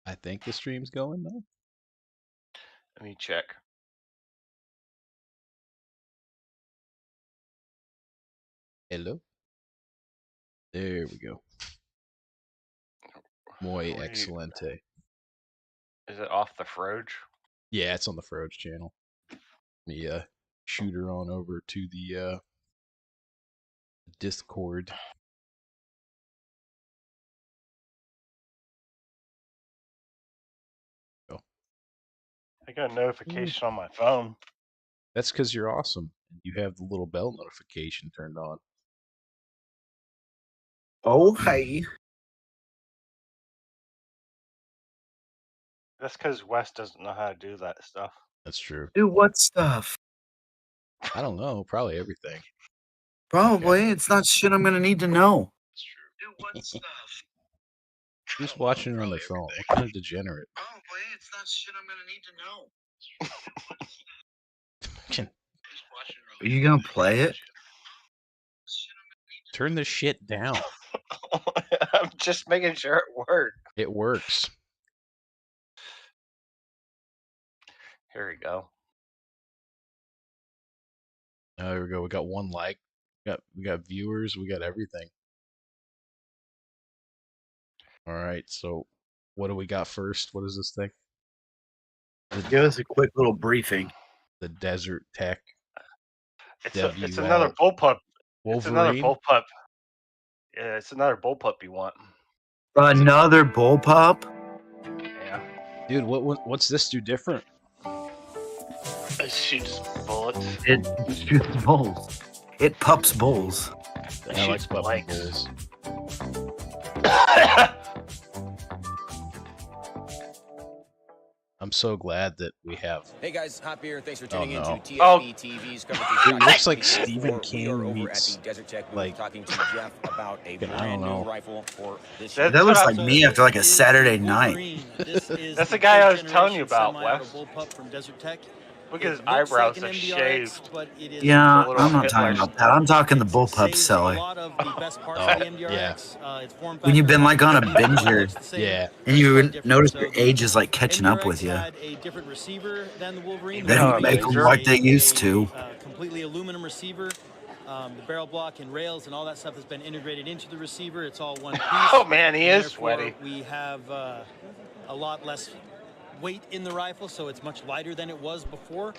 I think the stream's going though. Let me check. Hello. There we go. Muy excelente. Is it off the Froge? Yeah, it's on the Froge channel. Let me shoot her on over to the Discord. Oh. I got a notification on my phone. That's because you're awesome. You have the little bell notification turned on. Oh, hey. That's because Wes doesn't know how to do that stuff. That's true. Do what stuff? I don't know. Probably everything. Probably. Okay. It's not shit I'm going to need to know. It's true. Do what stuff? Who's watching her on their phone? What kind of degenerate? Probably. It's not shit I'm going to need to know. Are you going to play it? Turn the shit down. I'm just making sure it works. It works. Here we go. Oh, there we go. We got one like. We got viewers. We got everything. All right. So, what do we got first? What is this thing? Give us a quick little briefing. The Desert Tech. It's another bullpup. Wolverine? It's another bullpup. Yeah, it's another bullpup you want. Another bullpup? Yeah. Dude, what's this do different? It shoots bullets. It shoots bulls. It pups bulls. I like pupping bulls. I'm so glad that we have. Hey guys, Hop here. Thanks for tuning in to TSP TV's coverage. It looks like Stephen King meets Desert Tech. like talking to Jeff about a brand new rifle for this. That looks like me after like a Saturday night. That's the guy I was telling you about, Wes. Look at his eyebrows are shaved. Yeah, I'm not talking about that. I'm talking the bullpup seller. Yeah. When you've been like on a binge here, yeah, and you notice your age is like catching up with you. They don't make them like they used to. Completely aluminum receiver. The barrel block and rails and all that stuff has been integrated into the receiver. It's all one piece. Oh man, he is sweaty. We have a lot less weight in the rifle, so it's much lighter than it was before.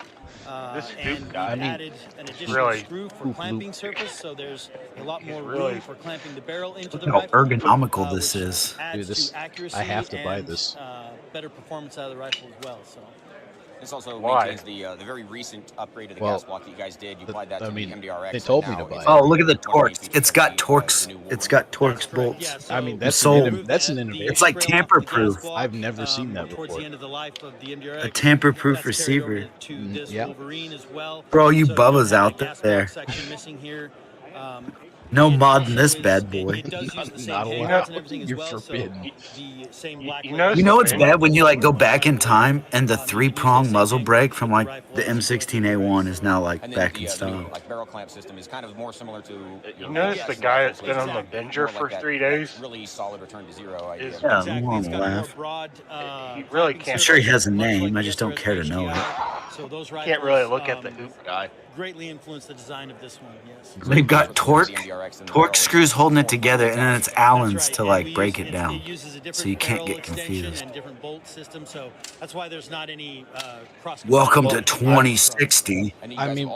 This and guy, we added an additional screw for clamping surface, so there's a lot more room for clamping the barrel into the How rifle. ergonomical this is. Dude, this I have to buy this. Better performance out of the rifle as well. So. This also maintains the very recent upgrade of the gas block that you guys did. You applied that to the MDRX. They told me to buy it. Oh, look at the Torx. It's got Torx. It's got Torx bolts. Yeah, so I mean, that's an innovation. It's like tamper-proof. I've never seen that before. A tamper-proof receiver. Yeah. Bro, you bubbas out there. No mod in this bad boy. Not allowed. You're forbidden. You know it's bad when you like go back in time and the 3-prong muzzle brake from like the M16A1 is now like back in style. Like barrel clamp system is kind of more similar to. You notice the guy that's been on the binger for 3 days? Really solid return to zero. Yeah, I want to laugh. He really can't. I'm sure he has a name. I just don't care to know it. Can't really look at the hoop guy. Greatly influenced the design of this one. Yes. They've got torque screws holding it together, and then it's Allen's to like break it down, so you can't get confused. Welcome to 2060. I mean,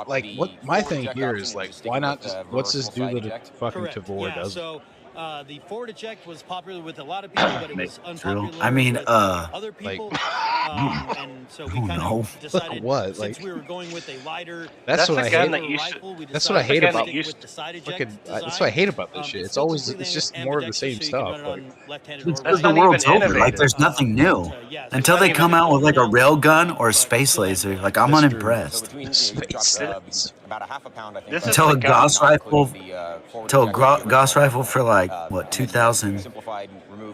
like, what my thing here is like, why not just what's this do that fucking Tavor does? The forward eject was popular with a lot of people, but it was unpopular I mean, with other people. and so we kind of decided what? Since we were going with a lighter, that's what I hate. That's what I hate about fucking. That's what I hate about this shit. It's always it's just more of the same stuff. It's because the world's over. Like there's nothing new until they come out with like a rail gun or a space laser. Like I'm unimpressed. About a half a pound, I think. Until a Gauss rifle, for like what 2000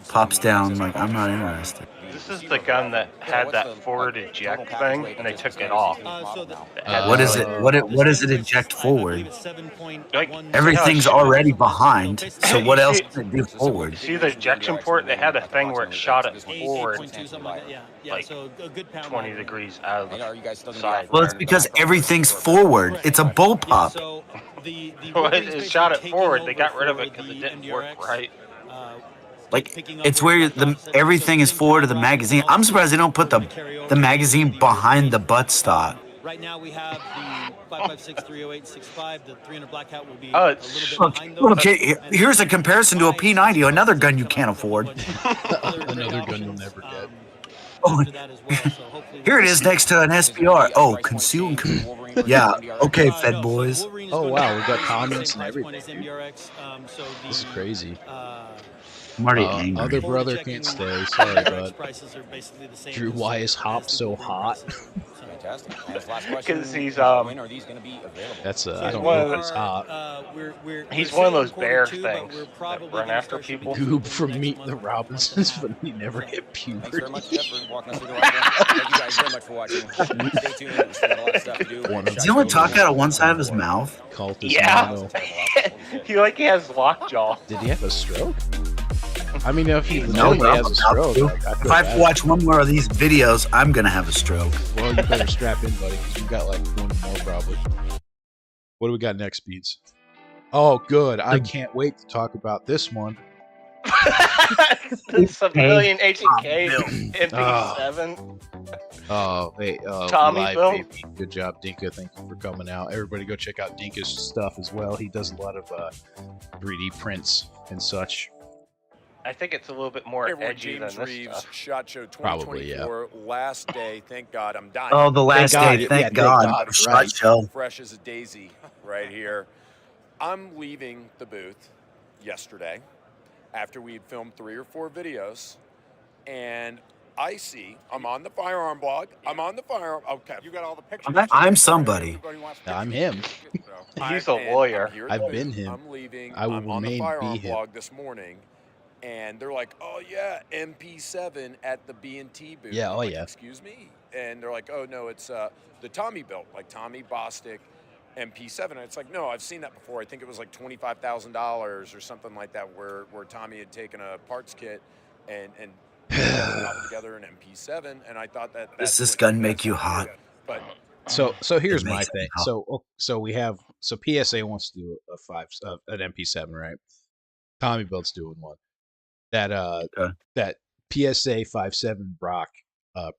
pops down. Like, I'm not interested. This is the gun that had that forward eject thing, and they took it off. What is it? What does it eject forward? Like, Everything's already behind, so what else can it do forward? See the ejection port? They had a thing where it shot it forward, like 20 degrees out of the side. Well, it's because everything's forward. It's a bullpup. Well, it shot it forward. They got rid of it because it didn't work right. Like, it's where everything is forward of the magazine. I'm surprised they don't put the magazine behind the buttstock. Right now we have the 5.56-308-65. The 300 Blackout will be Okay, here's a comparison to a P90, another gun you can't afford. Another gun you'll never get. Oh, here it is next to an SPR. Oh, conceal and yeah. Okay, Fed boys. Oh wow, we got comments and everything. This is crazy. I'm already angry. Other brother can't stay. Sorry, bud. Drew, why is Hop so hot? Because he's That's I don't know if he's hot. He's one of those bear things that run after people. Goob from Meet the Robinsons, but he never hit puberty. Thank you guys very much for watching. Stay tuned. We still got a lot of stuff to do. Does he only talk out of one side of his mouth? Yeah. He has lockjaw. Did he have a stroke? I mean, if he legitimately has a stroke, if I watch one more of these videos, I'm gonna have a stroke. Well, you better strap in, buddy, because we got like one more probably. What do we got next, Beats? Oh, good. I can't wait to talk about this one. The civilian HK MP7. Oh, hey, Tommy live, Bill. baby. Good job, Dinka. Thank you for coming out. Everybody go check out Dinka's stuff as well. He does a lot of 3D prints and such. I think it's a little bit more edgy than this stuff. ShotShow 2024, Probably, yeah. last day. Thank God, I'm dying. Oh, the last day. Thank God. ShotShow. Fresh as a daisy right here. I'm leaving the booth yesterday after we had filmed 3 or 4 videos, and I'm on the firearm blog. I'm on the firearm. Okay, you got all the pictures. I'm somebody. I'm him. He's a lawyer. I've been him. I'm leaving. I will I'm on the remain firearm be him. blog this morning. And they're like, oh, yeah, MP7 at the B&T booth. Yeah, I'm oh, like, yeah. Excuse me? And they're like, oh, no, it's the Tommy built, like Tommy Bostic MP7. And it's like, no, I've seen that before. I think it was like $25,000 or something like that where Tommy had taken a parts kit and cobbled together an MP7. And I thought that... Does this gun make you hot? But So here's my thing. So we have PSA wants to do an MP7, right? Tommy Build's doing one. That PSA 57 Brock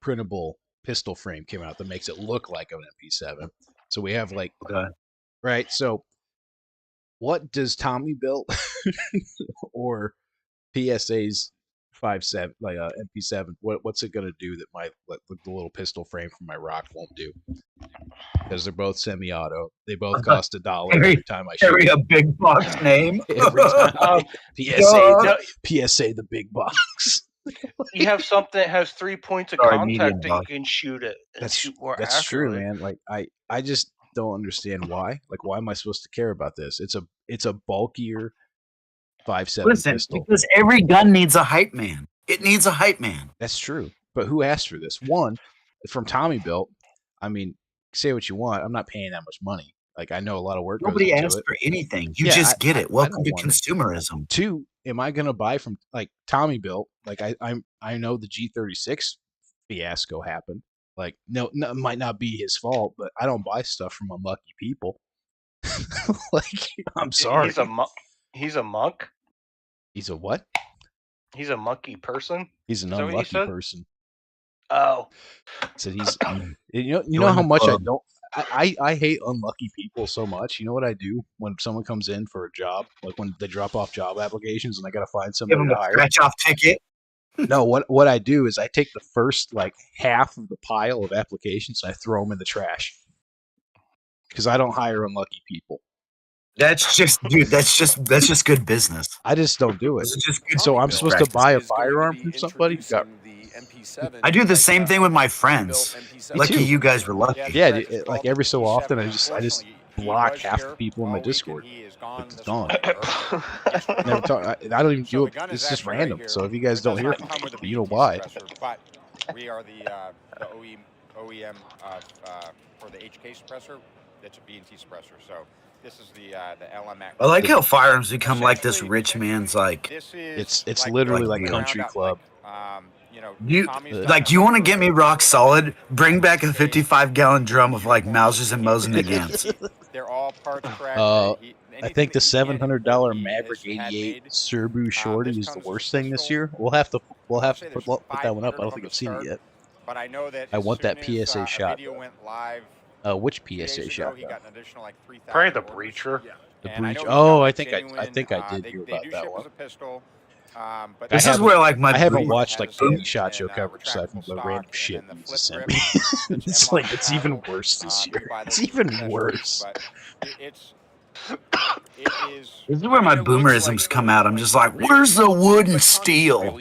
printable pistol frame came out that makes it look like an MP7. So we have like right. So what does Tommy build or PSA's 57 like MP7? What's it gonna do that my the little pistol frame from my Rock won't do? Because they're both semi-auto. They both cost $1 every time I shoot. Carry a big box name. Every time. PSA the big box. You have something that has 3 points of contact that you can shoot it. That's true, man. Like I just don't understand why. Like, why am I supposed to care about this? It's a bulkier 5.7 pistol. Because every gun needs a hype man. It needs a hype man. That's true. But who asked for this? One, from Tommy Built. I mean, say what you want. I'm not paying that much money. Like, I know a lot of work. Nobody asked for anything. You just get it. Welcome to consumerism. 2, am I going to buy from like Tommy Built? Like, I know the G36 fiasco happened. Like, no, it might not be his fault, but I don't buy stuff from unlucky people. Like, I'm sorry. He's a monk. He's a what? He's a monkey person. He's an unlucky person. Oh. So he's you know how much I hate unlucky people so much. You know what I do when someone comes in for a job, like when they drop off job applications and I gotta find somebody to hire. Scratch off ticket. No, what I do is I take the first like half of the pile of applications and I throw them in the trash because I don't hire unlucky people. That's just, dude. That's just good business. I just don't do it. So I'm supposed to buy a firearm from somebody. I do the same thing with my friends. Lucky you guys were lucky. Yeah, like every so often, I just block half the people in my Discord. It's gone. Never talk. I don't even do it. It's just random. So if you guys don't hear from me, you know why. But we are the OEM for the HK suppressor. That's a B&T suppressor. So this is the LMX. I like how firearms become like this rich man's like. It's literally like country club. You want to get me rock solid? Bring back a 55-gallon drum of like Mausers and Mosin They're all parts correct. I think the $700 Maverick 88 Serbu Shorty is the worst thing this year. We'll have to put that one up. I don't think I've seen it yet. But I know that I want that PSA shot. Went live which PSA shot? He got an additional, like, probably the breacher. The breach. Oh, I think I did hear about that one. But this is where like I haven't watched like any ShotShow coverage aside from the random shit you just sent me. It's like it's even worse this year. It's even worse. This is where my boomerisms come out. I'm just like, where's the wood and steel?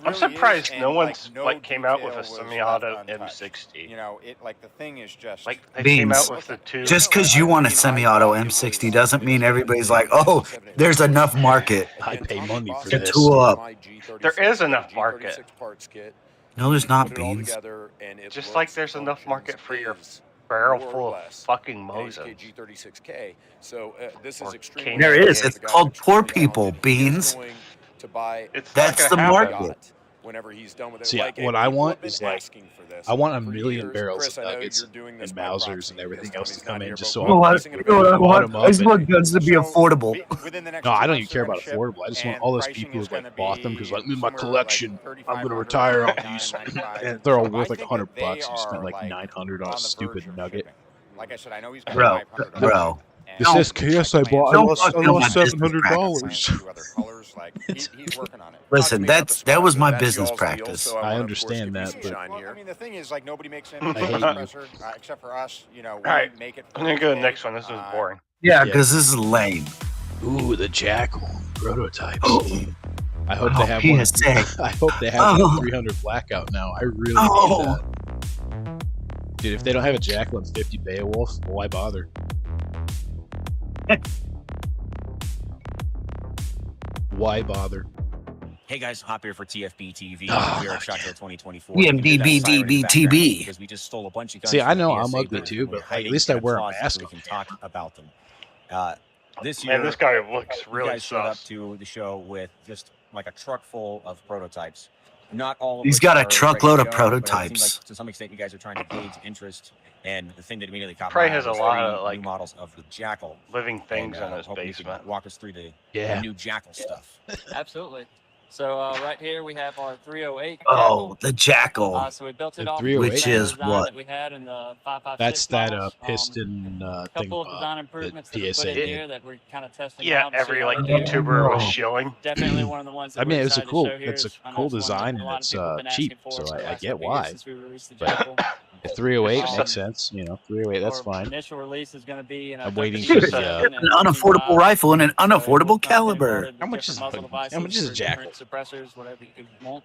I'm surprised no one's like came out with a semi-auto M60. You know, the thing is just like they came out with the two. Just because you want a semi-auto M60 doesn't mean everybody's like, oh, there's enough market. I pay money for to this. tool up. There is enough market. No, there's not, Beans. Just like there's enough market for your barrel full of fucking Mosins. G36K. So this is extremely. There is. It's called poor people, Beans. That's the market. Whenever he's done with it. See, what I want is like, I want 1 million barrels of nuggets and Mausers and everything else to come in just so I just want guns to be affordable. No, I don't even care about affordable. I just want all those people who like bought them because like, in my collection, I'm gonna retire on these, and they're all worth like $100. You spent like $900 on a stupid nugget. Like I said, I know he's bro. This SKS I bought, I lost $700. He's working on it. Listen, that was my business practice. I understand that, but I mean, the thing is, like, nobody makes any compressor except for us. You know, we all right, make it. I'm gonna go to the next one. This is boring. Yeah, because this is lame. Ooh, the Jackal prototype. I hope they have PSA. one. I hope they have a 300 blackout now. I really need that. Dude, if they don't have a Jackal and 50 Beowulf, why bother? Why bother? Hey guys, Hop here for TFB TV. We are at ShotShow 2024. EMDBDBTB. Because we just stole a bunch of guns. See, I know I'm ugly too, but like, at least I wear a mask. So we can talk about them. This Man, year, this guy looks you really guys showed up sus. to the show with just like a truck full of prototypes. Not all. He's of got a which are truckload ready of to go, but it prototypes. seems like to some extent, you guys are trying to gauge interest. And the thing that immediately caught Probably my eye has a was lot the of, like, new models of the Jackal. Living things And, in his hoping you could basement. walk us through the new Jackal stuff. Absolutely. So right here we have our 308. Oh, the Jackal. So we built The it off 308? Which is design what? that we had in the 556 That's that models. piston A thing. couple of design improvements that we put PSA in did. here that we're kind of testing Yeah, out. to see every how like they do. YouTuber was shilling. Definitely one of the ones that I mean, we're it's a excited to cool, show here it's a is- I know cool it's one design that a and lot of it's people have been cheap, asking for so for the I last get couple why. years since we released the But Jackal. The 308 It's makes sense, 308, that's Our fine. initial release is going to be in I'm a waiting for An unaffordable rifle and an unaffordable caliber. How much is a Jackal? Suppressors, whatever you could want.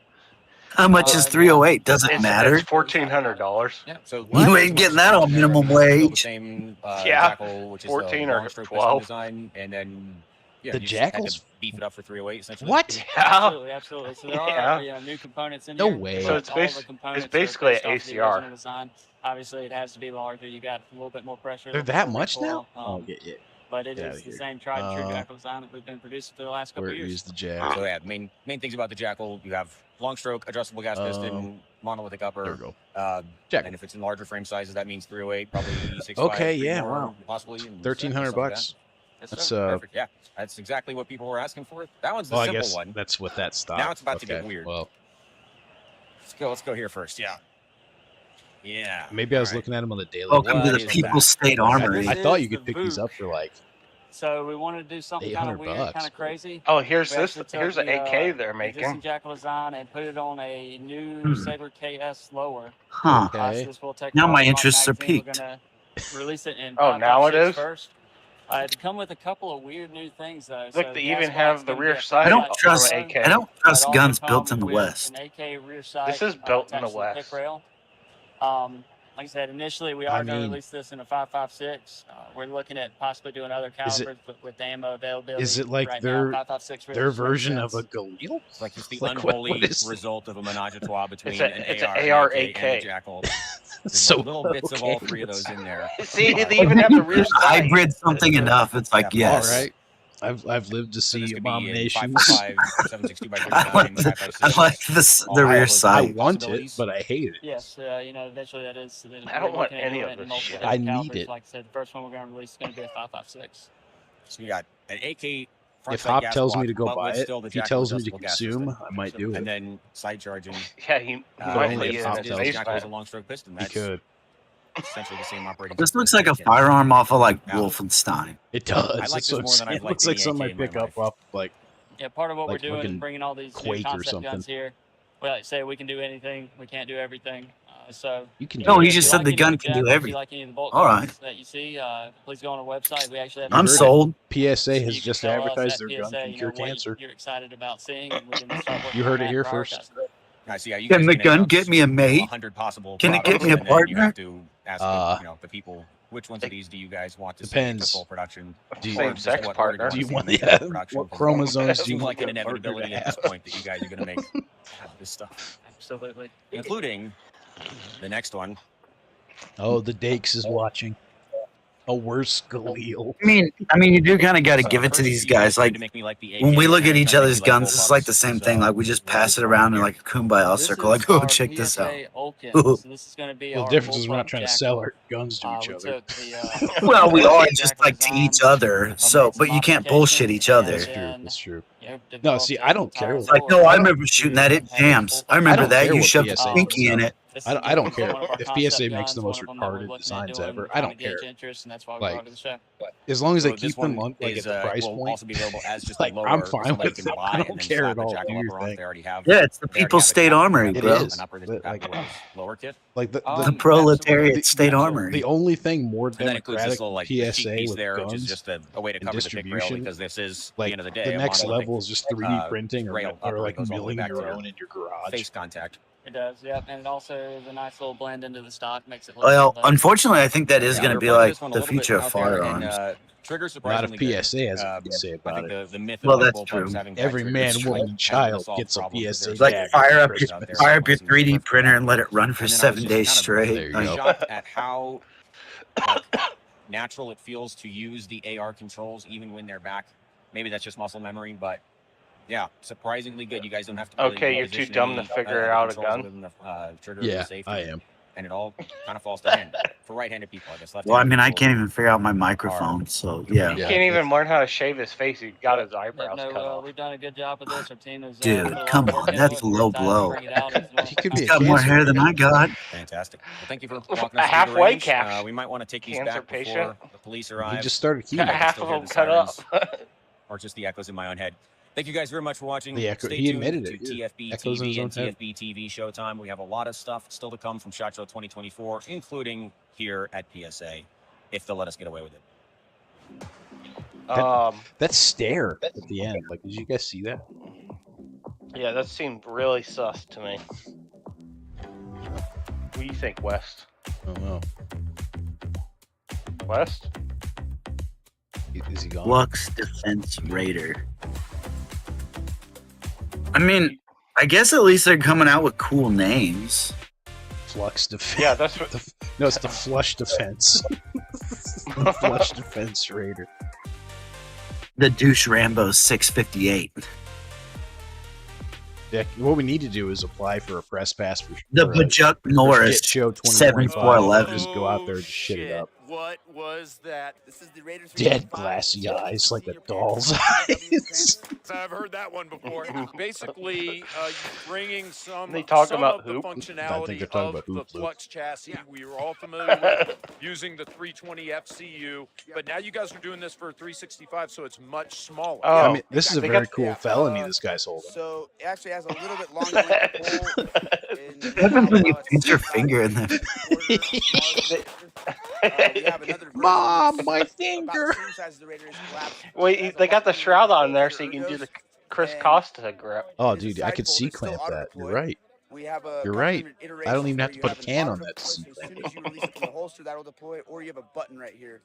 How much is 308? Doesn't It's matter. $1,400. Yeah, so You ain't getting that on minimum wage. Same, Yeah, Jackal, which is 14 the or long stroke piston 12. design, and then The you just had to Jackals? beef it up for 308 essentially. What? Yeah. Absolutely, absolutely. So there Yeah. are new components in No here. way. but So it's all the bas- components it's basically are based a off the ACR. original design. Obviously, it has to be larger. You got a little bit more pressure. They're a little that more much now? recoil, Yeah. But it Get is outta the here. same tried and true Jackal design that we've been producing for the last couple Where of years. is the Jack? So yeah, main things about the Jackal, you have long stroke, adjustable gas piston, monolithic upper. There we go. And if it's in larger frame sizes, that means 308, probably 6.5. Okay, yeah, wow. Possibly. and $1,300. Yes, That's sir. Perfect. Yeah, that's exactly what people were asking for. That one's the well, I simple guess one. that's what that stopped. Now it's about to get weird. Well, Let's go here first. Yeah. Yeah. maybe I was All right. looking at them on the daily. Welcome to What the is People's that? State Armory. I thought you This could is pick the these Vuk. up for like So we wanted to do something kind of weird, $800. kind of crazy. Oh, here's We this. actually took Here's an the, AK they're existing making. Jackal design and put it on a new Saber KS lower. Huh. Okay. So this will take Now off my Glock interests are magazine. We're piqued. gonna release it in Oh, now it 5.56 is? first. It come with a couple of weird new things though. Look, so they gas even spike's have the gonna rear be a sight I don't flashlight trust. from system. AK. I don't It trust also guns come built in the with West. An AK rear sight. This is built in the attached to West. pick rail. Um, like I said, initially we I are going to mean- release this in a 5.56. We're looking at possibly doing other calibers, but with the ammo availability Is it like right their now, 5.56 really their just makes version of a sense. Galil? It's like just the Like, unholy what is it? result of a menage a trois between It's an an AR, AR an AK, and a AK. Jackal. There's So little bits of all okay, three of those in there. See, But- they even have the rear Just sight. hybrid something enough. It's like, Yeah, yes. All right. I've lived to So this see could be in abominations. 5.55, 7.62 by I like 39, the, 5.56. I like this, All the rear those I sight. want it, possibilities. but I hate it. Yes, you know, eventually that is. I don't want looking at any doing of it in this multiple shit. I different need calibers. it. Like I said, the first one we're going to release is going to be a 5.56. So we got an AK front If sight Hop gas tells block, me to go but buy with it, still the if he Jackal tells me to adjustable gas consume, system. I might do And it. then side charging. Yeah, he But might only be if in Hop his tells the me. Jackal is a basement. long stroke piston. He That's could. essentially the same operating This system looks as like a kit. firearm off of like Now- Wolfenstein. It does. I like That's this what I'm more than saying. I've It looks liked like any something AK I in my pick up life. off like Yeah, part of what Like we're doing fucking is bringing all these new Quake or concept something. guns here. We like to say we can do anything. We can't do everything. So you can. No, do he it. just if said you the like gun any of can do Jackals, you everything. like any of the bolt All guns that you see, please go on our website. We actually have. You I'm heard it. sold. PSA You has can just tell us advertised at their gun PSA, can you cure know, what cancer. you're excited about seeing, and we can start working You on heard it that here for our first. customers. I see. Yeah, you Can guys the can gun announce, get me a mate? 100 possible Can it get products, me a and then you partner? have to ask the people which ones of these do you guys want to see for Depends. full production? Do you- or Same just sex what order partner. Do you see want them in yeah, production? what 'Cause chromosomes it do you seems want like an your partner inevitability to at this have? point that you guys are going to make this stuff, Absolutely. including the next one. Oh, the Dakes is watching. A worse Galil. I mean, you do kind of got to So give the it to first these few guys guys. tried Like to make me like the when we AK, look and at then each tried to make other's me like guns, it's like the bullpups. same So, thing. Like we just what are we pass it throwing around in here? like a kumbaya This circle. Like, is oh, our check this out. PSA Olkin. Ooh. So this is going to be Well, our the difference is we're not bullpup trying to Jackal. sell our guns to each We other. took the, Well, we are Jackal just like to each designs, other. So, made some but you can't bullshit modifications, each other. That's and true. then, That's true. you know, No, developed see, an I don't care. entire What, Like, no, I board remember shooting to that at have this Jams. I bullpup remember don't that. care You what shoved a PSA pinky in puts it. This I is don't again, care one of our if concept PSA makes guns, the one most of them that we're retarded looking at designs doing, ever. I trying don't to gauge care. interest, and that's why we Like, brought it to the show. as long as So they this keep them one like is, at the price will point, also be available as just like a lower I'm for fine somebody with can it. buy I and don't then care slap at a all. Jackal Do your upper on it. thing. They already have. Yeah, it's the They already People's have a State Jackal Armory, upper, It bro. is. an upper But, like, lower kit. like The Absolutely. proletariat State the Armory. only thing more And that includes this democratic little than like the sheet PSA piece with there, which is guns just a way to and cover the big rail distribution, because this is at the like end of the day the a next monolithic level is just 3D printing rail or upper like that goes all the way milling back your to own in your garage. face contact. It does, yep. And it also is a nice little blend into the stock, makes it look Well, better. unfortunately, I think that is Yeah, going we to were be playing like this one a the little bit future of out there, and firearms. Trigger Not if surprisingly good. PSA has anything to say I about think it. the myth Well, of that's bullpups true. having bad Every triggers man, woman, has and been child solved gets a problems, but PSA there's Like dagger some fire up triggers your out there fire that up your seem to work 3D for printer that. and let it run for And then I was 7 just days kind of straight. There you Like, go. shocked at how like, natural it feels to use the AR controls even when they're back. Maybe that's just muscle memory, but yeah, surprisingly good. You guys don't have to really Okay, you're too reposition dumb to any, figure the out a controls gun. within the trigger or Yeah, the safety, I am. and it all kind of falls to hand for right-handed people. I guess well, I mean, I left-handed can't people even figure out my microphone, so yeah. He Yeah, can't even that's- learn how to shave his face. He's got his Yep, eyebrows cut no, off. we've done a good job with this. Our team has Dude, put a lot come of work on, into that's it. We're low excited to blow. bring it out. It's one of He our could be He's a got more cancer hair than I patient. got. Fantastic. Well, thank you for walking us A through the halfway range. calf. We might want to take these Cancer back before patient. the police He arrive, just started Got chemo. half still of hear them the cut up. sirens. or just the echoes in my own head. Thank you guys very much for watching. The echo- Stay he tuned admitted to it, yeah. TFB Echoes in his TV own and head. TFB TV Showtime. We have a lot of stuff still to come from ShotShow 2024, including here at PSA, if they'll let us get away with it. That stare at the end, like, did you guys see that? Yeah, that seemed really sus to me. What do you think, West? Oh no, West? is he gone? Lux Defense Raider. I mean, I guess at least they're coming out with cool names. Flux defense. Yeah, that's what. No, it's the Flush Defense. The Flush Defense Raider. The Douche Rambo 658. Yeah, what we need to do is apply for a press pass for The for, Bajuk for Norris Shit Show 7411. Just go out there and just shit it up. What was that? This is the Raiders. Dead glassy eyes like a doll's eyes. I've heard that one before. Basically, bringing some, They talk some about of the hoop? I think functionality they're talking of about the hoop, Luke. Flux chassis. We were all familiar with using the 320 FCU, but now you guys are doing this for 365, so it's much smaller. Oh, I mean, this is a they very got- cool felony this guy's holding. So it actually has a little bit longer length pole. What happens when you pinch your finger in there? Mom, my finger. Wait, they got the shroud on there so you can do the Chris Costa grip. Oh, dude, I could C clamp that. You're right. We have a You're couple right. different iterations I don't even where have to you put a have an can auto on that to deploy, see so as brand soon new. as you release it from the holster, that'll deploy, or you have a button right here.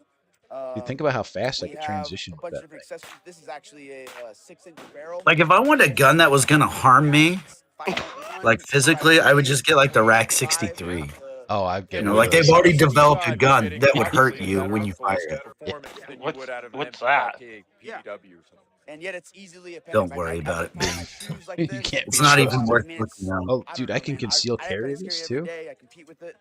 Dude, think about how fast I We could have transition a with bunch that of thing. different accessories. This is actually a 6-inch barrel. Like if I wanted a gun that was gonna harm me, 5.1, like physically, I would just get like the Rack 5, 63. Oh, I'd get You know, one of like they've those. already So developed a you're gun getting that would hurt obviously a you better when you fire ballistic it. performance than you What's would out of an what's that? MK PDW or something. and yet it's easily appended. Don't If worry I about it, tie my dude. shoes like You this, can't It's be not supposed even to. worth I mean, looking at. Oh, I dude, don't I know, can man. conceal I have carry friends carry this every too. day. I compete with it.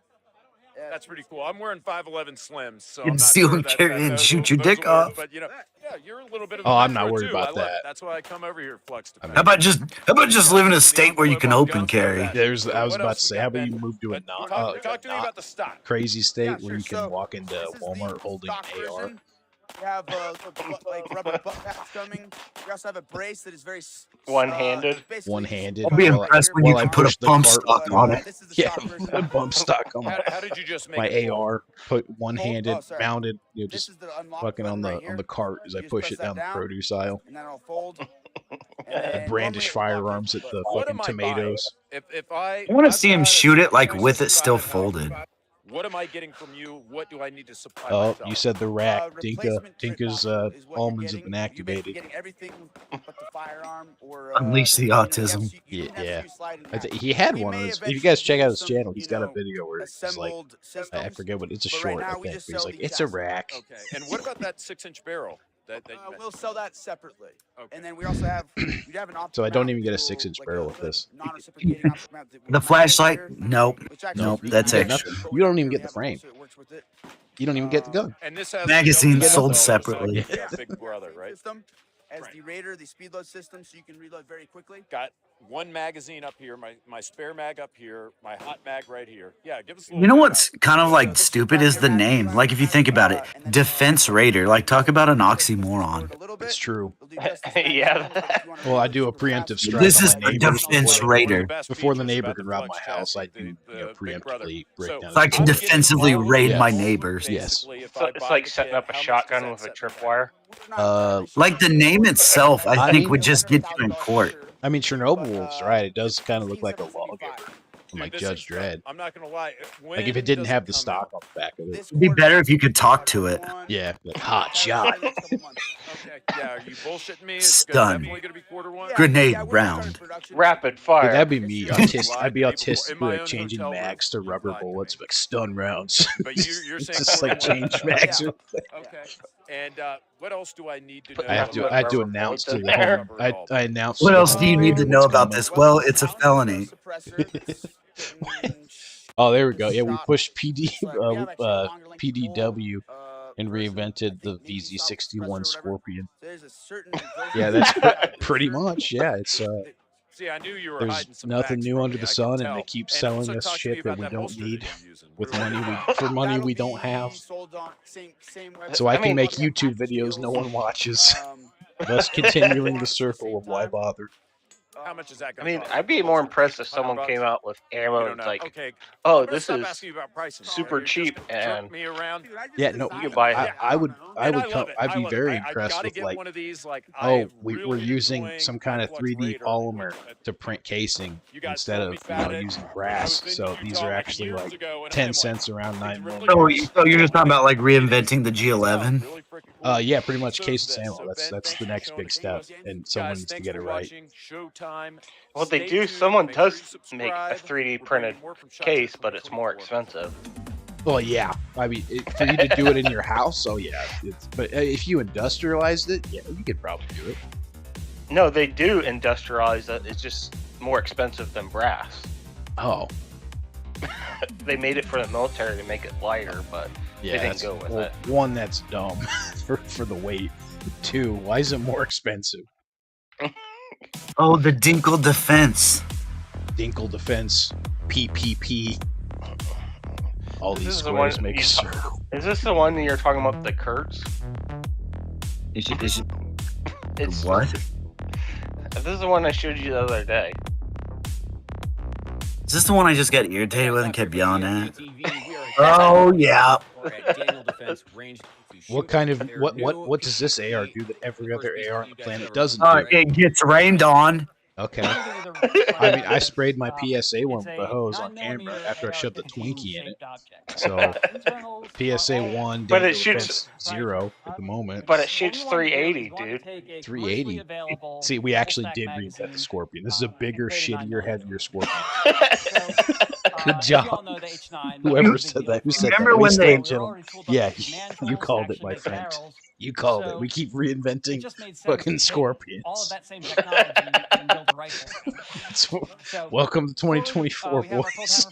That's pretty cool. I'm wearing 5'11 Slims, so I'm not Conceal sure and that, carry and those shoot your those dick will work. off. But you know, yeah, you're a little bit of Oh, a I'm not metro worried too. I about love it. that. That's why I come over here, Flex. To How about just live in a state where you can open carry? There's. I was what about else to we say, got, how about Ben? you move to a Talk, not like talk a to me not about the stock. crazy state Yeah, where sure. you can So walk into this is Walmart the holding stock an AR. version. We have like rubber butt pads coming. We also have a brace that is very One-handed? basically One-handed. I'll be While impressed when while you I can put a push the pump cart with stock my on it. This is the yeah stock version. the bump stock on How did you just make my it full? AR. Put one-handed, sorry. mounted. You know, This just is the unlock fucking on button the right here. cart as You I just push press it that down the down, produce aisle. and then it'll fold. I brandish firearms at the What fucking am I buying? tomatoes. If I want to I've see him got a shoot it like with it 365 still at home, folded. what am I getting from you? What do I need to supply Oh, myself? you said the rack. Replacement trip Dinka's module is what almonds you're have been getting. You're basically activated. getting everything but the firearm or Unleash the you know, you autism. don't have to Yeah. use slide and hack. He had We one of may those. If you eventually guys check do out his some, channel, he's you got a know, video where he's like, assembled I systems. forget what it's a But short, right now I we think. just But he's sell like, the it's a exact same. rack. Okay. And what about that 6-inch barrel? We'll sell that separately. Okay. And then we also have you have an optic So I don't mount even get a that will- 6-inch like barrel a with hood this. non-reciprocating optic mount that we The mount right flashlight? here, Nope. which actually Nope. You That's get extra. nothing. But You we don't even currently get the have a frame. holster that works with it. You don't even get the gun. And this has Magazine the sold double barrel, just separately. like the, Big Brother, right? System as Right. the Raider, the speed load system, so you can reload very quickly. Got one magazine up here, my spare mag up here, my hot mag right here. Yeah, give us a little. You know bit what's kind of like stupid is the name. Like if you think about it, Defense Raider. Like talk about an oxymoron. It's true. Yeah. Well, I do a preemptive strike This on is my a neighbors Defense Raider. before the neighbor can rob my house. I do Big Brother. preemptively break down. So I can his defensively raid Yes. my neighbors. Yes. So it's like setting up a shotgun with a tripwire. Like the name itself, I I think mean- would just get you in court. I mean, Chernobyl was right. It does kind of look like a lawgiver, from like This Judge is- Dredd. I'm not gonna lie. Like if it didn't have the stock on the back of it. It'd be better if you could talk to it. Yeah, like hot shot. Okay, yeah, are you bullshitting me? It's Stun. definitely gonna be quarter-one. Grenade round. Rapid fire. Yeah, that'd be me. Autistic. I'd be In autistic, my like own changing hotel room. mags to You've rubber lied to bullets, me. like stun rounds. But you're It's saying just like 41. change mags. Yeah. Okay. And what else do I need to know? I have to. about I had to Rubber announce to bullets the in there. home. I announced. What to the else do you home need to invader know what's about coming. this? Well, it's a felony. Oh, there we go. Yeah, we pushed PDW and reinvented the VZ61 Scorpion. Yeah, that's pretty much. Yeah, it's See, I knew you were there's hiding some nothing facts new from under me, the I can sun, and tell. they keep And selling also us talk to me shit that about we that don't holster need that you're using. with money we don't have. So I I can mean- make YouTube videos no one watches, thus continuing the circle of why bother. How much is that I gonna mean, cost? I'd be more impressed if $100 someone came out with You ammo don't that's know. like, Okay. oh, I'm gonna this stop is asking you about pricing. super You cheap just and jerk me around. Yeah, no, you could buy it. I would And come. love it. I'd I be love it. very I impressed gotta with get like, one of these. Like, oh, we're using some kind of 3D polymer to print casing instead of using brass. So these are actually like 10 cents around 9 millimeters. So you're just talking about like reinventing the G11? Yeah, pretty much case and ammo. That's the next big step, and someone needs to get it right. Well, they do. Someone does make a 3D printed case, but it's more expensive. Well, yeah. I mean, for you to do it in your house, oh yeah. But if you industrialized it, yeah, you could probably do it. No, they do industrialize it. It's just more expensive than brass. Oh, They made it for the military to make it lighter, but yeah. they didn't That's, go with well, it. one, that's dumb for the weight. Two, why is it more expensive? Oh, the Dinkle Defense. Dinkle Defense, PPP. All This these is the squares one make a you talk- circle. Is this the one that you're talking about, the Kurtz? Is it It's what? This is the one I showed you the other day. Is this the one I just got irritated with and kept yelling at? Oh yeah. What kind of what does this AR do that every other AR on the planet doesn't do? It gets rained on, Okay. I mean, I sprayed my PSA one with a hose on camera after I shoved the Twinkie in it. So PSA 1, But it danger shoots defense 0 at the moment. But it shoots 380, dude. 380. See, we actually did reinvent the Scorpion. This is a bigger, shittier, heavier Scorpion. Good job. Whoever said that? Who said that? Remember when they? Yeah, you called it, my friend. You called it. We keep reinventing fucking Scorpions. Welcome to 2024, boys.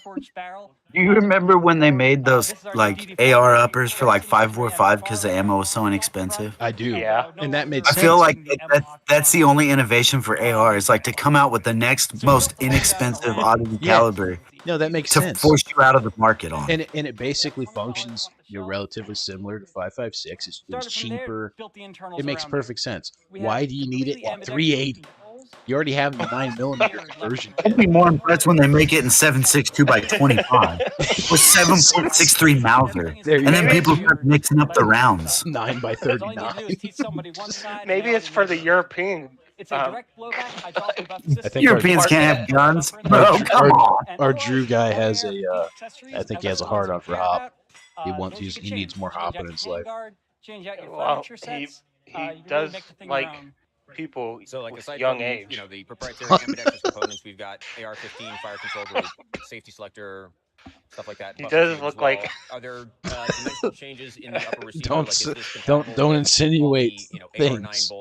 Do you remember when they made those like AR uppers for like 545 because the ammo was so inexpensive? I do. Yeah. And that made I sense. feel like that's the only innovation for AR is like to come out with the next most inexpensive oddity caliber. No, that makes to sense. Force you out of the market on. And it basically functions, relatively similar to 5.56. It's cheaper. It makes perfect sense. Why do you need it at 380? You already have the 9mm conversion I'd be more impressed when they make it in 7.62 by 25 or 7.63 Mauser, and then people start mixing up the rounds. 9 by 39. Maybe it's for the European. I think Europeans can't have guns. Bro, come on. Our Drew guy has a. I think he has a hard on for hop. He needs more hop in his life. Well, he does like people like with young from, age. The proprietary ambidextrous components, we've got AR-15 fire control group, safety selector, stuff like that. He does look like. Are there dimensional changes in the upper receiver? Don't insinuate things.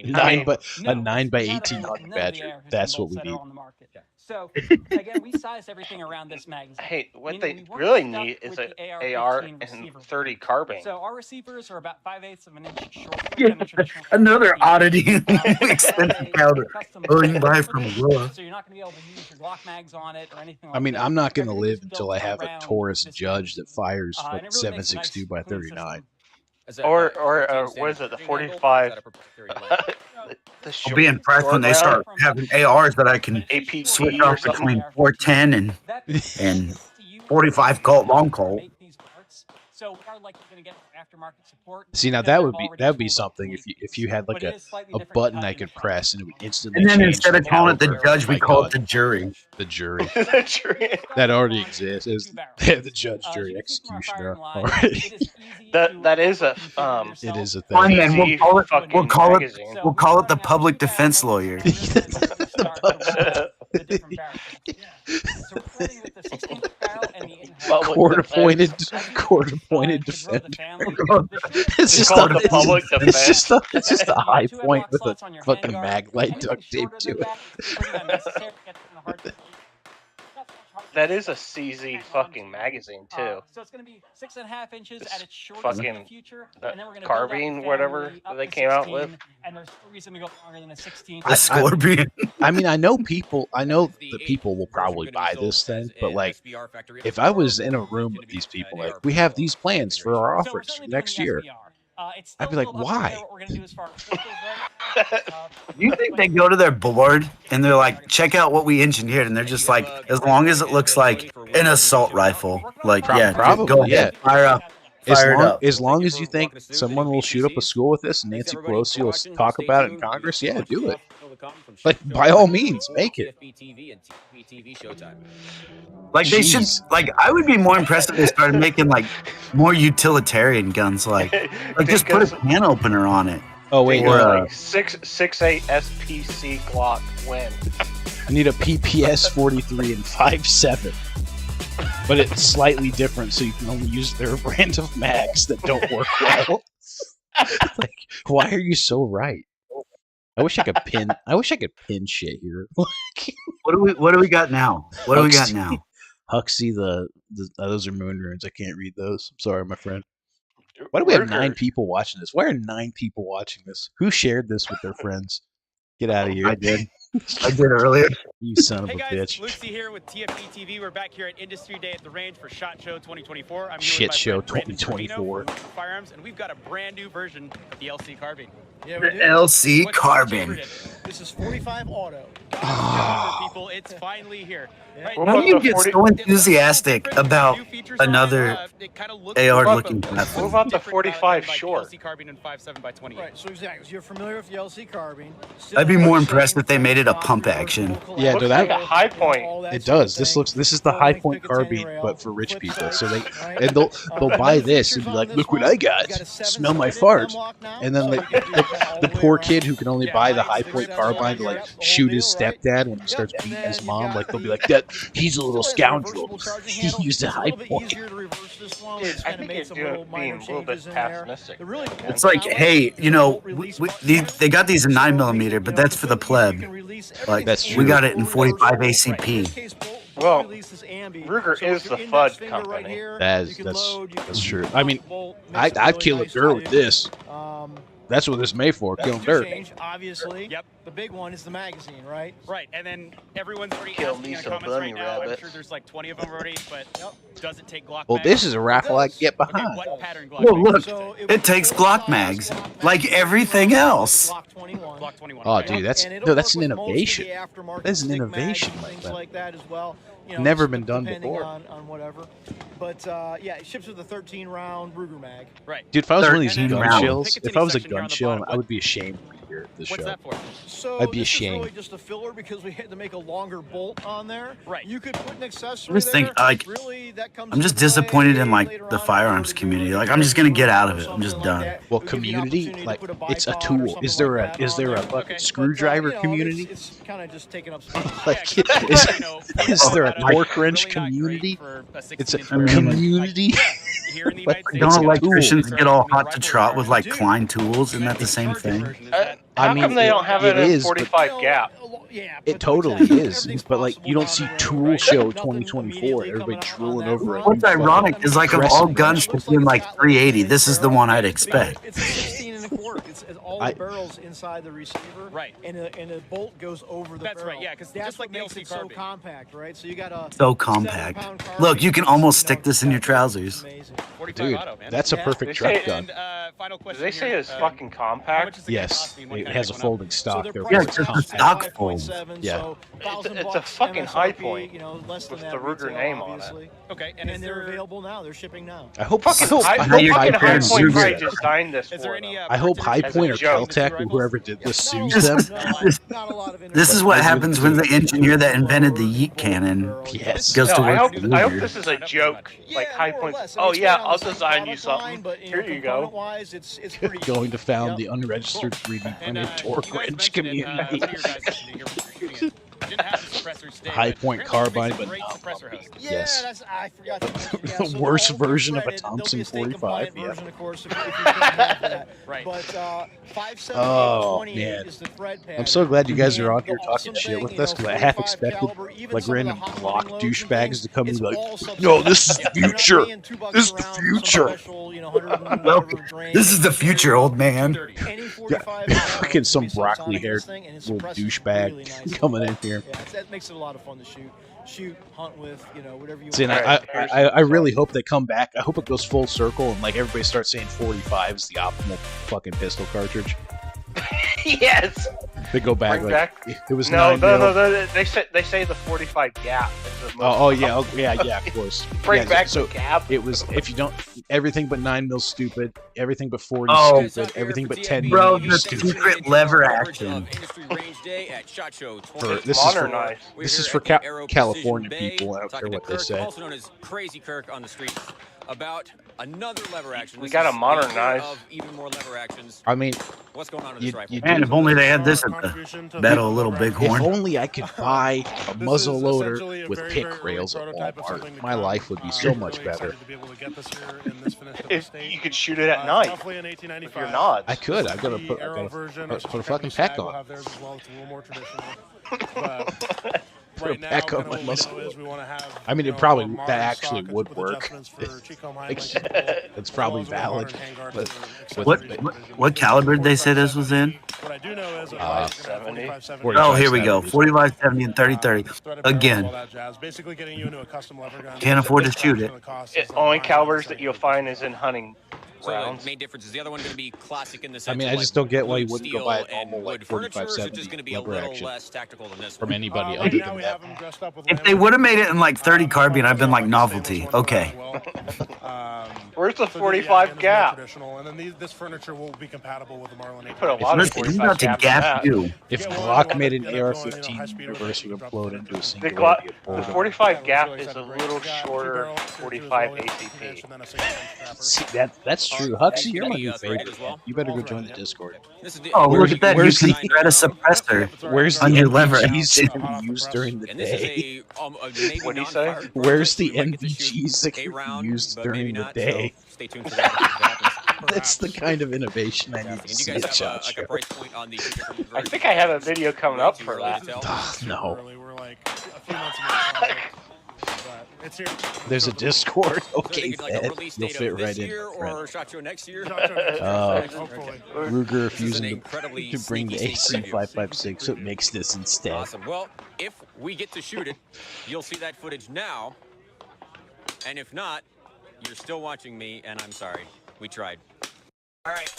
A 9 by 18 Honey Badger. That's what we need. So again, we size everything around this magazine. Hey, what they really need is an AR and 30 carbine. So our receivers are about 5/8 of an inch shorter Yeah, than a traditional. another oddity, expensive powder. Oh, you can buy it from Willa. So you're not going to be able to use your Glock mags on it or anything like I mean, that. I'm not going to Everything's live until built I have a around Taurus this Judge that fires and it really makes a nice, 7.62 by clean 39. system. Or what is it, the 45? I'll be impressed when they start having ARs that I can APT switch or off something. between 410 and 45 Colt long Colt. So we are likely going to get aftermarket support. See, now that would be something if you had like a button I could press and it would instantly. And then change instead of calling it the caliber. judge, we My call God. it the jury. The jury. The jury. That already exists. The judge, jury, executioner. All right. That is a It is a Fine, thing. then easy fucking magazine. we'll call it the public defense lawyer. Court-appointed defender. It's just call it the public it's defense. just a high point with a fucking mag light duct tape to it. That is a CZ fucking magazine too. So it's going to be 6.5 inches at its shortest Fucking in the future, and then we're going to carbine, whatever they came out with. And there's no reason to go longer than a 16. The Scorpion. I mean, I know the people will probably buy this thing, but like, if I was in a room with these people, like, we have these plans for our offers for next year, I'd be like, why? Do you think they go to their board and they're like, check out what we engineered, and they're just like, as long as it looks like an assault rifle, like Probably, go ahead, fire up. As long as you think someone will shoot up a school with this and Nancy Pelosi will talk about it in Congress, yeah, do it. Like, by all means, make it. Like they should. Like I would be more impressed if they started making like more utilitarian guns, like just put a can opener on it. Oh wait, Or, Like 6.8 SPC Glock win. I need a PPS 43 and 5.7, but it's slightly different, so you can only use their brand of mags that don't work well. Like, why are you so right? I wish I could pin shit here. What do we got now? What do we got now? Huxley, those are moon runes. I can't read those. I'm sorry, my friend. Why do we have 9 people watching this? Why are 9 people watching this? Who shared this with their friends? Get out of here. I did. I did earlier. You son of a Hey guys, bitch. Lucy here with TFP TV. We're back here at Industry Day at the range for ShotShow 2024. I'm Shit here with my Show friend Brandon 2024. Sorrentino from Firearms, and we've got a brand new version of the LC carbine. The LC What's carbine. favorite? This is 45 auto. For people, It's finally here. Right, How do you get so enthusiastic about another AR-looking platform? What about the 45 short? LC carbine and 5.7x28. Right, so exactly. You're familiar with the LC carbine. I'd be more impressed if they made it a pump action. Yeah, looks like a high point. It does. This is the high point carbine, but for rich people. So they'll buy this and be like, look what I got. Smell my fart. And then the poor kid who can only buy the high point carbine to like shoot his stepdad when he starts beating his mom, like they'll be like, that he's a little scoundrel. He used a high point. I think you're being a little bit pessimistic. It's like, hey, you know, they got these in 9mm, but that's for the pleb. Like, That's true. we got it in 45 ACP. Well, Ruger is the FUD company. That's true. I mean, I'd kill a girl with this. That's what this made for, killing dirt. Obviously. Yep. The big one is the magazine, right? Right, and then everyone's already Kill asking me in the some comments bunny right now. I'm rabbit. sure there's like 20 of them already, but does it take Glock Well, mags? this is a raffle I can get Okay, behind. what pattern Glock Well, mags? look, it takes Glock mags, like everything else. Glock 21. Oh, okay. dude, that's an innovation. That's an innovation, like that as well. You know, Never been done depending before. on whatever. But yeah, it ships with a 13-round Ruger mag. Right. Dude, if I was one of these 13 gun rounds. chills, if I was a gun chill, I would be ashamed to be here at this What's show. that for? So I'd be this ashamed. is really just a filler because we had to make a longer bolt on there. Right. You could put an accessory I just think, there. like, Really, that comes I'm just into play disappointed in, like, later the on firearms if you community. were to Like, do I'm just gonna get out of it. something I'm just like done. that. Well, It would give you an community, opportunity to like, put a it's a bipod or tool. something Is there like a that is on there a there. fucking Okay. screwdriver But, community? It's kind of just taking up space. Like, Yeah, 'cause, is, you know, is there a Colorado is torque wrench really not great community? for a It's a 16-inch barrel. community. Here in the United States, Don't It's a electricians tool. get all hot to trot with, like, Klein tools? Isn't that the same thing? How come they don't have it in 45 gap? Yeah, It totally is, but like you don't see Tool Show 2024. Everybody drooling over it. What's ironic is, like, of all guns between, like, 380, this is the one I'd expect. It's a 16 and a quarter. It's all the I- barrels inside the receiver. Right. And a bolt goes over the That's barrel. right, yeah, 'cause that's just like what the makes LC it so carbine. compact, right? So you got a So compact. 7-pound carbine. Look, you can almost stick this in your It's trousers. amazing. 45 Dude, auto, man. that's a Yeah. perfect They truck say- gun. And final Did question they say here, it's fucking how much compact? is the gun Yes, costing? What it kind has of a pick one up? folding stock. So There, they're Yeah, priced it's at a stock fold. 5.7, Yeah. so It's a fucking high point you know, less than with that the Ruger retail, name on it. obviously. Okay, And, is they're there available now. They're shipping now. I hope Fucking I high, hope How you High fucking high comparing Point point Ruger? probably designed this Is for there them. any? I hope High As a Point or joke. Caltech or whoever did this sues This- them. Not a lot of This is what happens when the engineer that invented the yeet cannon Yes. goes No, to I work hope for I hope Ruger. this is a joke. Like Yeah, High more or Point. less. I mean, Oh it's yeah, right on I'll the same design you product line, something. but, Here you go. component-wise, it's pretty Going to found Yep. the unregistered 3D And, printed you torque guys wrench mentioned it, community. one of your guys mentioned it here when we were shooting it. Didn't have the suppressors today, High but Point apparently it carbine, makes a but great not suppressor host. Yeah, Yes. I forgot to mention. Yeah, The so worst all to their version of a credit, there'll be Thompson state 45, compliant yeah. version, of course, if you don't have that. Right. But 5.7 Oh, 28 man. is the thread pad. I'm so glad you guys are And on here the talking awesome shit thing, with you us know, because I half 45 expected caliber, even like some of the random hot block loading loads and douchebags things, to come and it's be like, all subsidized. no, this is the You're not future. paying $2 This is the a round for some future. special, you know, 100 and Welcome. whatever grain. This is the future, old man. Any 45 Fucking some can be subsonic broccoli-haired this thing, and it little suppresses douchebag really nice. coming in here. Yeah, that makes it a lot of fun to shoot, hunt with, you know, whatever you See, and want. I really hope they come back. I hope it goes full circle and like everybody starts saying 45 is the optimal fucking pistol cartridge. Yes. They go back Bring like back- it was No, 9 no, mil. no. They say the 45 gap is the most. Oh yeah, of course. Bring Yeah, back so the gap. it was if you don't everything but 9 mil stupid, everything but 40 Oh. stupid, everything but 10 Bro, mil the stupid. secret lever action. For, this Modernized. is for California people. I don't care what they say. Also known as Crazy Kirk on the streets. About another lever action. We This gotta is the modernize. year of even more lever actions. I mean, What's going on with you, this rifle? you Man, do- if only they had this at the Battle of Little if Bighorn. only I could buy a muzzle loader with pick rails at Walmart. My life would be so much better. If you could shoot it at night with your nods. I could. I gotta put a fucking pack on. Put a pack on my muzzle loader. I mean, it probably that actually would work. It's probably valid. But What caliber did they say this was in? 70. Oh, here we go. 45, 70, and 30, 30. Again. Can't afford to shoot it. Only calibers that you'll find is in hunting So the main difference is the other one going to be classic in the sense. I mean, I just don't get why you wouldn't go buy a normal like 4570 lever action less tactical than this from one. anybody other than them. If they would have made it in like 30 carbine, I'd been like novelty. Okay. Where's the 45 gap? And then this furniture will be compatible with the Marlin 8. Put a lot of Listen, he's about to gap you. If Glock made an AR-15, universe would implode into a single The 45 gap is a little shorter 45 ACP. See, that's true. Huxley, you're my new favorite. You better go join the Discord. Oh, look at that. You can thread a suppressor Where's on the your lever. NVGs that can be used during the day? What do you say? Where's the NVGs that can be used during the day? Stay tuned for that. That's the kind of innovation I need to see at ShotShow. I think I have a video coming up for that. No. We're like a few months away. It's here. There's a Discord. Okay, Fed. You'll fit right in. Or ShotShow next year. Ruger refusing to bring the AC556, so it makes this instead. Awesome. Well, if we get to shoot it, you'll see that footage now. And if not, you're still watching me, and I'm sorry. We tried. All right.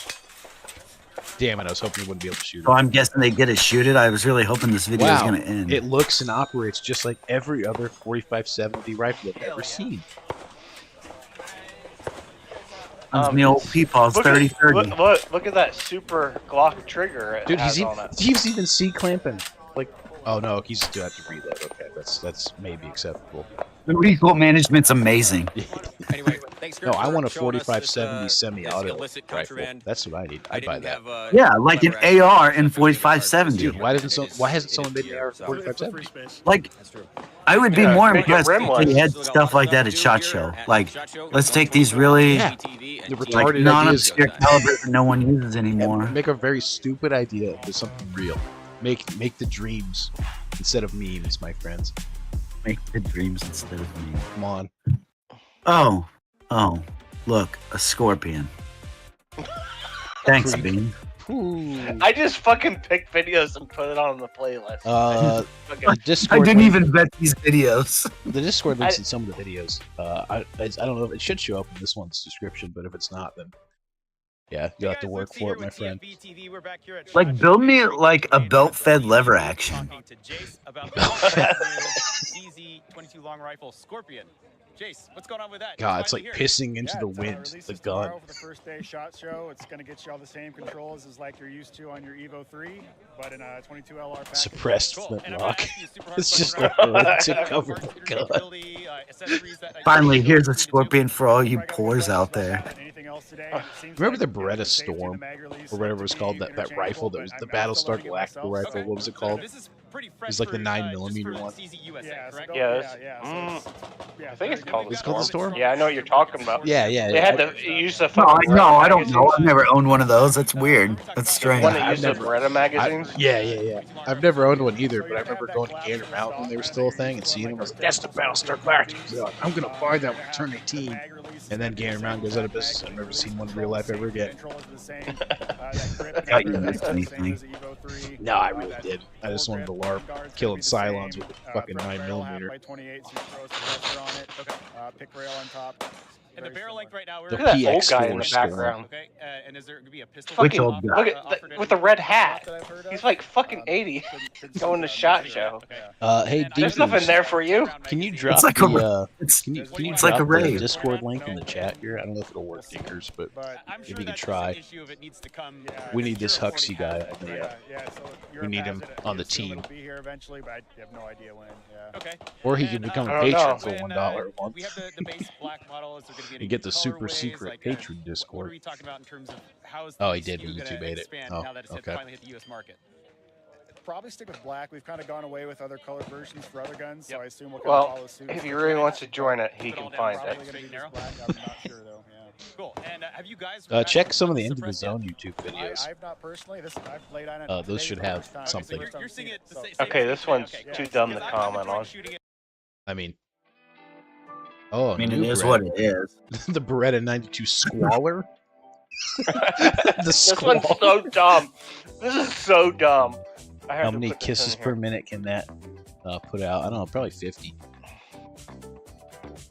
Damn it, I was hoping you wouldn't be able to shoot it. So I'm guessing they get to shoot it. I was really hoping this video was going to end. It looks and operates just like every other 4570 rifle I've ever seen. The old Peepaw's 30-30. Look at that super Glock trigger. Dude, he's even C-clamping. Like, oh no, he's still have to reload. Okay, that's maybe acceptable. The recoil management's amazing. Anyway, thanks no, I want a 4570 semi-auto rifle. That's what I need. I'd buy that. Yeah, like an AR in 4570. Dude, why hasn't someone made an AR 4570? Like, I would be more impressed if we had stuff like that at ShotShow. Like, let's take these really the retarded non-obscure calibers that no one uses anymore. Make a very stupid idea into something real. Make the dreams instead of memes, my friends. Make the dreams instead of memes. Come on. Oh, look, a scorpion. Thanks, Bean. I just fucking picked videos and put it on the playlist. Discord I didn't even vet these videos. The Discord links in some of the videos. I don't know if it should show up in this one's description, but if it's not, then yeah, you'll have to work for it, my friend. Like, build me like a belt-fed lever action. CZ22 long rifle Scorpion. Jace, what's going on with that? God, it's like pissing into the wind, the gun. For the first day ShotShow, it's going to get you all the same controls as like you're used to on your Evo 3, but in a 22 LR package. Suppressed flintlock. It's just a hood to cover the gun. Finally, here's a Scorpion for all you pores out there. Remember the Beretta Storm, or whatever it was called, that rifle that was the Battlestar Galactica rifle? What was it called? It's like the 9mm one. I think it's called the Storm. Yeah, I know what you're talking about. Yeah. They had to use the. No, I don't know. I've never owned one of those. That's weird. That's strange. One that used the Beretta magazines. Yeah. I've never owned one either, but I remember going to Gander Mountain when they were still a thing and seeing them. I was like, "That's the Battlestar Galactica. I'm gonna buy that when I turn 18." And then Gander Mountain goes out of business. I've never seen one in real life ever again. Thought you missed anything. No, I really did. I just wanted to LARP killing Cylons with a fucking 9mm. Pick rail on top. And the barrel length right now, we're The Look at that old PX4 guy in the Storm. background. okay. And is there going to be a pistol? Which old guy? Look at with the red hat. He's like fucking 80. Going to ShotShow. Hey, There's nothing there for you. Can you drop like the it's like a raid. Discord link in the chat here? I don't know if it'll work, Dinkers, but if you could try. We need this Huxley guy. We need him on the team. Or he can become a patron for $1 a month. We have the base black model. Is there going to be You get the super secret patron What are Discord. we talking about in terms of how is Oh, he the did SKU when YouTube gonna made it. expand Oh, now that it's okay. finally hit the U.S. market? Probably stick with black. We've kind of gone away with other color versions for other guns, so I assume we'll follow suit. If he really wants to join it, he can find it. I'm not sure though. Cool. And have you guys Check some of the Into the Zone YouTube videos. I've not personally. I've laid on it. Those should have something. You're seeing it the same Okay, this one's too dumb to comment on. I mean, oh, I mean, it new is Beretta. what it is. The Beretta 92 Squalor. This one's so dumb. This is so dumb. How many kisses per minute can that put out? I don't know, probably 50.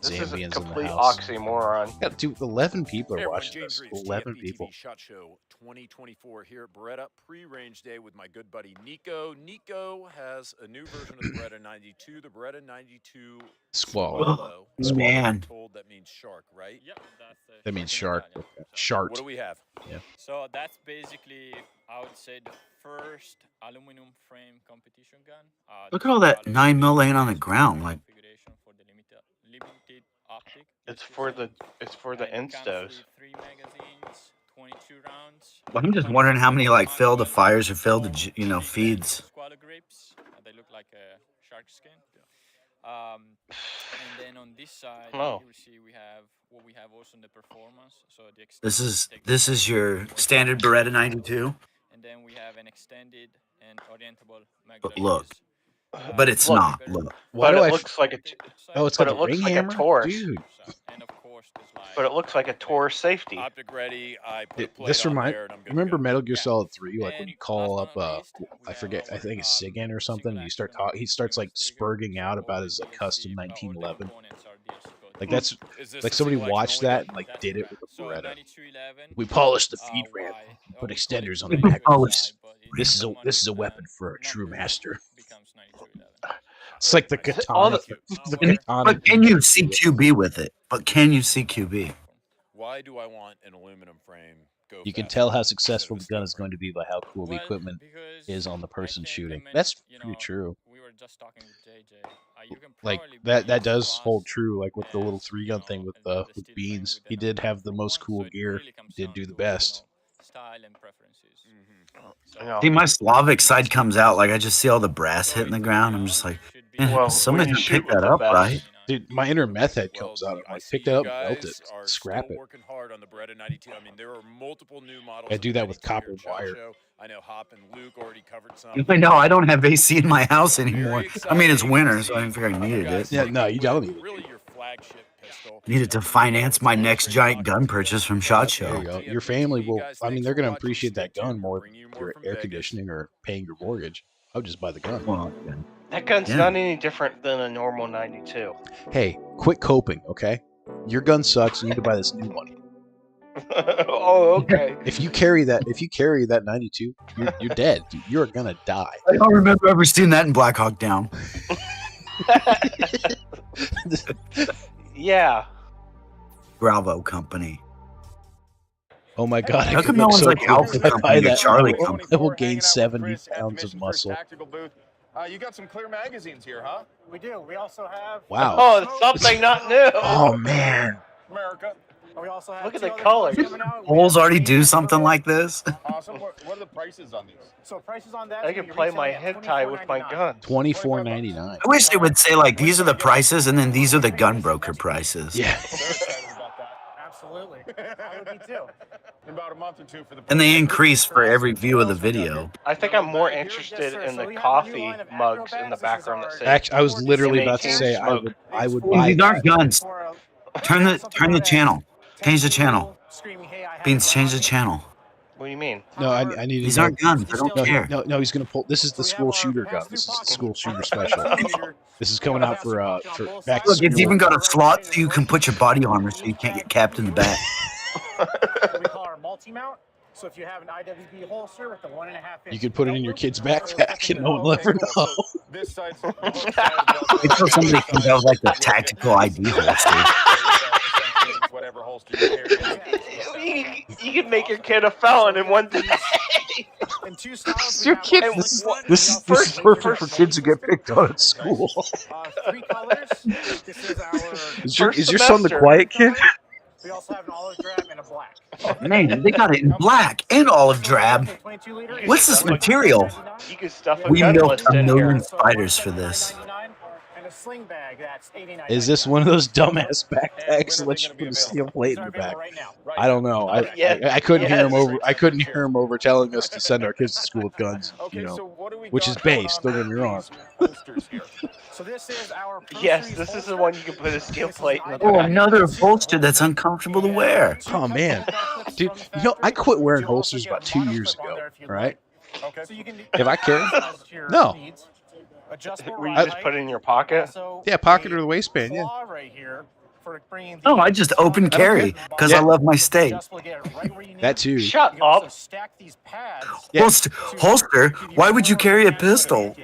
This is a Zambians in the complete house. oxymoron. Yeah, dude, 11 people Hey are everyone, watching James this. Reeves, 11 TFP people. TV SHOT Show 2024 here at Beretta pre-range day with my good buddy Nico. Nico has a new version of the Beretta 92, the Beretta 92 Squalo. Man. Told that means shark, right? Yep, that's That means shark. Shart. What do we have? Yeah. So that's basically, I would say, the first aluminum frame competition gun. Look at all that 9mm laying on the ground. Like, For the limited optic. It's for the instos. 3 magazines, 22 rounds. I'm just wondering how many like failed to fires or failed to feeds. Squalo grips. They look like a shark skin. And then on this side, you will see we have what we have also in the performance. So the This is your standard Beretta 92. And then we have an extended and orientable mag. But look, but it's not. Look. But it looks like a. Oh, it's got but the it looks ring like hammer? a Taurus. Dude. And of course, But it looks like a Taurus safety. Optic ready. I put a plate This on remind. there and I'm good. Remember Metal Gear Solid 3? Like when you call up, I forget. I think it's Sigan or something. And you start talking. He starts like spurging out about his like custom 1911. Like that's like somebody watched that and like did it with a Beretta. We polished the feed ramp, and put extenders on the back. This is a weapon for a true master. It's like the katana. But can you see QB with it? But can you see QB? Why do I want an aluminum frame? You can tell how successful the gun is going to be by how cool the equipment is on the person shooting. That's pretty true. We were just talking with JJ. Like that does hold true. Like with the little 3-gun thing with Beans, he did have the most cool gear. He did do the best. Style and preferences. See, my Slavic side comes out. Like I just see all the brass hitting the ground. I'm just like, somebody can pick that up, right? Dude, my inner meth head comes out. I'm like, pick that up, belt it, scrap it. Working hard on the Beretta 92. I mean, there are multiple new models. I do that with copper wire. I know Hop and Luke already covered some. I know I don't have AC in my house anymore. I mean, it's winter, so I didn't figure I needed it. Yeah, no, you don't need it. Really, your flagship pistol. Needed to finance my next giant gun purchase from ShotShow. There you go. Your family will. I mean, they're going to appreciate that gun more than your air conditioning or paying your mortgage. I would just buy the gun. Well, That gun's not any different than a normal 92. Hey, quit coping, okay? Your gun sucks. You need to buy this new one. Oh, okay. If you carry that 92, you're dead. Dude. You're gonna die. I don't remember ever seeing that in Black Hawk Down. Yeah. Bravo Company. Oh my God! How come no one's like Alpha Company or Charlie Company? I will gain 70 pounds of muscle. You got some clear magazines here, huh? We do. We also have. Wow. Oh, it's something not new. Oh man. America. We also have Look at the colors. Bulls already do something like this. Awesome. What are the prices on these? So prices on that. I can play my head tie with my gun. $24.99. I wish they would say like these are the prices and then these are the gun broker prices. Yeah. Absolutely. I would be too. In about a month or two for the. And they increase for every view of the video. I think I'm more interested in the coffee mugs in the background that say. Actually, I was literally about to say I would buy. These aren't guns. Turn the channel. Change the channel. Beans, change the channel. What do you mean? No, I need. These aren't guns. I don't care. No, he's gonna pull. This is the school shooter gun. This is the school shooter special. This is coming out for back to Look, school. it's even got a slot so you can put your body armor so you can't get capped in the back. We call our multi-mount. So if you have an IWB holster with the 1.5 inch. You could put it in your kid's backpack and no one will ever know. This side's. Until somebody comes out with like the tactical ID holster. Whatever holster you carry. You can make your kid a felon in one day. And two styles. Your kid. This is perfect for kids who get picked on at school. 3 colors. This is our. Is your son the quiet kid? We also have an olive drab and a black. Man, they got it in black and olive drab. What's this material? You can stuff a We gun milked list a in million here. spiders for this. And a sling bag that's $89. Is this one of those dumbass backpacks that lets you put a steel plate in the back? I don't know. I couldn't hear him over. I couldn't hear him over telling us to send our kids to school with guns. You know, which is based. Don't get me wrong. So this is our. Yes, this is the one you can put a steel plate in the Oh, back. another holster that's uncomfortable to wear. Oh man, dude, you know I quit wearing holsters about 2 years ago. Right? Have I carried? No. Were you just put it in your pocket? Yeah, pocket or the waistband. Yeah. Right here No, I just open carry because I love my state. That too. Shut up. Yeah. Holster? Why would you carry a pistol?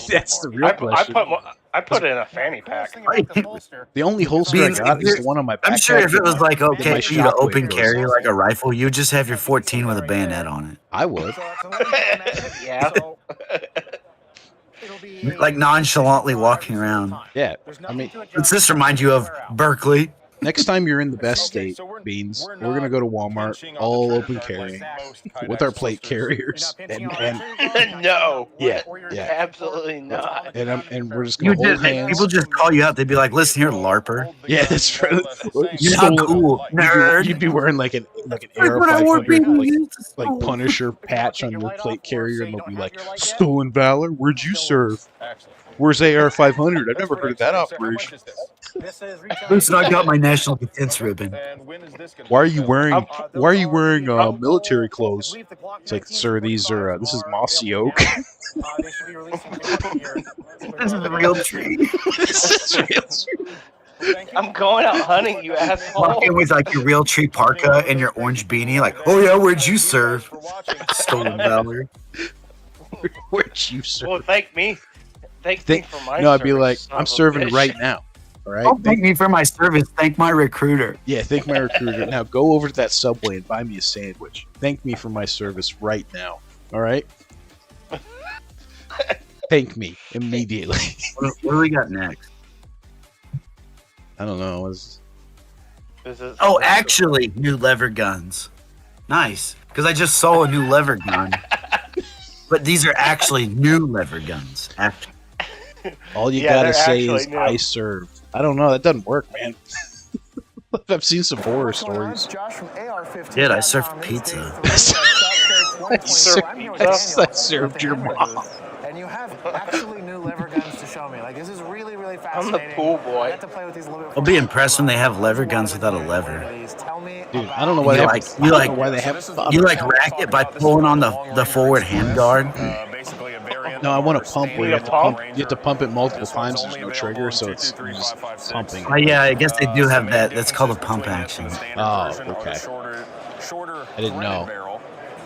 That's the real question. I put it in a fanny pack. The only holster I got is the one on my backpack. I'm sure if it was like okay my for you to shockwave open goes carry off. like a rifle, you would just have your 14 with a bayonet on it. I would. Yeah. Like nonchalantly walking around. Yeah. I mean, Does this remind you of Berkeley? next time you're in the best state, Beans, we're gonna go to Walmart, all open carry, with our plate carriers, and No. yeah, Absolutely not. and we're just gonna hold hands. People just call you out. They'd be like, "Listen here, LARPer." Yeah, that's right. You're not cool, nerd. You'd be wearing like an AR when I wore 500 like Punisher patch on your plate carrier, and they'll be like, "Stolen Valor, where'd you serve? Where's AR 500? I've never heard of that operation." Listen, I got my national defense ribbon. Why are you wearing military clothes? It's like, sir, these are this is mossy oak. This is the real tree. This is real tree. I'm going out hunting, you asshole. Walking with like your real tree parka and your orange beanie, like, oh yeah, where'd you serve? Stolen Valor. Where'd you serve? Well, thank me. Thank me for my No, I'd be service, like, son I'm of a serving bitch. right now. All right. Don't thank me for my service. Thank my recruiter. Yeah, thank my recruiter. Now go over to that Subway and buy me a sandwich. Thank me for my service right now. All right. Thank me immediately. What do we got next? I don't know. Oh, actually, new lever guns. Nice, because I just saw a new lever gun. But these are actually new lever guns. All you gotta say is I served. I don't know. That doesn't work, man. I've seen some horror stories. Dude, I served pizza. I served your mom. And you have actually new lever guns to show me. Like, this is really, really I'm fascinating. the pool boy. I get to play with these a little bit. I'll be impressed when they have lever guns without a lever. Dude, I don't know why they have. You like rack it by pulling on the forward handguard. No, I want a pump where you have to pump. You have to pump it multiple times. There's no trigger, so it's just pumping. Oh yeah, I guess they do have that. That's called a pump action. Oh, okay. I didn't know.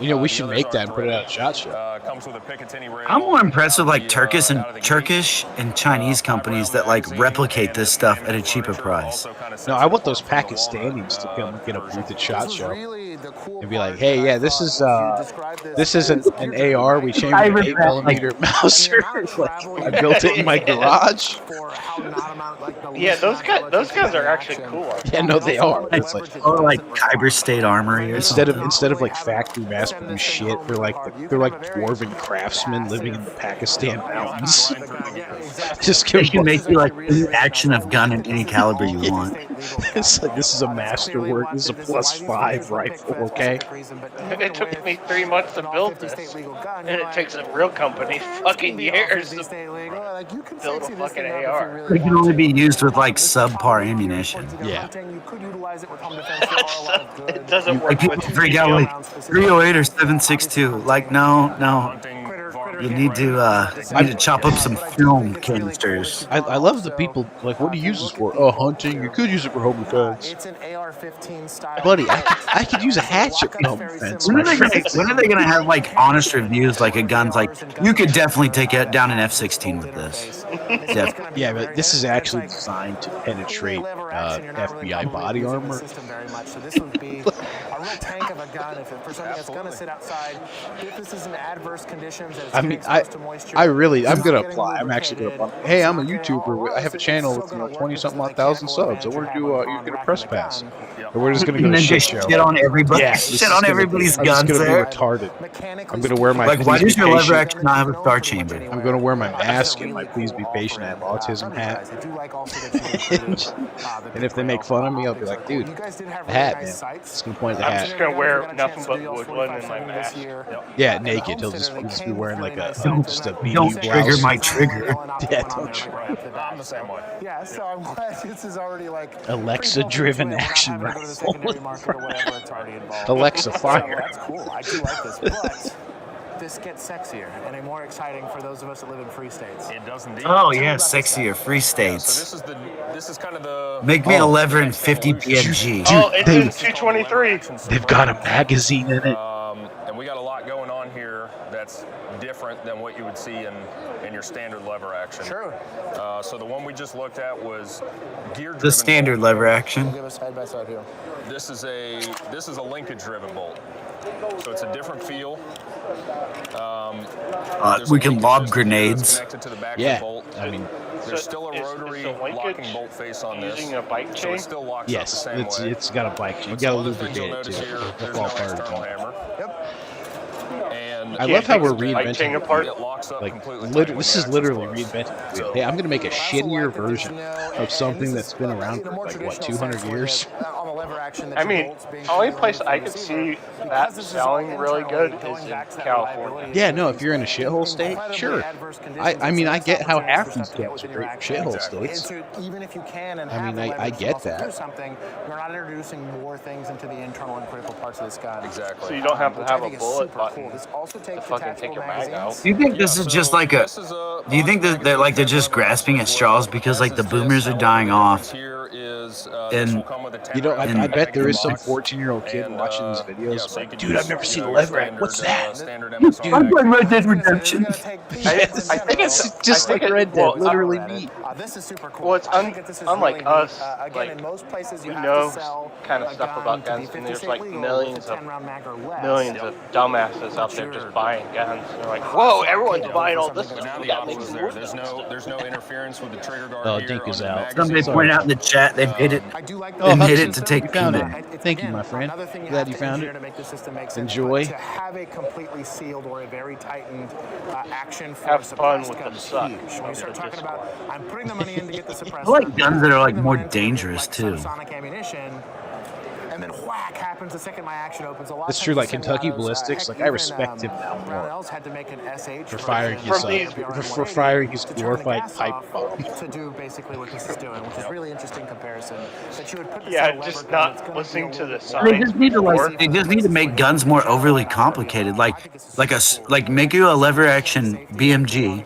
You know, we should make that and put it out at ShotShow. I'm more impressed with like Turkish and Chinese companies that like replicate this stuff at a cheaper price. No, I want those Pakistanis to come and get a booth at ShotShow and be like, "Hey, yeah, this is an AR. We changed an 8mm Mauser. I built it in my garage." Yeah, those guns are actually cool. Yeah, no, they are. It's like Khyber State Armory. Or instead of like factory mass produced shit, they're like dwarven craftsmen living in the Pakistan mountains. Just they can make you like any action of gun in any caliber you want. It's like, this is a masterwork. This is a +5 rifle. Okay. It took me 3 months to build this, and it takes a real company fucking years to build a fucking AR. It can only be used with like subpar ammunition. Yeah. It doesn't work. Like people freak out like 308 or 7.62. Like no. You need to chop up some film canisters. I love the people like, what do you use this for? Oh, hunting. You could use it for home defense. It's an AR-15 style. Buddy, I could use a hatchet for home defense. When are they gonna have like honest reviews? Like a gun's like you could definitely take it down an F-16 with this. Yeah, but this is actually designed to penetrate FBI body armor. So this would be a real tank of a gun for something that's going to sit outside. If this is in adverse conditions, I mean, I'm gonna apply. I'm actually gonna apply. Hey, I'm a YouTuber. I have a channel with 20-something thousand subs. I want to do you get a press pass. Or we're just gonna go to shit show. Shit on everybody. Yeah, shit on everybody's guns. I'm just gonna there. be retarded. I'm gonna wear my. Like, why does your lever actually not have a star chamber? I'm gonna wear my mask and my "Please be patient, I have autism" hat. And if they make fun of me, I'll be like, "Dude, the hat, man. Just gonna point at the hat." I'm just gonna wear nothing but Woodland in my mask. Yeah, naked. He'll just be wearing like a just a BB Don't blouse. trigger my trigger. Yeah, don't trigger. I'm the same way. Yeah, so I'm glad this is already like Alexa-driven action rifle. secondary market or whatever. It's already involved. Alexa, fire. So that's cool. I do like this, but this gets sexier and more exciting for those of us that live in free states. It does indeed. Oh yeah, sexier free states. So this is kind of the Make me a lever in 50 BMG. Oh, it's in 223. They've got a magazine in it. And we got a lot going on here that's different than what you would see in your standard lever action. Sure. So the one we just looked at was gear-driven. The standard lever action. Give us side by side here. This is a linkage-driven bolt, so it's a different feel. We can lob grenades. Yeah, I mean, there's still a rotary locking bolt face on this. Using a bike chain? So it still locks up the same way. it's got a bike chain. You got to lubricate it too. There's no external hammer. And I love how we're bike chain reinventing. apart. It locks up Like, completely. this is literally reinventing the wheel. Hey, I'm gonna make a shittier version of something that's been around for like what 200 years. I mean, only place I could see that selling really good is in California. Yeah, no, if you're in a shithole state, sure. I mean, I get how half these camps are great shithole states. Even if you can and I mean, have the I leverage get also that. do something, you're not introducing more things into the internal and critical parts of this gun. Exactly. So you don't have to Which I have a think is bullet super button cool. This also to takes fucking take your mag out. Do you think this is just like a? Do you think that they're just grasping at straws because like the boomers are dying off? And You know, I bet there is some 14-year-old kid watching these videos like, dude, I've never seen a lever act. What's that? Dude, I'm playing Red Dead Redemption. I think it's just like Red Dead, literally me. This is super cool. Well, it's unlike us. Again, Like, in most places you we have know to sell kind of a stuff gun about to be guns, and 50 there's state like legal millions with a of 10-round mag or less. dumbasses out there just buying guns. They're like, whoa, everyone's buying all this stuff. Now We the gotta make option's some there. more There's stuff. no interference with the trigger guard Oh, here. Dink is on the out. magazine. Somebody point out in the chat they made it. I do like Oh, They made Hudson, it to take you found it. Peanut. Thank you, my friend. Another thing Glad you have to found engineer it. to make the system make sense, Enjoy. but to have a completely sealed or a very tightened action for Have a fun suppressed with gun the is suck huge. When you of start the talking about, Discord. I'm putting the money in to get the suppressor. I like guns that are like I'm more putting the money into dangerous like too. subsonic ammunition, and then whack happens the second my action opens. A lot It's of true, times like the Kentucky semi-autos, Ballistics, heck, like I even, respect him now more Brownells had to make an SH for firing version his of the for BRN-180 firing his to turn the glorified gas pipe off bomb. to do basically what this is doing, which is really interesting comparison. That you would put this Yeah, in a lever just gun that's not gonna listening be a to little the bit more They signs just need to before. like they just need to make guns more overly complicated. Like make you a lever action BMG,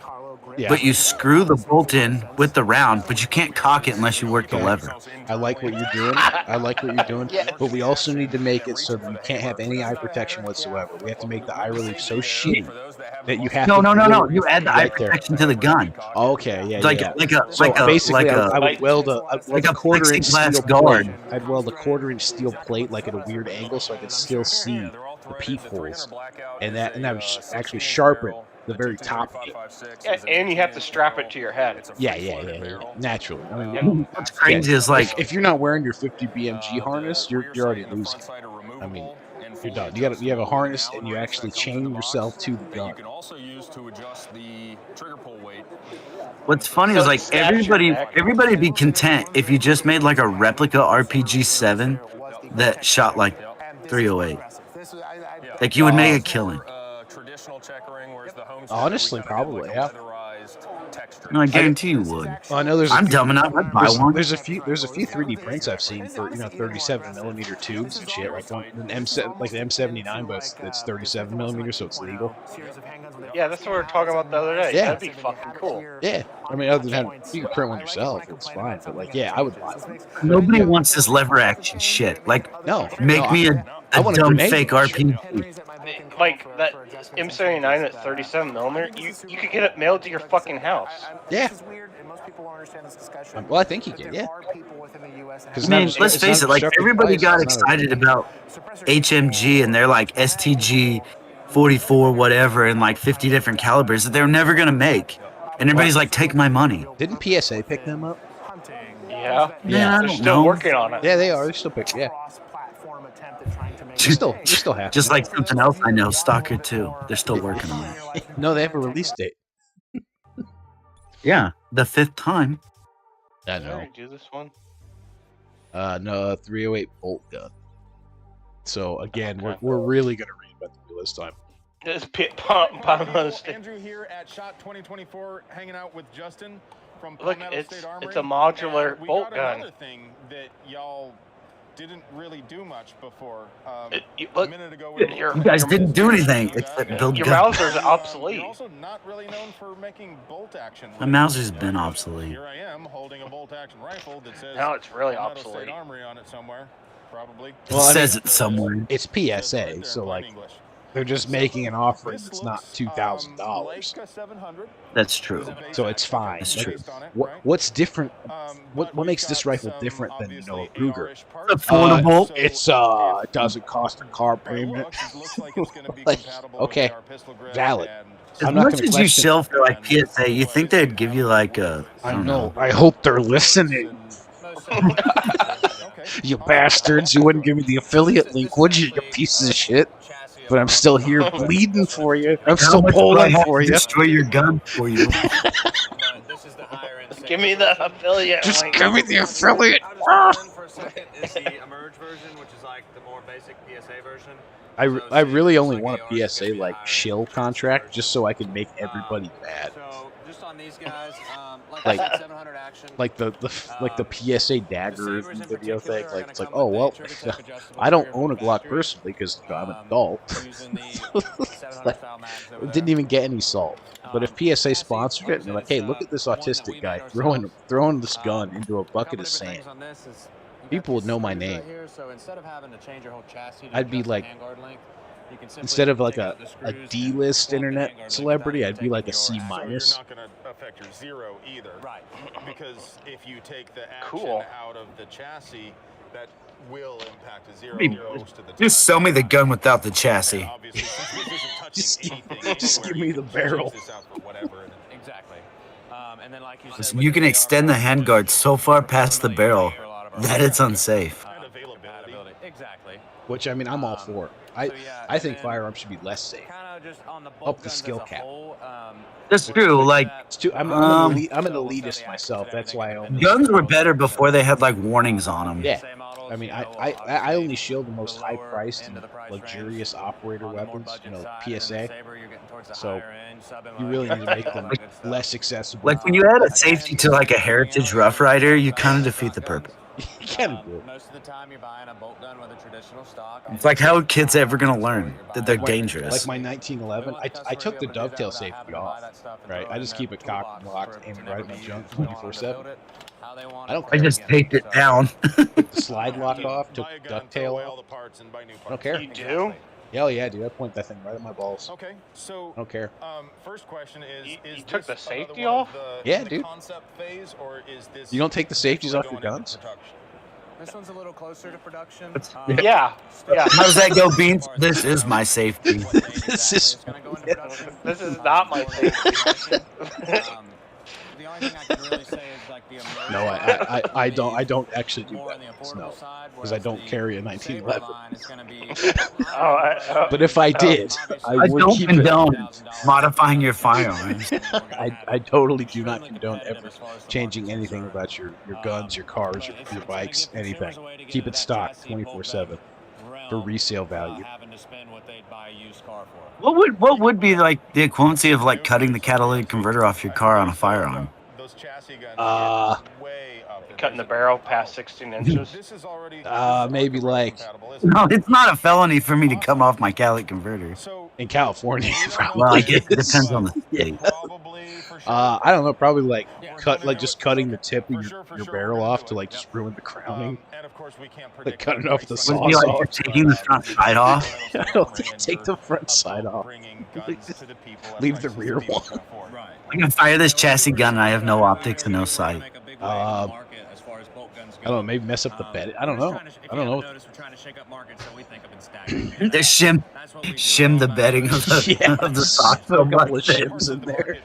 Yeah. but you screw the bolt in with the round, but you can't cock it unless you work the Okay. lever. I like what you're doing. I like what you're doing. But we also need to make it so that you can't have any eye protection whatsoever. We have to make the eye relief so shitty that you have No, to. no, no, no. literally You add the eye right there. protection to the gun. Okay, yeah, Like yeah. like a basically, like I a would weld a like a quarter-inch plexiglass steel guard. plate. I'd weld a quarter-inch steel plate like at a weird angle so I could still see the peepholes, and that would actually sharpen the very top of it. Yeah, and you have to strap it to your head. Yeah. Naturally. I mean, What's crazy is like if you're not wearing your 50 BMG harness, you're already losing. I mean, you're done. You have a harness and you actually chain yourself to the gun. You can also use to adjust the trigger pull weight. what's funny is like everybody'd be content if you just made like a replica RPG-7 that shot like 308. Like you would make a killing. Traditional checkering, whereas the home Honestly, probably, yeah. No, I guarantee you would. Oh, I know there's. I'm dumb enough. I'd buy one. There's a few 3D prints I've seen for 37mm tubes and shit, like an M7, like the M79, but it's 37mm, so it's legal. Yeah, that's what we were talking about the other day. Yeah. That'd be fucking cool. Yeah, I mean, other than having, you can print one yourself, it's fine. But like, yeah, I would buy one. Nobody wants this lever action shit. Like, make me a dumb fake RPG. Like that M79 at 37mm, you could get it mailed to your fucking house. Yeah. Well, I think you can. Yeah. I mean, let's face it. Like everybody got excited about HMG and they're like STG 44 whatever and like 50 different calibers that they're never gonna make, and everybody's like, take my money. Didn't PSA pick them up? Yeah. Yeah, They're still working on it. Yeah, they are. They're still picking. Yeah. They're still have. Just like something else I know, Stalker 2. They're still working on it. No, they have a release date. Yeah, the 5th time. I Did I know. already do this one? No, 308 bolt gun. So again, we're really gonna reinvent the wheel this time. This pit pump almost. Andrew here at Shot 2024, hanging out with Justin from Look, Palmetto State Armory. it's a modular and we bolt got gun. another thing that y'all didn't really do much before. Look, a minute ago, you guys didn't do anything except build your guns. Mauser's obsolete. You're also not really known for making bolt action. My Mauser's been obsolete. Here I am holding a bolt action rifle that says now it's really Palmetto State obsolete. Armory on it somewhere, probably. It says it somewhere. It's PSA, so like they're just making an offering that's not $2,000. That's true. So it's fine. That's Like, true. what's different? What makes this rifle different than a Ruger? Affordable. It doesn't cost a car payment. Like, okay, valid. As much as you shill for like PSA, you think they'd give you like a? I don't know. I hope they're listening. You bastards! You wouldn't give me the affiliate link, would you? You pieces of shit. But I'm still here bleeding for you. I'm still pulling for you. Destroy your gun for you. Give me the affiliate. Just link. give me the affiliate. I really only want a PSA like shill contract just so I can make everybody mad. Like the PSA dagger video thing. Like it's like, oh well, I don't own a Glock personally because I'm an adult. Like, it didn't even get any salt. But if PSA sponsored it and they're like, hey, look at this autistic guy throwing this gun into a bucket of sand, people would know my name. I'd be like, instead of like a D-list internet celebrity, I'd be like a C-. You're not going to affect your zero either, right? Because if you take the action out of the chassis, that will impact a zero most of the time. Just sell me the gun without the chassis. Just give me the barrel. Exactly. And then, like Listen, you can extend the handguard so far past the barrel that it's unsafe. Exactly. Which, I mean, I'm all for. I think firearms should be less safe. Up the skill cap. That's true. Like, I'm an elitist myself. That's why I own guns were better before they had like warnings on them. Yeah. I mean, I only shield the most high-priced and luxurious operator weapons, PSA. So you really need to make them less accessible. Like when you add a safety to like a Heritage Rough Rider, you kind of defeat the purpose. You can't do it. Most of the time, you're buying a bolt gun with a traditional stock. It's like, how are kids ever gonna learn that they're dangerous? Like my 1911, I took the dovetail safety off. Right, I just keep it cocked and locked, aiming right at my junk 24/7. I don't care. I just taped it down. Took the slide lock off, took the ducktail off. I don't care. You do? Hell yeah, dude! I point that thing right at my balls. Okay, so I don't care. First question is you took the safety off? Yeah, dude. Concept phase, or is this You don't take the safeties off your guns? This one's a little closer to production. Yeah. How does that go, Beans? This is my safety. This is not my safety. The only thing I can really say is like the No, I don't actually do that. No, because I don't carry a 1911. But if I did, I would don't keep condone it. modifying your firearms. I totally do not condone ever changing anything about your guns, your cars, your bikes, anything. Keep it stocked 24/7 for resale value. What would be like the equivalency of like cutting the catalytic converter off your car on a firearm? Cutting the barrel past 16 inches. Maybe like No, it's not a felony for me to come off my catalytic converter. in California. Probably Well, I guess it is. depends on the state. I don't know. Probably like just cutting the tip of your barrel off to like just ruin the crowning. Like cutting off the Would sauce it be like off. you're taking the front side off? Take the front side off. Leave the rear one. I can fire this chassis gun and I have no optics and no sight. I don't know. Maybe mess up the bed. I don't know. They shim the bedding of the sock so a couple of much. shims in there.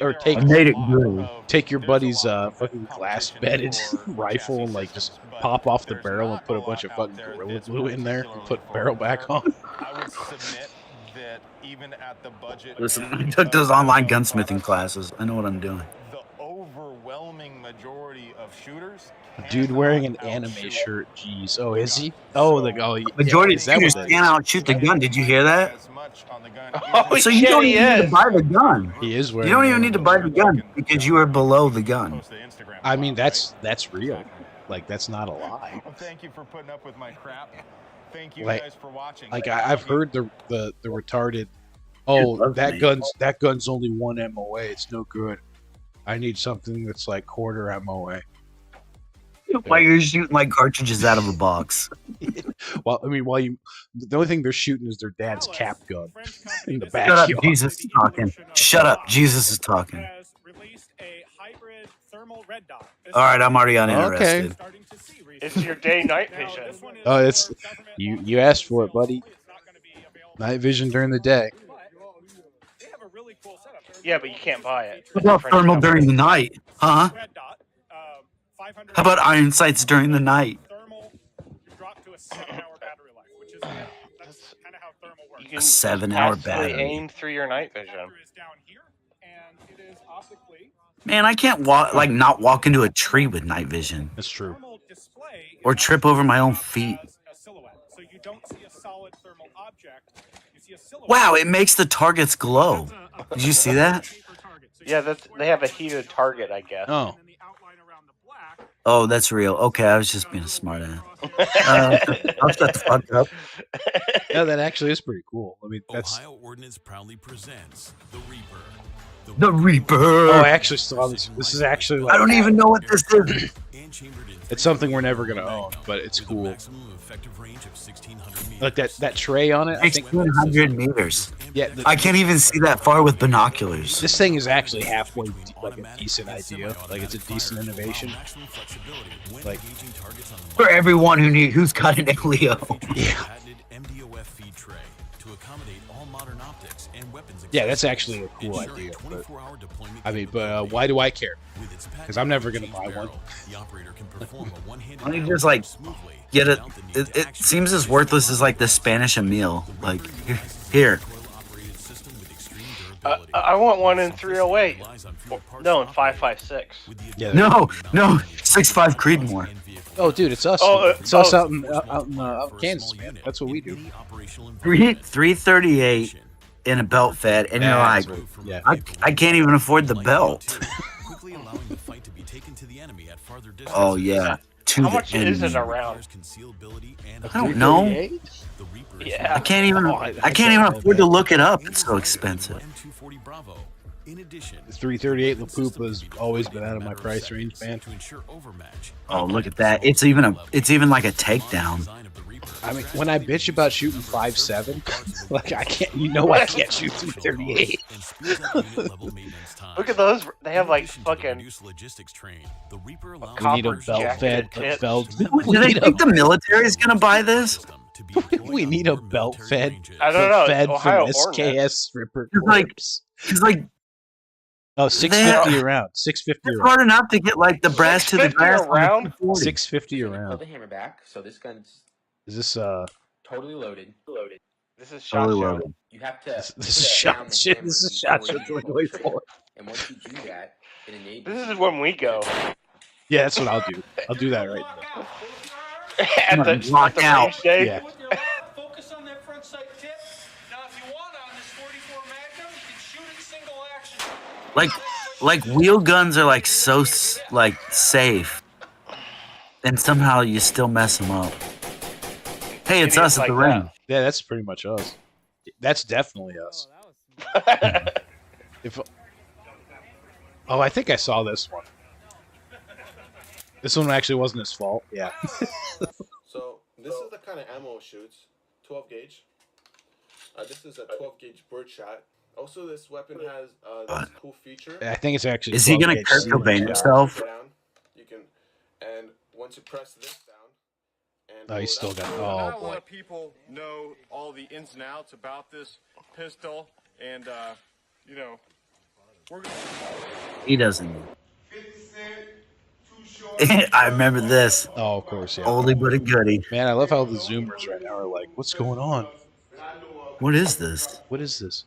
Or I made it good. take your buddy's fucking glass bedded rifle and like just pop off the barrel and put a bunch of fucking Gorilla Glue in there and put the barrel back on. I would submit that even at the budget. Listen, I took those online gunsmithing classes. I know what I'm doing. The overwhelming majority of shooters. Dude wearing an anime shirt. Jeez. Oh, is he? Oh, Majority is of that shooters what it can't outshoot the gun. Did you hear that? Oh, So you don't he even need is. to buy the gun. He is wearing. You don't an even need to anime buy shirt. the gun because you are below the gun. I mean, that's real. Like that's not a lie. Well, thank you for putting up with my crap. Thank you Like, guys for watching. Like I've heard the retarded. love That me. gun's only 1 MOA. It's no good. I need something that's like quarter MOA. Why you're shooting like cartridges out of a box? Well, I mean, the only thing they're shooting is their dad's cap gun in the Shut up, backyard. Jesus is talking. Shut up, Jesus is talking. All right, I'm already uninterested. It's your day-night vision. Oh, it's you asked for it, buddy. Night vision during the day. Yeah, but you can't buy it. What about thermal during the night? Huh? How about iron sights during the night? You can A 7-hour passively battery. aim through your night vision. Man, I can't not walk into a tree with night vision. That's true. Or trip over my own feet. Wow, it makes the targets glow. Did you see that? Yeah, they have a heated target, I guess. Oh. Oh, that's real. Okay, I was just being a smart ass. I'll shut the fuck up. Yeah, that actually is pretty cool. I mean, that's Ohio Ordnance proudly presents the Reaper. The Reaper. Oh, I actually saw this. This is actually like, I don't even know what this is. It's something we're never gonna own, but it's cool. Like that tray on it. I think 1,600 meters. Yeah, I can't even see that far with binoculars. This thing is actually halfway like a decent idea. Like it's a decent innovation. Like for everyone who's got an LEO. Yeah. Yeah, that's actually a cool idea. But, I mean, but why do I care? Because I'm never gonna buy one. Why don't you just like get it? It seems as worthless as like the Spanish Emil. Like here. I want one in 308. No, in 556. Yeah. No, 6.5 Creedmoor. Oh, dude, it's us. It's us out in Kansas, man. That's what we do. 338 in a belt fed, and you're like, yeah. I can't even afford the belt. Oh yeah. How much is it around? I don't know. Yeah. I can't even afford to look it up. It's so expensive. The 338 La Pupa has always been out of my price range, man. Oh, look at that! It's even like a takedown. I mean, when I bitch about shooting 5.7, like I can't, I can't shoot 338. Look at those. They have like fucking. We need a belt-fed. Do they think the military is gonna buy this? We need a belt-fed. I don't know. Fed Ohio from SKS stripper. It's like. Oh, 650 around. 650 It's around. hard enough to get like the brass to the grass. Around? 650 around. The hammer back, so this gun's Is this totally loaded. This is Totally ShotShow. loaded. You have to. This is shot shit. This is shot shit 2024. And once you do that, it enables. This is when we go. Yeah, that's what I'll do. I'll do that right now. at the locked out. race day. Yeah. Focus on that front sight tip. Now, if you want on this 44 Magnum, you can shoot it single action. Like wheel guns are like so like safe, and somehow you still mess them up. Hey, it's us at the ring. Yeah, that's pretty much us. That's definitely us. I think I saw this one. This one actually wasn't his fault. Yeah. So this is the kind of ammo it shoots. 12 gauge. This is a 12 gauge birdshot. Also, this weapon has this cool feature. I think it's actually. Is he gonna Kurt Cobain himself? You can, and once you press this down. Oh, he's still got. Not Oh a lot boy. of people know all the ins and outs about this pistol, and we're gonna. He doesn't. I remember this. Oh, of course, yeah. Oldie but a goodie. Man, I love how the Zoomers right now are like, "What's going on? What is this? What is this?"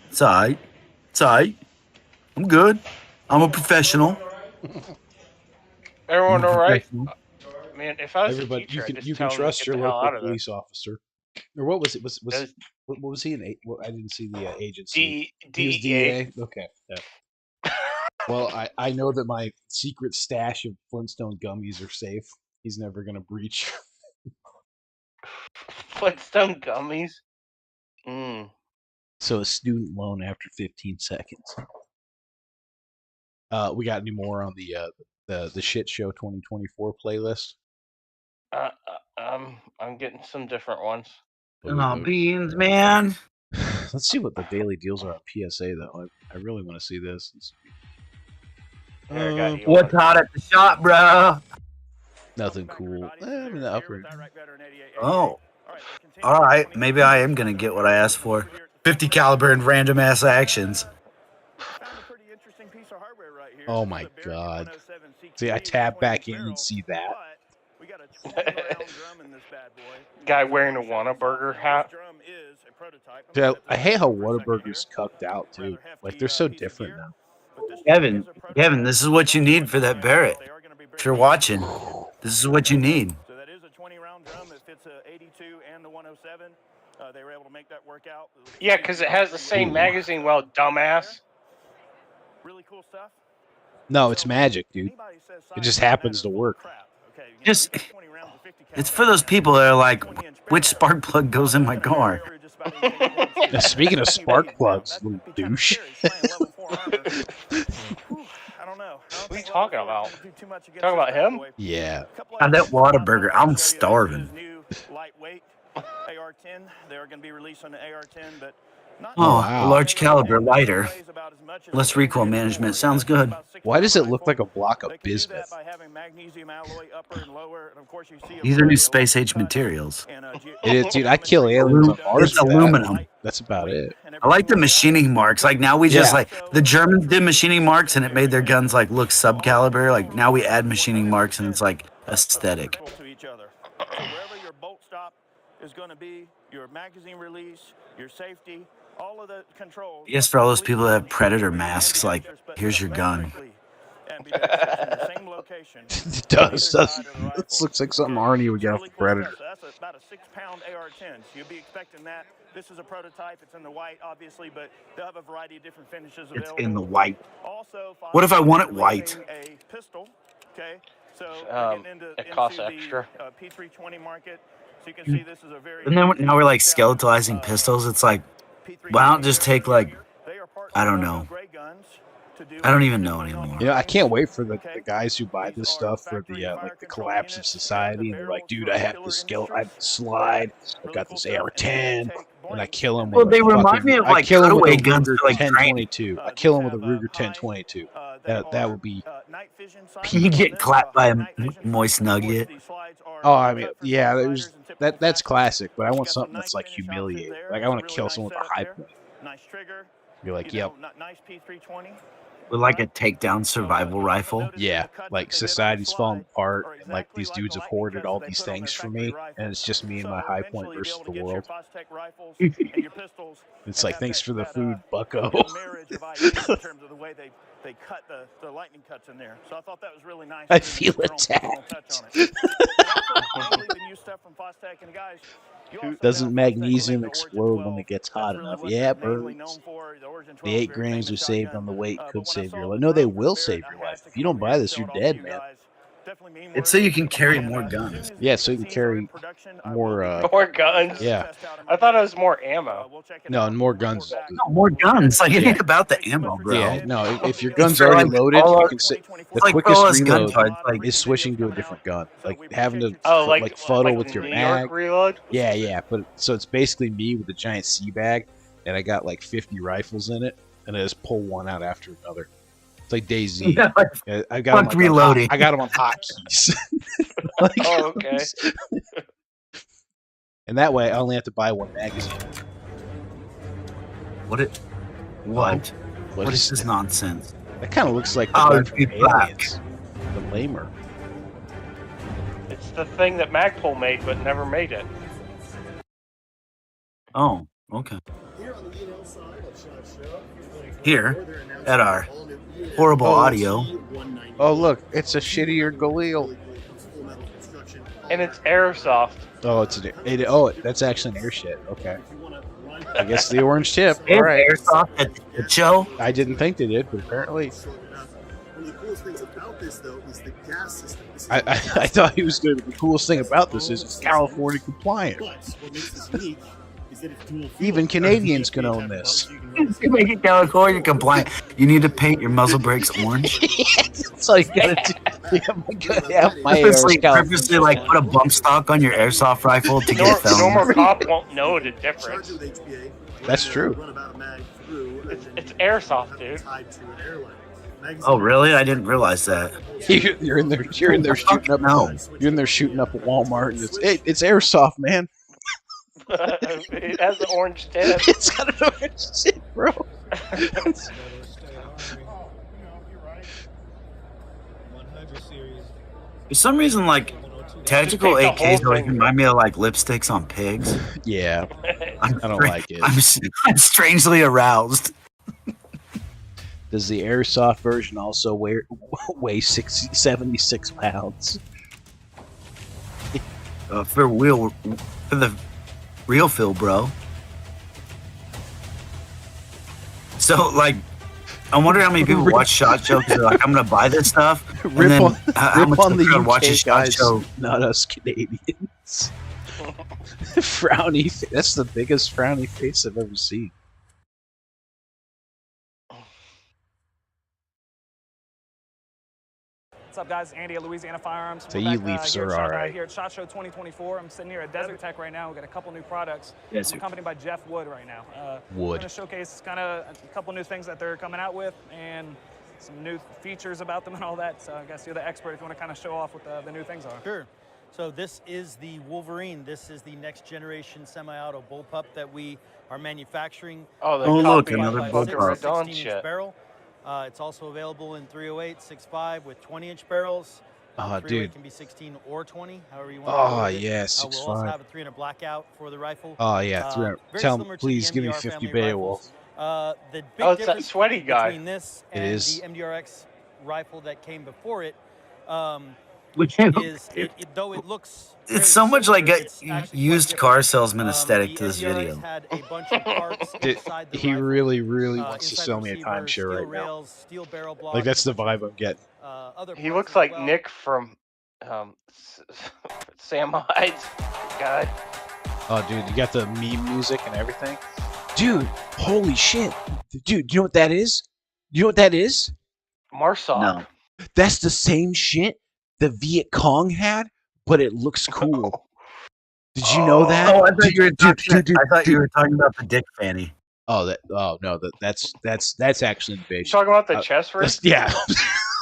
It's alright. It's alright. I'm good. I'm a professional. Everyone all right? Man, if I was Everybody, a teacher, I'd just you tell can them trust to your get the hell out local of there. police officer. Or what was it? What was he in? I didn't see the agency. He was DEA. DEA. Okay. Yeah. Well, I know that my secret stash of Flintstone gummies are safe. He's never gonna breach. Flintstone gummies. Mm. So a student loan after 15 seconds. We got any more on the shit show 2024 playlist? I'm getting some different ones. Oh, beans, man. Let's see what the daily deals are on PSA though. I really want to see this. What's hot at the shop, bro? Nothing cool. I'm in the upper. Oh, all right. Maybe I am gonna get what I asked for. 50 caliber and random ass actions. Oh my god! See, I tab back in and see that. Guy wearing a Whataburger hat. Dude, I hate how Whataburger's cucked out too. Like they're so different now. Kevin, this is what you need for that Barrett. If you're watching, this is what you need. So that is a 20-round drum that fits a 82 and the 107. They were able to make that work out. Yeah, because it has the same magazine. Well, dumbass. Really cool stuff. No, it's magic, dude. It just happens to work. Just, it's for those people that are like, which spark plug goes in my car? Now, speaking of spark plugs, little douche. What are you talking about? Talking about him? Yeah. God, that Whataburger, I'm starving. AR-10, they're going to be released on the AR-10, but Oh, wow. A large caliber lighter. Less recoil management. Sounds good. Why does it look like a block of bismuth? These are new space age materials. It is, dude. I kill aliens on Mars. It's aluminum. That's about it. I like the machining marks. Like now we just like the Germans did machining marks and it made their guns like look sub-caliber. Like now we add machining marks and it's like aesthetic. Is going to be your magazine release, your safety, all of the controls. Yes, for all those people that have Predator masks, like, here's your gun. It does. This looks like something Arnie would get off the Predator. So that's about a 6-pound AR-10. So you'll be expecting that. This is a prototype. It's in the white, obviously, but they'll have a variety of different finishes available. It's in the white. What if I want it white? A pistol, okay? So it costs extra. P320 market. So you can see this is a very. And then now we're like skeletalizing pistols. It's like, why don't just take like, I don't know. I don't even know anymore. You know, I can't wait for the guys who buy this stuff for the like the collapse of society, and they're like, dude, I have this I have the slide, I got this AR-10, and I kill him. Well, they remind me of like cutaway guns for like 1022. I kill him with a Ruger 1022. That would be. You get clapped by a moist nugget. Oh, I mean, yeah, that's classic. But I want something that's like humiliating. Like I want to kill someone with a high point. You're like, yep. With like a takedown survival rifle. Yeah, like society's falling apart, and like these dudes have hoarded all these things for me, and it's just me and my high point versus the world. It's like, thanks for the food, bucko. They cut the lightning cuts in there, so I thought that was really nice. I feel attacked. Doesn't magnesium explode when it gets hot enough? Yeah, burns. The 8 grams we saved on the weight could save your life. No, they will save your life. If you don't buy this, you're dead, man. It's so you can carry more guns. Yeah, so you can carry more. More guns. Yeah. I thought it was more ammo. No, and more guns. No, more guns. Like it ain't about the ammo, bro. Yeah, no. If your gun's already loaded, you can say the quickest reload is switching to a different gun. Like having to like fuddle with your mag. Reload? Yeah. But so it's basically me with a giant sea bag, and I got like 50 rifles in it, and I just pull one out after another. Like DayZ. I got them reloading. I got them on hotkeys. Oh, okay. And that way, I only have to buy one magazine. What is this nonsense? That kind of looks like the guy from Aliens, the lamer. It's the thing that Magpul made, but never made it. Oh, okay. Here, at our horrible audio. Oh, look, it's a shittier Galil. And it's airsoft. Oh, that's actually an air shit. Okay. I guess the orange tip. All right. Airsoft at the show? I didn't think they did, but apparently. One of the coolest things about this, though, is the gas system. I thought he was going to. The coolest thing about this is it's California compliant. But what makes this unique is that it's dual fuel. Even Canadians can own this. You make it California compliant. You need to paint your muzzle brakes orange. That's all you gotta do. Purposely like put a bump stock on your airsoft rifle to get felons. Normal cop won't know the difference. That's true. It's airsoft, dude. Oh, really? I didn't realize that. You're in there. You're in there shooting up. No, you're in there shooting up at Walmart, and it's airsoft, man. It has an orange tip. It's got an orange tip, bro. For some reason, like tactical AKs always remind me of like lipsticks on pigs. Yeah, I don't like it. I'm strangely aroused. Does the airsoft version also weigh 76 pounds? For the real feel, bro. So, like, I wonder how many people watch ShotShow because they're like, I'm gonna buy this stuff. And then how much on the crowd UK watches guys, ShotShow? not us Canadians. Frowny. That's the biggest frowny face I've ever seen. What's up, guys? Andy at Louisiana Firearms. So We're you back, Leafs here are at all right. Here at ShotShow 2024. I'm sitting here at Desert Tech right now. We've got a couple new products. Yes, I'm accompanied by Jeff Wood right now. Wood. We're going to showcase kind of a couple new things that they're coming out with and some new features about them and all that. So I guess you're the expert if you want to kind of show off what the new things are. Sure. So this is the Wolverine. This is the next generation semi-auto bullpup that we are manufacturing. Oh, look, another bullpup. 16-inch barrel. It's also available in 308, 6.5 with 20-inch barrels. Oh, 308 dude. can be 16 or 20, however you want Oh, to do it. yeah, We'll also 6.5. have a 300 blackout for the rifle. Oh, yeah, 300. Very Tell him, similar to please the give me MDR 50 family Beowulf. rifles. The big Oh, it's that difference sweaty guy. between this It and is. the MDRX rifle that came before it is though it looks It's so much similar, like a it's actually used quite car different. salesman aesthetic to this The MDRX video. had a bunch of parts inside the He rifle, really wants to inside sell the me a receiver, timeshare steel right now. rails, steel barrel blocks, Like, that's the a bunch vibe I'm getting. of, other He parts looks as like well. Nick from Sam Hyde's guy. Oh, dude, you got the meme music and everything? Dude, holy shit. Dude, do you know what that is? You know what that is? Marsop. No. That's the same shit the Viet Cong had, but it looks cool. Did you know that? Oh, I thought you were talking. Dude, I thought you were talking about the dick fanny. Oh, no, that's actually You invasion. talking about the chest rig? Yeah.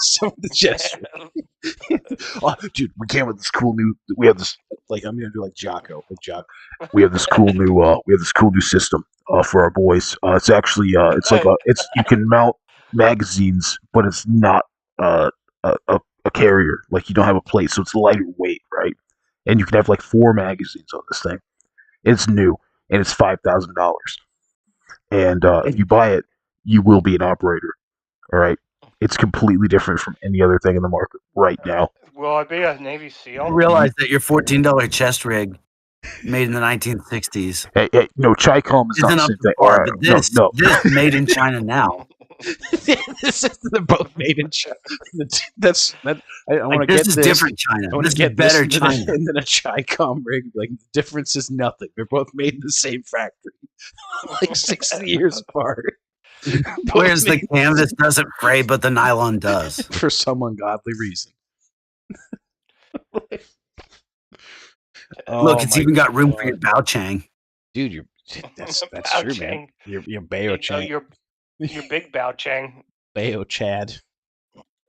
So the chest rig. Oh, dude, we came with this cool new. We have this. Like, I'm gonna do like Jocko. Like Jock. We have this cool new. We have this cool new system. For our boys. It's actually. It's like it's you can mount magazines, but it's not a carrier. Like, you don't have a plate, so it's lighter weight, right? And you can have like 4 magazines on this thing. It's new, and it's $5,000. And if you buy it, you will be an operator. All right. It's completely different from any other thing in the market right now. Will I be a Navy SEAL? You realize that your $14 chest rig, made in the 1960s, Hey, no, Chi-Com is not isn't the up same to thing. par. All right, But this no. made in China now. They're both made in China. I want to this get is this. different China. I want This to is get better this China. and then a Chi-Com rig. Like, the difference is nothing. They're both made in the same factory, like 60 years apart. Whereas the canvas doesn't fray, but the nylon does. For some ungodly reason. Look, it's even got room for your bao chang. Dude, that's Bao true, man. Chang. Your Bayo Chang. Your big Bao Chang. Bayo Chad.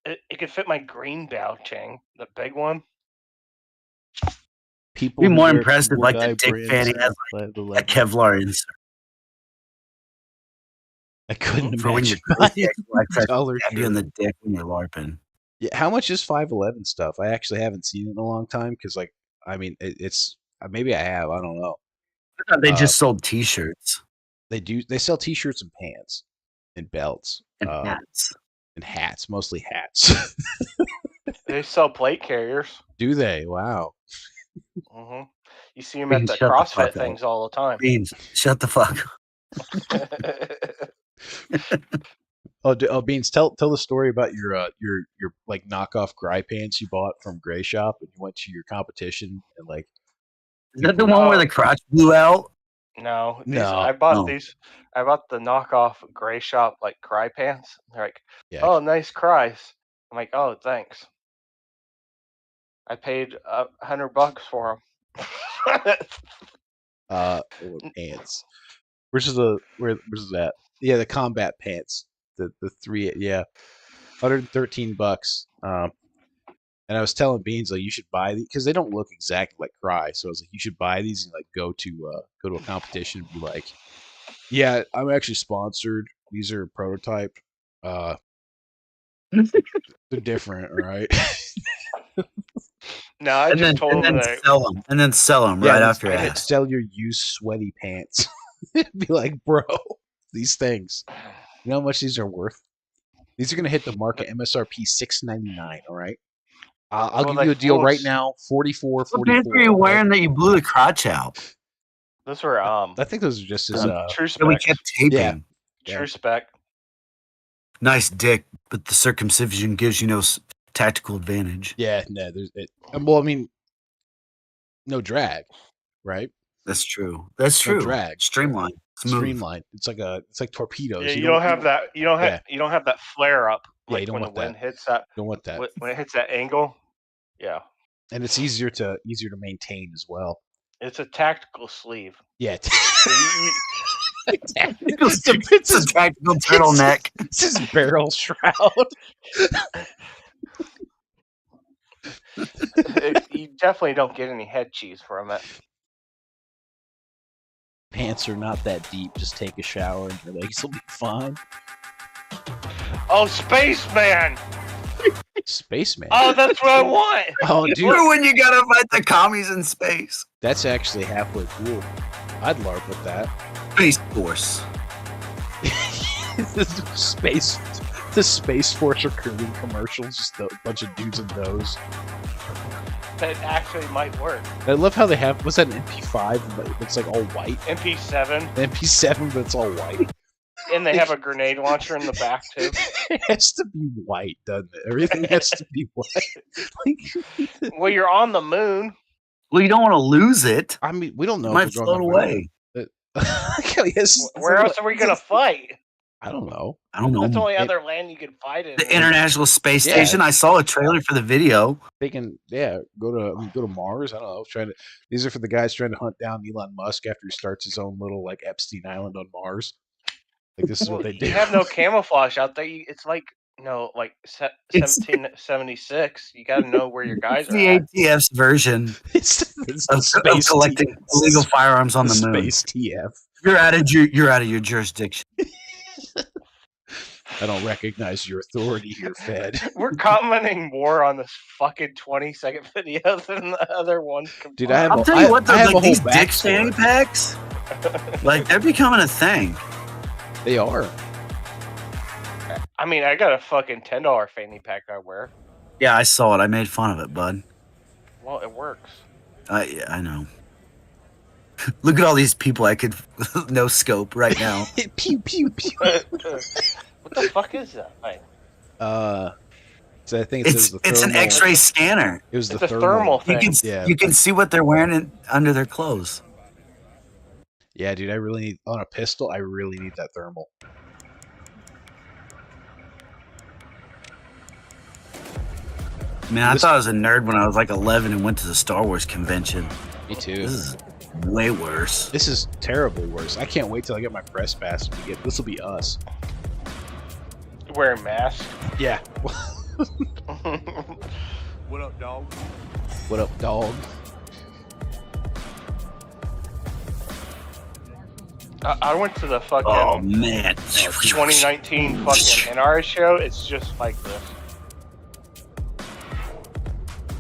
It could fit my green Bao Chang, the big one. People Be who more wear impressive, like the Guy dick brands fanny has by like the a level. Kevlar insert. I couldn't For when imagine you're crazy, like that color stab you in shirt. the dick when you're LARPing. Yeah, how much is 511 stuff? I actually haven't seen it in a long time because, like, I mean, it's maybe I have. I don't know. I thought they just sold T-shirts They do. They sell T-shirts and pants and belts and hats. and hats, mostly hats. They sell plate carriers. Do they? Wow. hmm You see them at Beans, the shut the CrossFit fuck up. things all the time. Beans, shut the fuck up. Beans, tell the story about your like knockoff Gry pants you bought from Gray Shop, and you went to your competition and like. Is that the one where the crotch blew out? No, No. I bought these. I bought the knockoff Gray Shop like cry pants. They're like, oh, nice cries. I'm like, oh, thanks. I paid $100 for them. Pants. Where's that? Yeah, the combat pants. The 3, yeah, $113. And I was telling Beans like you should buy these because they don't look exactly like Cry. So I was like, you should buy these and like go to a competition and be like, yeah, I'm actually sponsored. These are prototype. They're different, all right. No, I just told them that. Sell them right after. Sell your used sweaty pants. Be like, bro, these things. You know how much these are worth? These are gonna hit the market MSRP $6.99. All right. I'll give you a deal right now. $44.44. What pants were you wearing that you blew the crotch out? Those were I think those are just his true spec. We kept taping. Yeah. True spec. Nice dick, but the circumcision gives you no tactical advantage. Yeah, no, well, I mean, no drag, right? That's true. That's true. No drag, streamline, smooth. Streamline. It's like torpedoes. Yeah, you don't have that. You don't have that flare up. Yeah, like you don't when want the wind that. hits that. Don't want that. When it hits that angle. Yeah. And it's easier to maintain as well. It's a tactical sleeve. Yeah. It's a tactical turtleneck. It's his barrel shroud. You definitely don't get any head cheese from it. Pants are not that deep. Just take a shower and your legs will be fine. Oh, Spaceman! Spaceman. Oh, that's what I want. Oh, dude. For when you gotta fight the commies in space. That's actually halfway cool. I'd LARP with that. Space Force. The Space Force recruiting commercials, just a bunch of dudes in those. That actually might work. I love how they have. What's that, an MP5? But it's like all white. MP7. MP7, but it's all white. And they have a grenade launcher in the back too. It has to be white, doesn't it? Everything has to be white. Well, you're on the moon. Well, you don't want to lose it. I mean, we don't know. It might float away. Where else are we gonna fight? I don't know. That's the only other land you can fight in. The International Space Station. I saw a trailer for the video. They can, go to Mars. I don't know. These are for the guys trying to hunt down Elon Musk after he starts his own little like Epstein Island on Mars. Like this is what they do. You have no camouflage out there. It's like 1776. You got to know where your guys are. The ATF's version it's of collecting illegal firearms on the moon. Space TF. You're out of your jurisdiction. I don't recognize your authority here, Fed. We're commenting more on this fucking 20-second video than the other ones. Dude, I'll tell you what, these dick fanny packs, like they're becoming a thing. They are. I mean, I got a fucking $10 fanny pack I wear. Yeah, I saw it. I made fun of it, bud. Well, it works. Yeah, I know. Look at all these people I could no scope right now. Pew pew pew. What the fuck is that thing? So I think it's an X-ray scanner. It was the thermal thing. You can see what they're wearing under their clothes. Yeah, dude, I really need on a pistol. I really need that thermal. Man, I thought I was a nerd when I was like 11 and went to the Star Wars convention. Me too. This is way worse. This is terribly worse. I can't wait till I get my press pass. This will be us. Wearing masks? Yeah. What up, dog? What up, dog? I went to the fucking 2019 fucking NRA show. It's just like this.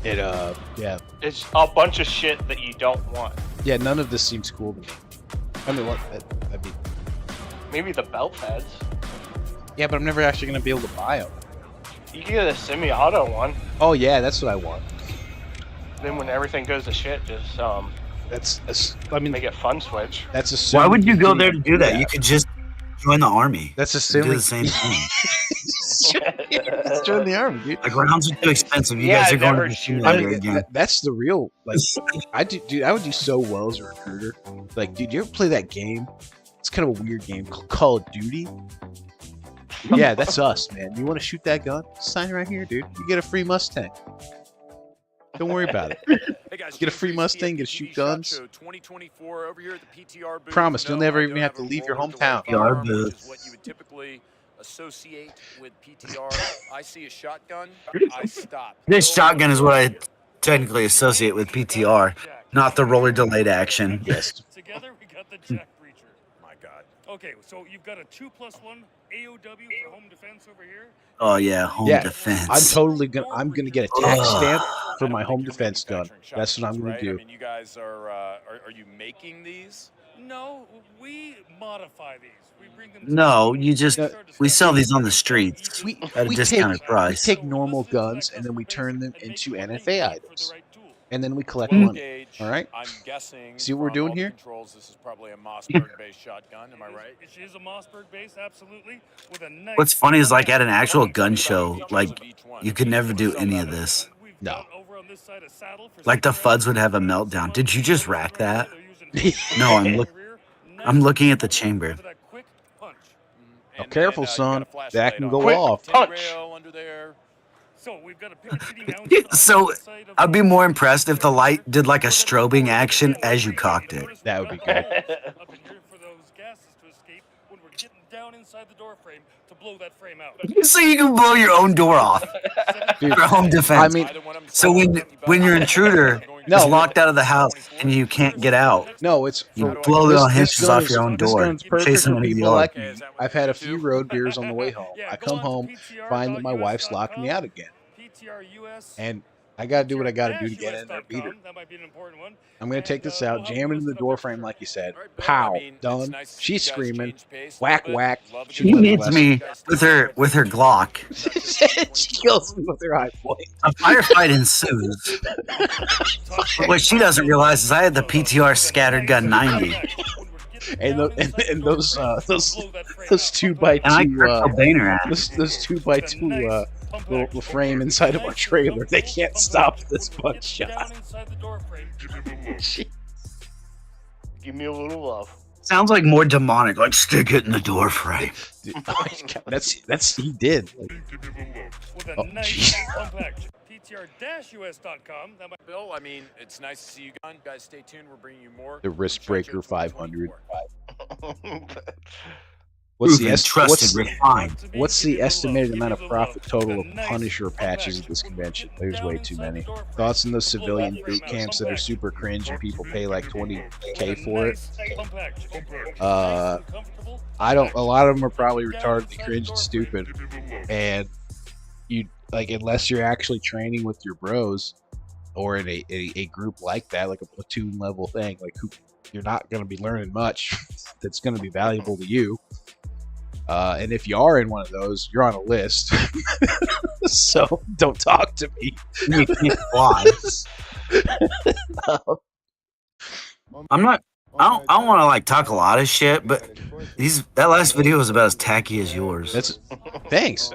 Yeah. It's a bunch of shit that you don't want. Yeah, none of this seems cool to me. I mean, maybe the belt pads. Yeah, but I'm never actually gonna be able to buy them. You can get a semi-auto one. Oh yeah, that's what I want. Then when everything goes to shit, just I mean, make it fun switch. That's why would you go there to do that? You Join the army. That's Do assuming the same thing. Just join the army, dude. Like rounds are too expensive. You Yeah, guys are going to never the shoot. I simulator mean, again. that's the real like. I would do so well as a recruiter. Like, dude, you ever play that game? It's kind of a weird game called Call of Duty. Yeah, that's us, man. You want to shoot that gun? Sign right here, dude. You get a free Mustang. Don't worry about it. Hey guys, Get a free Mustang, get to shoot guns. ShotShow 2024 over here at the PTR booth. Promise, you'll No, never I even don't have to a leave your roller hometown. delay firearm, which is what you would typically associate with PTR. I see a shotgun, I stop. This shotgun is what I technically associate with PTR, not the roller delayed action. Yes. Together we got the Jack Breacher. My God. Okay, so you've got a 2+1 AOW for home defense over here. Oh yeah, home defense. I'm gonna get a tax stamp for my home defense gun. That's what I'm gonna Right? do. I mean, you guys are you making these? No, we modify these. We bring them. No, we sell these on the streets at a discounted price. We take normal guns and then we turn them into NFA items, and then we collect money. All right. I'm guessing. See what we're doing here? Controls. This is probably a Mossberg-based shotgun. Am I right? It is a Mossberg base, absolutely. With a nice. What's funny is like at an actual gun show, like you could never do any of this. No. Like the FUDs would have a meltdown. Did you just rack that? No, I'm looking at the chamber. Oh, careful, son. That can go Quick off. punch. So we've got a Picatinny mount. So I'd be more impressed if the light did like a strobing action as you cocked it. That would be good. Up in here for those gases to escape when we're getting down inside the door frame to blow that frame out. So you can blow your own door off Dude, for home defense. I mean, so when your intruder is locked out of the house and you can't get out, no, it's you blow the hinges gun off your own this door, gun's perfect chasing for them in the people yard. like me. I've had a few road beers on the way home. I come home, find that my wife's locked me out again, and I gotta do what I gotta do to get in there, beat her. That might be an important one. I'm gonna take this out, jam it into the door frame like you said. Pow, done. She's screaming, whack whack. She hits me with her Glock. She kills me with her high point. A firefight ensues. But what she doesn't realize is I had the PTR scattered gun 90. And those 2x2 And I Kurt Cobain her ass. those 2x2 little frame inside of our trailer, they can't stop this butt shot. Give me a little love. Sounds like more demonic, like stick it in the door frame. Dude, that's he did. Like, With a oh, nice compact PTR-US.com. That might Bill, I mean, it's nice to see you guys. Stay tuned. We're bringing you more. the Wrist Breaker 500. What's the estimated amount of profit total of Punisher patches at this convention? There's way too many. Thoughts on those civilian boot camps that are super cringe and people pay like $20K for it? I don't. A lot of them are probably retardedly cringe and stupid, and you like unless you're actually training with your bros or in a group like that, like a platoon level thing, like you're not going to be learning much that's going to be valuable to you. And if you are in one of those, you're on a list. So don't talk to me. You can't fly. I'm not. I don't want to like talk a lot of shit, but that last video was about as tacky as yours. Thanks.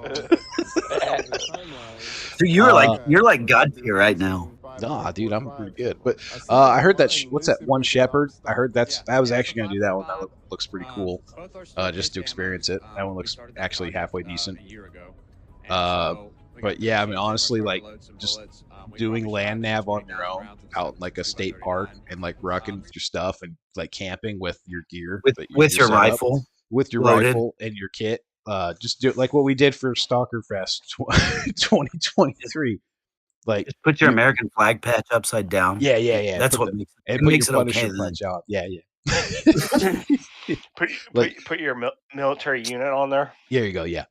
So you're like God tier right now. Nah, dude, I'm pretty good. But I heard that. What's that one Shepherd? I heard I was actually gonna do that one. That looks pretty cool. Just to experience it. That one looks actually halfway decent. But yeah, I mean, honestly, like just doing land nav on your own out in like a state park and like rucking with your stuff and like camping with your gear with your rifle, with your rifle and your kit. Just do it like what we did for Stalker Fest 2023. Like just put your American flag patch upside down. Yeah. That's what makes it okay. Job. Yeah. Put your military unit on there. There you go. Yeah.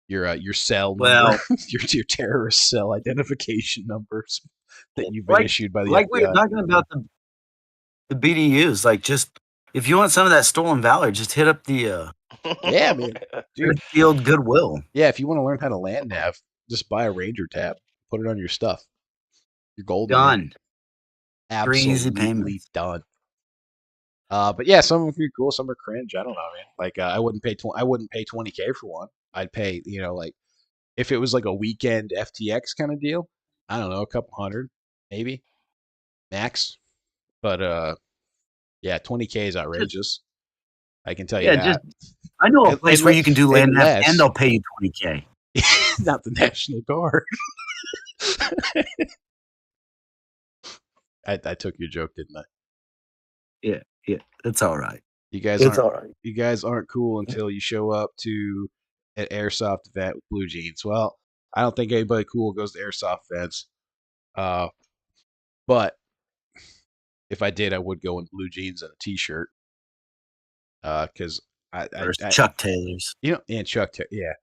Your cell number, well, your terrorist cell identification numbers that you've been issued by the like FBI. we were talking about the BDUs. Like, just if you want some of that stolen valor, just hit up the yeah, man, dude. Field Goodwill. Yeah, if you want to learn how to land nav, just buy a Ranger tab, put it on your stuff. You're golden. Done. Absolutely easy payments. done. But yeah, some of them could be cool. Some are cringe. I don't know, man. Like I wouldn't pay $20K for one. I'd pay like if it was like a weekend FTX kind of deal. I don't know, a couple hundred maybe max. But yeah, $20K is outrageous. I can tell you Yeah, just that. I know a place where you can do land nav and Unless they'll pay you $20K. not the National Guard. I took your joke, didn't I? Yeah, it's all right. You guys aren't cool until you show up to an airsoft event with blue jeans. Well, I don't think anybody cool goes to airsoft events. But if I did, I would go in blue jeans and a t-shirt. Because Or Chuck Taylors. And yeah.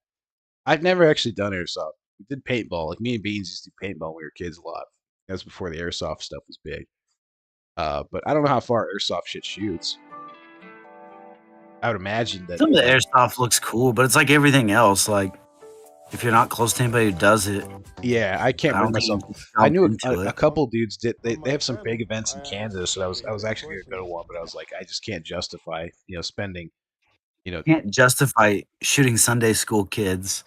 I've never actually done airsoft. We did paintball. Like me and Beans used to do paintball when we were kids a lot. That was before the airsoft stuff was big. But I don't know how far airsoft shit shoots. I would imagine that some of the airsoft looks cool, but it's like everything else. Like if you're not close to anybody who does it, yeah, I can't bring myself. I knew a couple dudes did. They have some big events in Kansas, so I was actually gonna go to one, but I was like, I just can't justify spending. Can't justify shooting Sunday school kids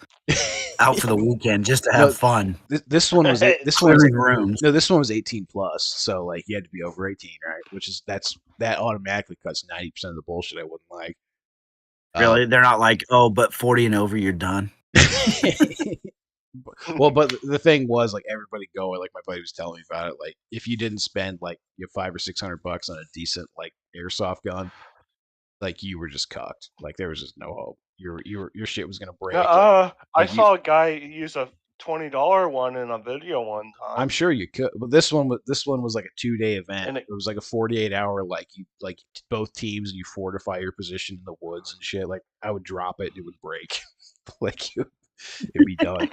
out for the weekend just to have fun. This one was rooms. No, this one was 18 plus, so like you had to be over 18, right? Which is that automatically cuts 90% of the bullshit I wouldn't like. Really, they're not like, oh, but 40 and over, you're done. Well, but the thing was, like everybody going, like my buddy was telling me about it. Like if you didn't spend like $500 or $600 on a decent like airsoft gun, like you were just cucked. Like there was just no hope. Your shit was gonna break. I saw a guy use a $20 one in a video one time. I'm sure you could, but this one was like a 2-day event. And it was like a 48-hour like both teams and you fortify your position in the woods and shit. Like I would drop it, it would break. Like it'd be done.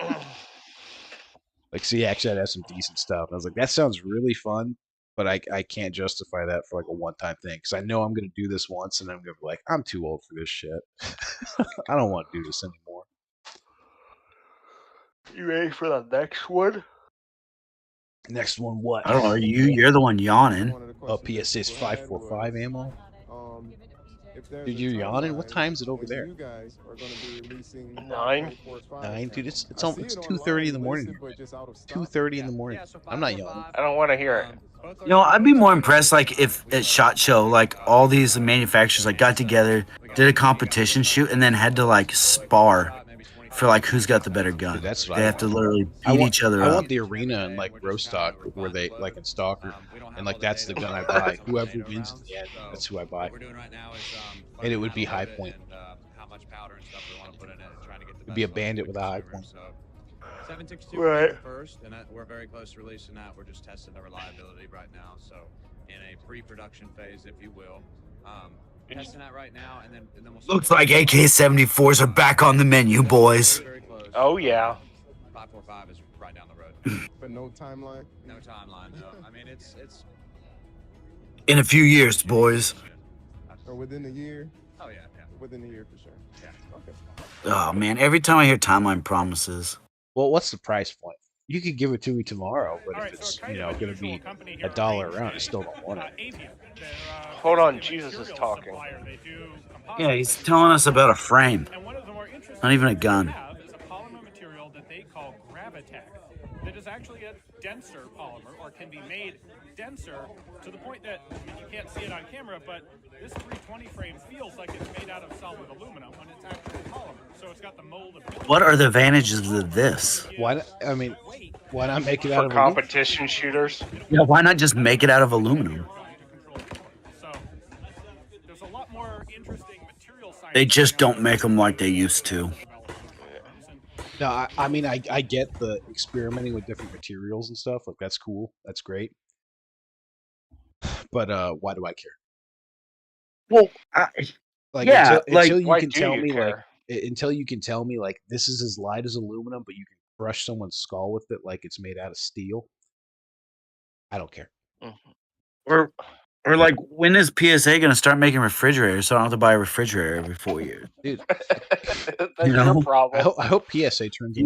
Like see, actually I'd have some decent stuff. And I was like, that sounds really fun, but I can't justify that for like a one-time thing because I know I'm gonna do this once and I'm gonna be like, I'm too old for this shit. I don't want to do this anymore. You ready for the next one? Next one, what? I don't know. You're the one yawning. Oh, PSA's 545 ammo. Dude, you're yawning. What time is it over there? 9. 9, dude. It's 2:30 in the morning. 2:30 in the morning. I'm not yawning. I don't want to hear it. I'd be more impressed like if at ShotShow, like all these manufacturers like got together, did a competition shoot, and then had to like spar for like who's got the better gun. Dude, that's they have to literally beat each other up. I want the arena in like Rostock where they like in Stalker, and like that's the gun I buy. Whoever wins in the end, that's who I buy. And it would be high point. It'd be a bandit with a high point. 762 right. First, and we're very close to releasing that. We're just testing the reliability right now, so in a pre-production phase, if you will. Testing that right now, and then we'll. Looks like AK-74s are back on the menu, boys. Oh yeah. 545 is right down the road. But no timeline. No timeline. No. I mean, it's. In a few years, boys. Or within a year. Oh yeah. Within a year for sure. Yeah. Okay. Oh man, every time I hear timeline promises. Well, what's the price point? You could give it to me tomorrow, but if it's going to be $1 around, I still don't want it. Hold on, Jesus is talking. Yeah, he's telling us about a frame, not even a gun. It's a polymer material that they call Gravitech that is actually a denser polymer, or can be made denser to the point that you can't see it on camera, but this 320 frame feels like it's made out of solid aluminum when it's actually polymer. So it's got the mold of. What are the advantages of this? Why not make it out of competition shooters? Yeah, why not just make it out of aluminum? They just don't make them like they used to. No, I mean, I get the experimenting with different materials and stuff. Like, that's cool. That's great. But why do I care? Well, until you can tell me, until you can tell me, like, this is as light as aluminum, but you can crush someone's skull with it like it's made out of steel, I don't care. Or like, when is PSA going to start making refrigerators so I don't have to buy a refrigerator every 4 years? Dude, that's your problem. I hope PSA turns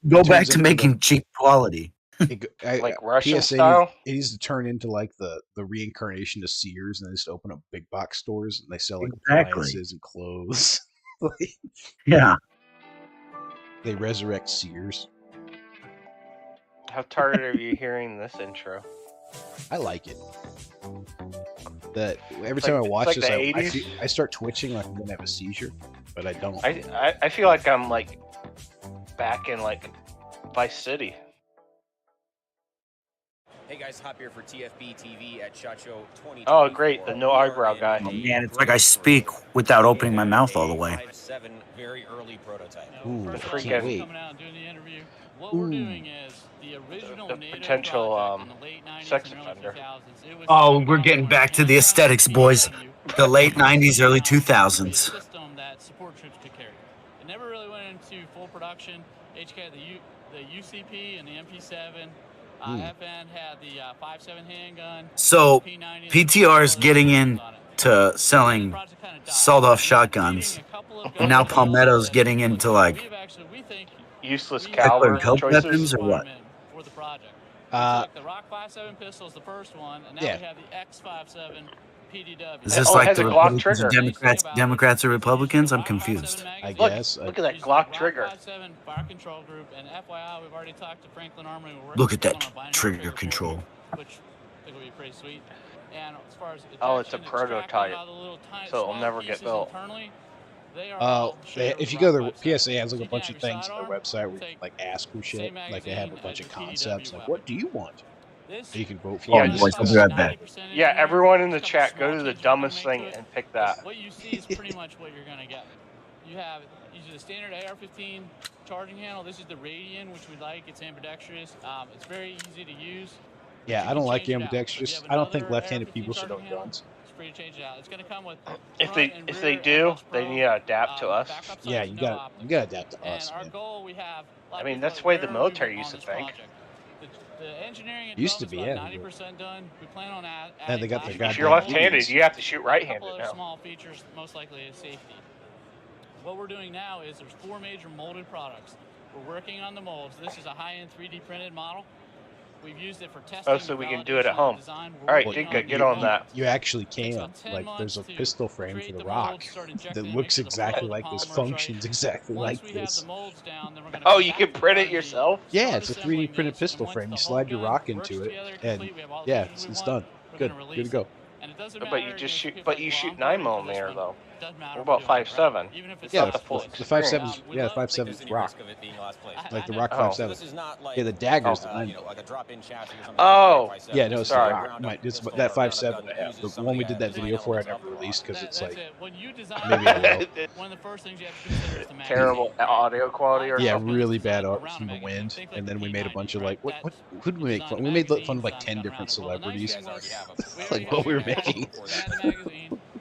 go back to making cheap quality. Like Russian PSA style? it needs to turn into like the reincarnation of Sears, and they just open up big box stores and they sell like Exactly. appliances and clothes. Like, Yeah. they resurrect Sears. How tired are you hearing this intro? I like it. That every time I watch this, I start twitching like I'm gonna have a seizure, but I don't. I feel like I'm like back in like Vice City. Hey guys, Hop here for TFB TV at ShotShow 2024. Oh, great, the no eyebrow guy. Oh, man, it's like I speak without opening my mouth all the way. 5.7 very early prototype. Ooh, The I freaking can't wait. Coming out and doing the interview. What we're doing is the original the NATO potential project in the late 90s sex and early offender. 2000s. It was Oh, we're getting back to the aesthetics, boys. The late 90s, early 2000s. system that support troops could carry. It never really went into full production. HK, the UCP and the MP7. FN had the 5.7 handgun. So PTR's getting into selling sawed-off shotguns, and now Palmetto's getting into like useless caliber choices weapons or what? For the project. Like the Rock 5.7 pistol is the first one, and now we have the X57 PDW. Is this like the Republicans and Democrats or Republicans? I'm confused. I guess. Look at that Glock trigger. Fire control group, and FYI, we've already talked to Franklin Armory. Look at that trigger control. Which I think will be pretty sweet. And as far as it's a prototype, so it'll never get built. If you go to the PSA has like a bunch of things on their website where you can like ask for shit. Like they have a bunch of concepts. Like, what do you want? So you can vote for. Yeah, boys, I'll be right back. Yeah, everyone in the chat, go to the dumbest thing and pick that. What you see is pretty much what you're gonna get. You have usually the standard AR-15 charging handle. This is the Radian, which we like. It's ambidextrous. It's very easy to use. Yeah, I don't like ambidextrous. I don't think left-handed people should own guns. It's free to change it out. It's gonna come with. If they do, they need to adapt to us. Yeah, you got to adapt to us. And our goal, we have. I mean, that's the way the military used to think. The engineering used to be, yeah. 90% done. We plan on And they got their goddamn. If you're left-handed, you have to shoot right-handed now. A couple now. of small features, most likely is safety. What we're doing now is there's 4 major molded products. We're working on the molds. This is a high-end 3D printed model. We've used it for testing. Oh, so we can do it at home. All right, Dinka, get on that. You actually can. Like, there's a pistol frame for the Rock that looks exactly like this, functions exactly like this. Oh, you can print it yourself? Yeah, it's a 3D printed pistol frame. You slide your Rock into it, and yeah, it's done. Good to go. But you just shoot. But you shoot 9mm though. What about 5.7? Yeah, the 5.7. Yeah, the 5.7 Rock. Like the Rock 5.7. Yeah, the dagger's the 9. Oh. Yeah, no, it's the Rock. It's that 5.7 I have. The one we did that video for, I never released because it's like maybe I will. One of the first things you have to consider is the magazine. Terrible audio quality or something. Yeah, really bad from the wind. And then we made a bunch of like who did we make fun? We made fun of like 10 different celebrities. Like what we were making.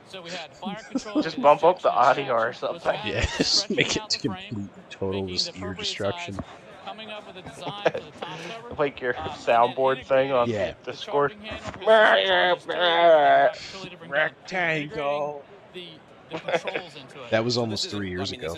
So we had fire control. Just bump up the audio or something. Yeah, just make it to complete total ear destruction. Coming up with a design for the top cover. Like your soundboard thing on Discord. Rectangle. The controls into it. That was almost 3 years ago.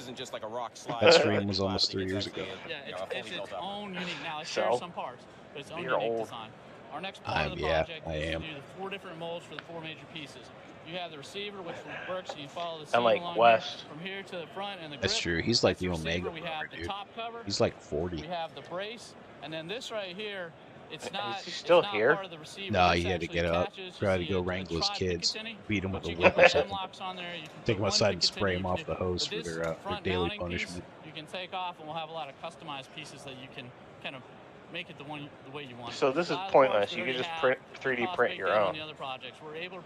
That stream was almost 3 years ago. Yeah, it's its own unique. Now it shares some parts, but its own unique design. Our next part of the project is to do the 4 different molds for the 4 major pieces. You have the receiver, which works, and you follow the and like West. From here to the front and the grip. That's true. He's like the Omega, we have the dude. top cover. He's like 40. We have the brace, and then this right here. It's not. Is he still here? Part of the receiver. No, he had to get up, try to go wrangle his kids, beat them with a whip or something. Take them outside and spray them off the hose for their daily punishment. You can take off, and we'll have a lot of customized pieces that you can kind of make it the way you want. So this is pointless. You can just 3D print your own.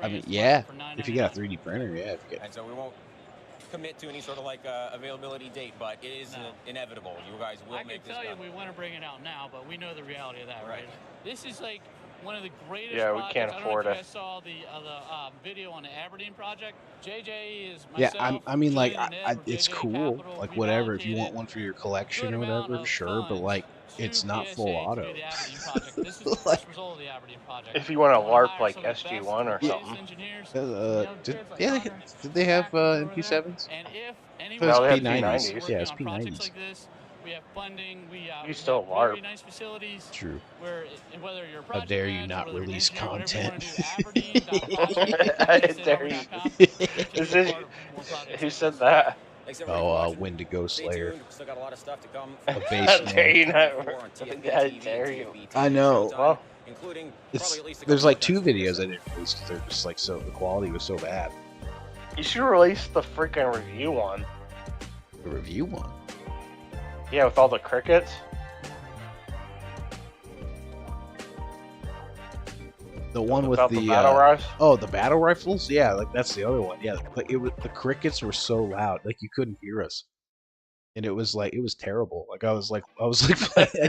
I mean, yeah. If you got a 3D printer, yeah. And so we won't commit to any sort of like availability date, but it is inevitable. You guys will make this. I can tell you we want to bring it out now, but we know the reality of that, right? This is like one of the greatest. Yeah, we can't afford it. I saw the video on the Aberdeen project. JJ is myself. Yeah, I mean, like, it's cool. Like, whatever. If you want one for your collection or whatever, sure. But like, it's not full auto. Like, if you want to LARP like SG1 or something. Did they have MP7s? And if no, they have P90s. Yeah, it's P90s. We have funding. We You still have LARP. very nice facilities. True. Where whether you're a How project dare you manager, not whether you're an release engineer, whatever you want to content? do, Aberdeen.podcast@psapower.com. You can Is be a this, part of more projects who like said this. that? Thanks everybody for watching. Wendigo Stay Slayer. tuned. Still got a lot of stuff to come. A base How man. dare you not? On TFB How TV, dare you? TFB TV, I know. Showtime, Well, including probably at least a There's couple like more 2 times videos I didn't release because they're just like the quality was so bad. You should release the freaking review one. The review one? Yeah, with all the crickets. The one with the battle rifles? Oh, the battle rifles? Yeah, like that's the other one. Yeah, but the crickets were so loud, like you couldn't hear us, and it was terrible. Like I was like, I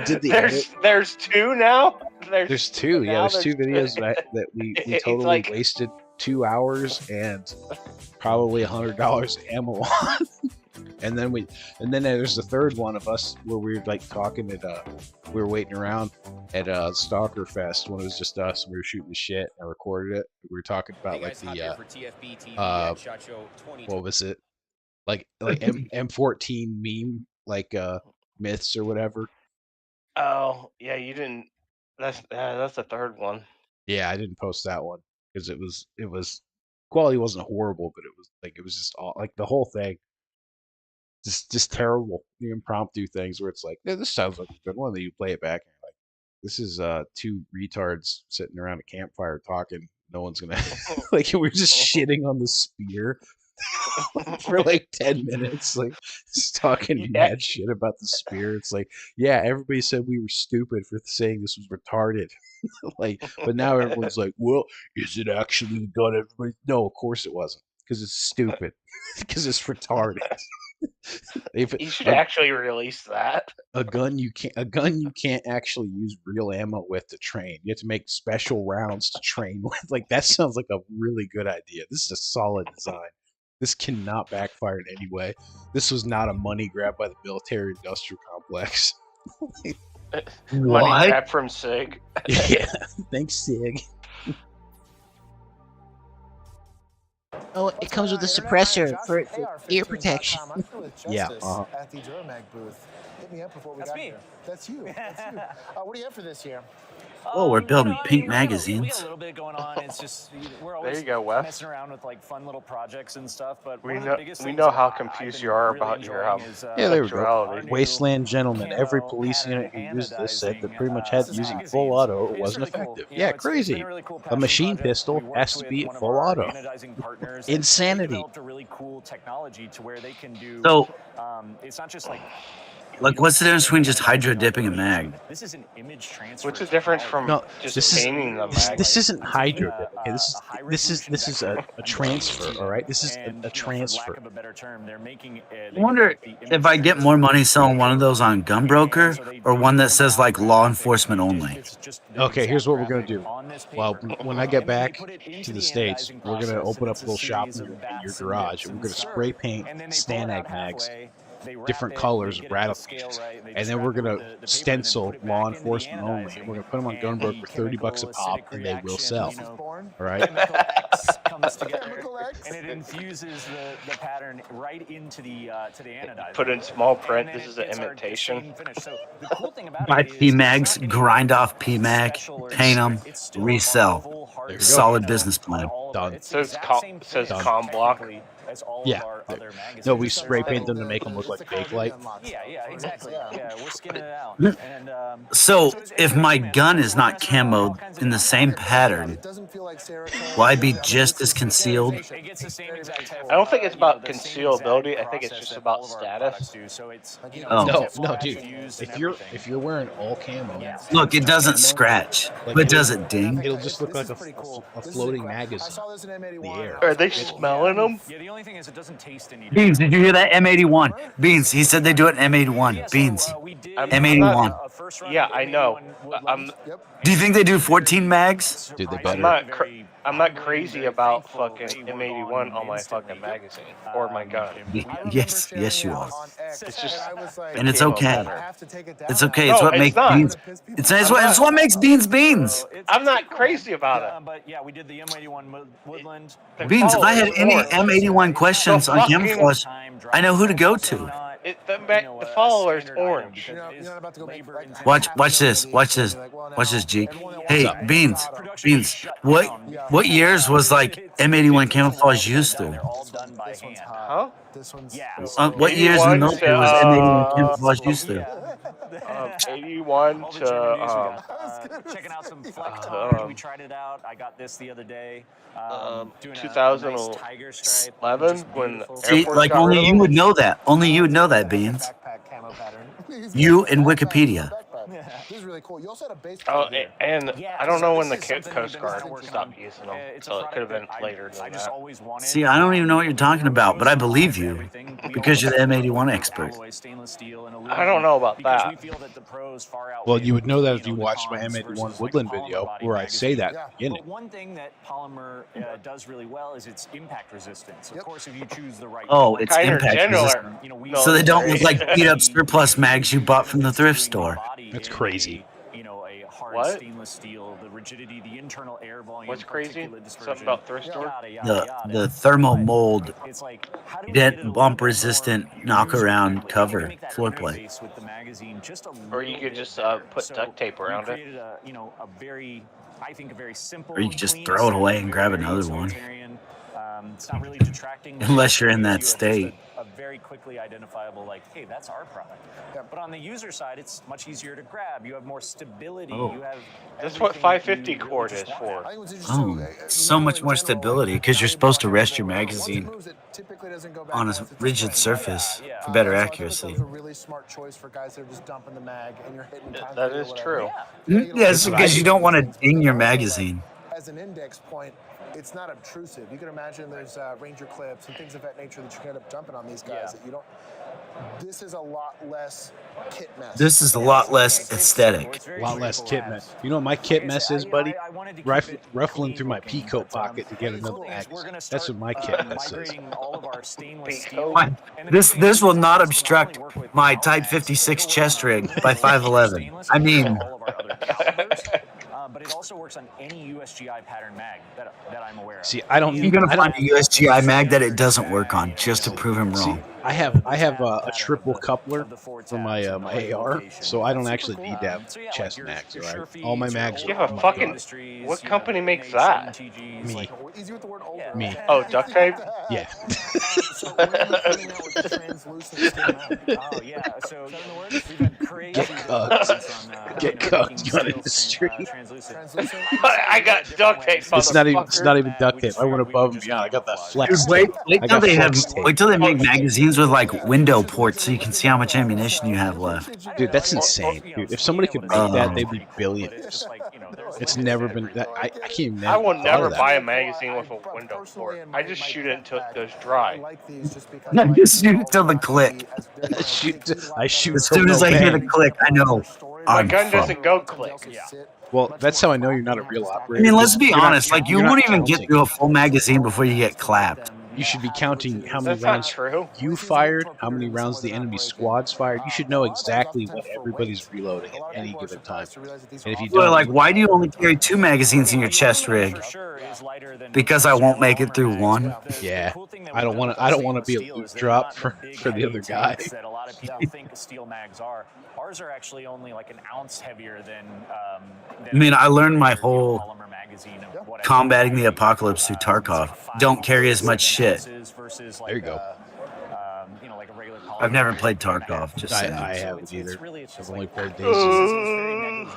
did the edit. There's 2 now. There's 2. Yeah, there's 2 videos that we totally like... wasted 2 hours and probably $100 ammo on. And then there's the third one of us where we were like talking at we were waiting around at Stalker Fest when it was just us and we were shooting the shit. I recorded it. We were talking about like the what was it? Like M14 meme like myths or whatever. Oh yeah, you didn't. That's the third one. Yeah, I didn't post that one because it was quality wasn't horrible, but it was just all like the whole thing. Just terrible. The impromptu things where it's like, yeah, this sounds like a good one. Then you play it back and you're like, this is 2 retards sitting around a campfire talking. No one's gonna like we're just shitting on the spear for like 10 minutes, like just talking mad shit about the spear. It's like, yeah, everybody said we were stupid for saying this was retarded. Like, but now everyone's like, well, is it actually the gun? Everybody, no, of course it wasn't, because it's stupid, because it's retarded. You should actually release that. A gun you can't actually use real ammo with to train. You have to make special rounds to train with. Like that sounds like a really good idea. This is a solid design. This cannot backfire in any way. This was not a money grab by the military industrial complex. Money grab from SIG. Yeah, thanks SIG. Oh, it comes with a suppressor for ear protection. Yeah. At the Duramac booth. Hit me up before we got here. That's you. What do you have for this year? Oh, we're building pink magazines. We got a little bit going on. It's just we're always there you go, Wes. messing around with like fun little projects and stuff. But we know how confused you are about your yeah, there we go. Wasteland Gentleman. Every police unit who used this said that pretty much had using full auto or wasn't effective. Yeah, crazy. A machine pistol has to be full auto. Insanity. Developed a really cool technology to where they can do. So, it's not just like what's the difference between just hydro dipping a mag? This is an image transfer. What's the difference from just painting the mag? This isn't hydro dip. Okay, this is a transfer. All right, this is a transfer. I wonder if I get more money selling one of those on Gunbroker or one that says like law enforcement only. Okay, here's what we're gonna do. Well, when I get back to the States, we're gonna open up a little shop in your garage, and we're gonna spray paint Stanag mags, different colors of radicals, and then we're gonna stencil law enforcement only, and we're gonna put them on Gunbroker for $30 a pop, and they will sell. All right. Comes together and it infuses the pattern right into the anodizer. Put in small print. This is an imitation. So the cool thing about Buy PMags, grind off PMag, paint them, resell. Solid business plan. Done. It says com block. Yeah. No, we spray paint them to make them look like Bakelite. Yeah, exactly. Yeah, we're skinning it out. And so if my gun is not camoed in the same pattern, will I be just as concealed? I don't think it's about concealability. I think it's just about status. No, dude. If you're wearing all camo, look, it doesn't scratch, but does it ding? It'll just look like a floating magazine in the air. Are they smelling them? Yeah, the only thing is it doesn't taste any. Beans, did you hear that? M81. Beans, he said they do it in M81. Beans. M81. Yeah, I know. Do you think they do 14 mags? Dude, they better. I'm not crazy about fucking M81 on my fucking magazine or my gun. Yes, you are. It's just, and it's okay. It's okay. It's what makes beans. It's what makes beans beans. I'm not crazy about it. But yeah, we did the M81 Woodland. Beans, if I had any M81 questions on camouflage, I know who to go to. The follower is orange. Watch this. Watch this. Watch this, G. Hey, Beans. What years was like M81 camouflage used through? Huh? What years in the military was M81 camouflage used through? 81 to checking out some Fleckton. We tried it out. I got this the other day. Doing a nice tiger stripe. 2011 when Air See, Force like got rid only of you them. would know that. Only you would know that, Beans. You and Wikipedia. This is really cool. You also had a base. Oh, and I don't know when the Coast Guard stopped using them, so it could have been later than that. See, I don't even know what you're talking about, but I believe you because you're the M81 expert. I don't know about that. Well, you would know that if you watched my M81 Woodland video where I say that at the beginning. But one thing that polymer does really well is its impact resistance. Of course, if you choose the right. Oh, it's impact resistant. So they don't look like beat up surplus mags you bought from the thrift store. That's crazy. A hard stainless steel, the rigidity, the internal air volume. What's crazy? Something about thrift store? The thermal mold, dent bump resistant knock around cover floor plate. Or you could just put duct tape around it. Or you could just throw it away and grab another one. It's not really detracting. Unless you're in that state. A very quickly identifiable, like, hey, that's our product. But on the user side, it's much easier to grab. You have more stability. Oh. You have. That's what 550 cord is for. Oh, so much more stability because you're supposed to rest your magazine on a rigid surface for better accuracy. A really smart choice for guys that are just dumping the mag and you're hitting. That is true. Yes, because you don't want to ding your magazine. As an index point, it's not obtrusive. You can imagine there's Ranger clips and things of that nature that you can end up dumping on these guys that you don't. This is a lot less kit mess. This is a lot less aesthetic. A lot less kit mess. You know what my kit mess is, buddy? Ruffling through my peacoat pocket to get another magazine. That's what my kit mess is. This will not obstruct my Type 56 chest rig by 511. I mean. But it also works on any USGI pattern mag that I'm aware of. See, I don't. You're gonna find a USGI mag that it doesn't work on just to prove him wrong. See, I have a triple coupler for my my AR, so I don't actually need to have chest mags. Right? All my mags. You have a fucking. What company makes that? Me. Me. Oh, duct tape. Yeah. Get cooked. Got in the street. I got duct tape. It's not even duct tape. I went above and beyond. I got that flex. Dude, wait till they make magazines with like window ports so you can see how much ammunition you have left. Dude, that's insane. Dude, if somebody could make that, they'd be billionaires. It's never been that. I can't even. I will never buy a magazine with a window port. I just shoot it until it goes dry. I just shoot until the click. I shoot. As soon as I hear the click, I know. My gun doesn't go click. Well, that's how I know you're not a real operator. I mean, let's be honest. Like, you won't even get through a full magazine before you get clapped. You should be counting how many rounds you fired, how many rounds the enemy squad's fired. You should know exactly what everybody's reloading at any given time. And if you don't, like, why do you only carry 2 magazines in your chest rig? Because I won't make it through one. Yeah, I don't want to be a loot drop for the other guy. That a lot of people think steel mags are. Ours are actually only like an ounce heavier than. I mean, I learned my whole combating the apocalypse through Tarkov. Don't carry as much shit. There you go. I've never played Tarkov. Just I haven't either. I've only played Daisy.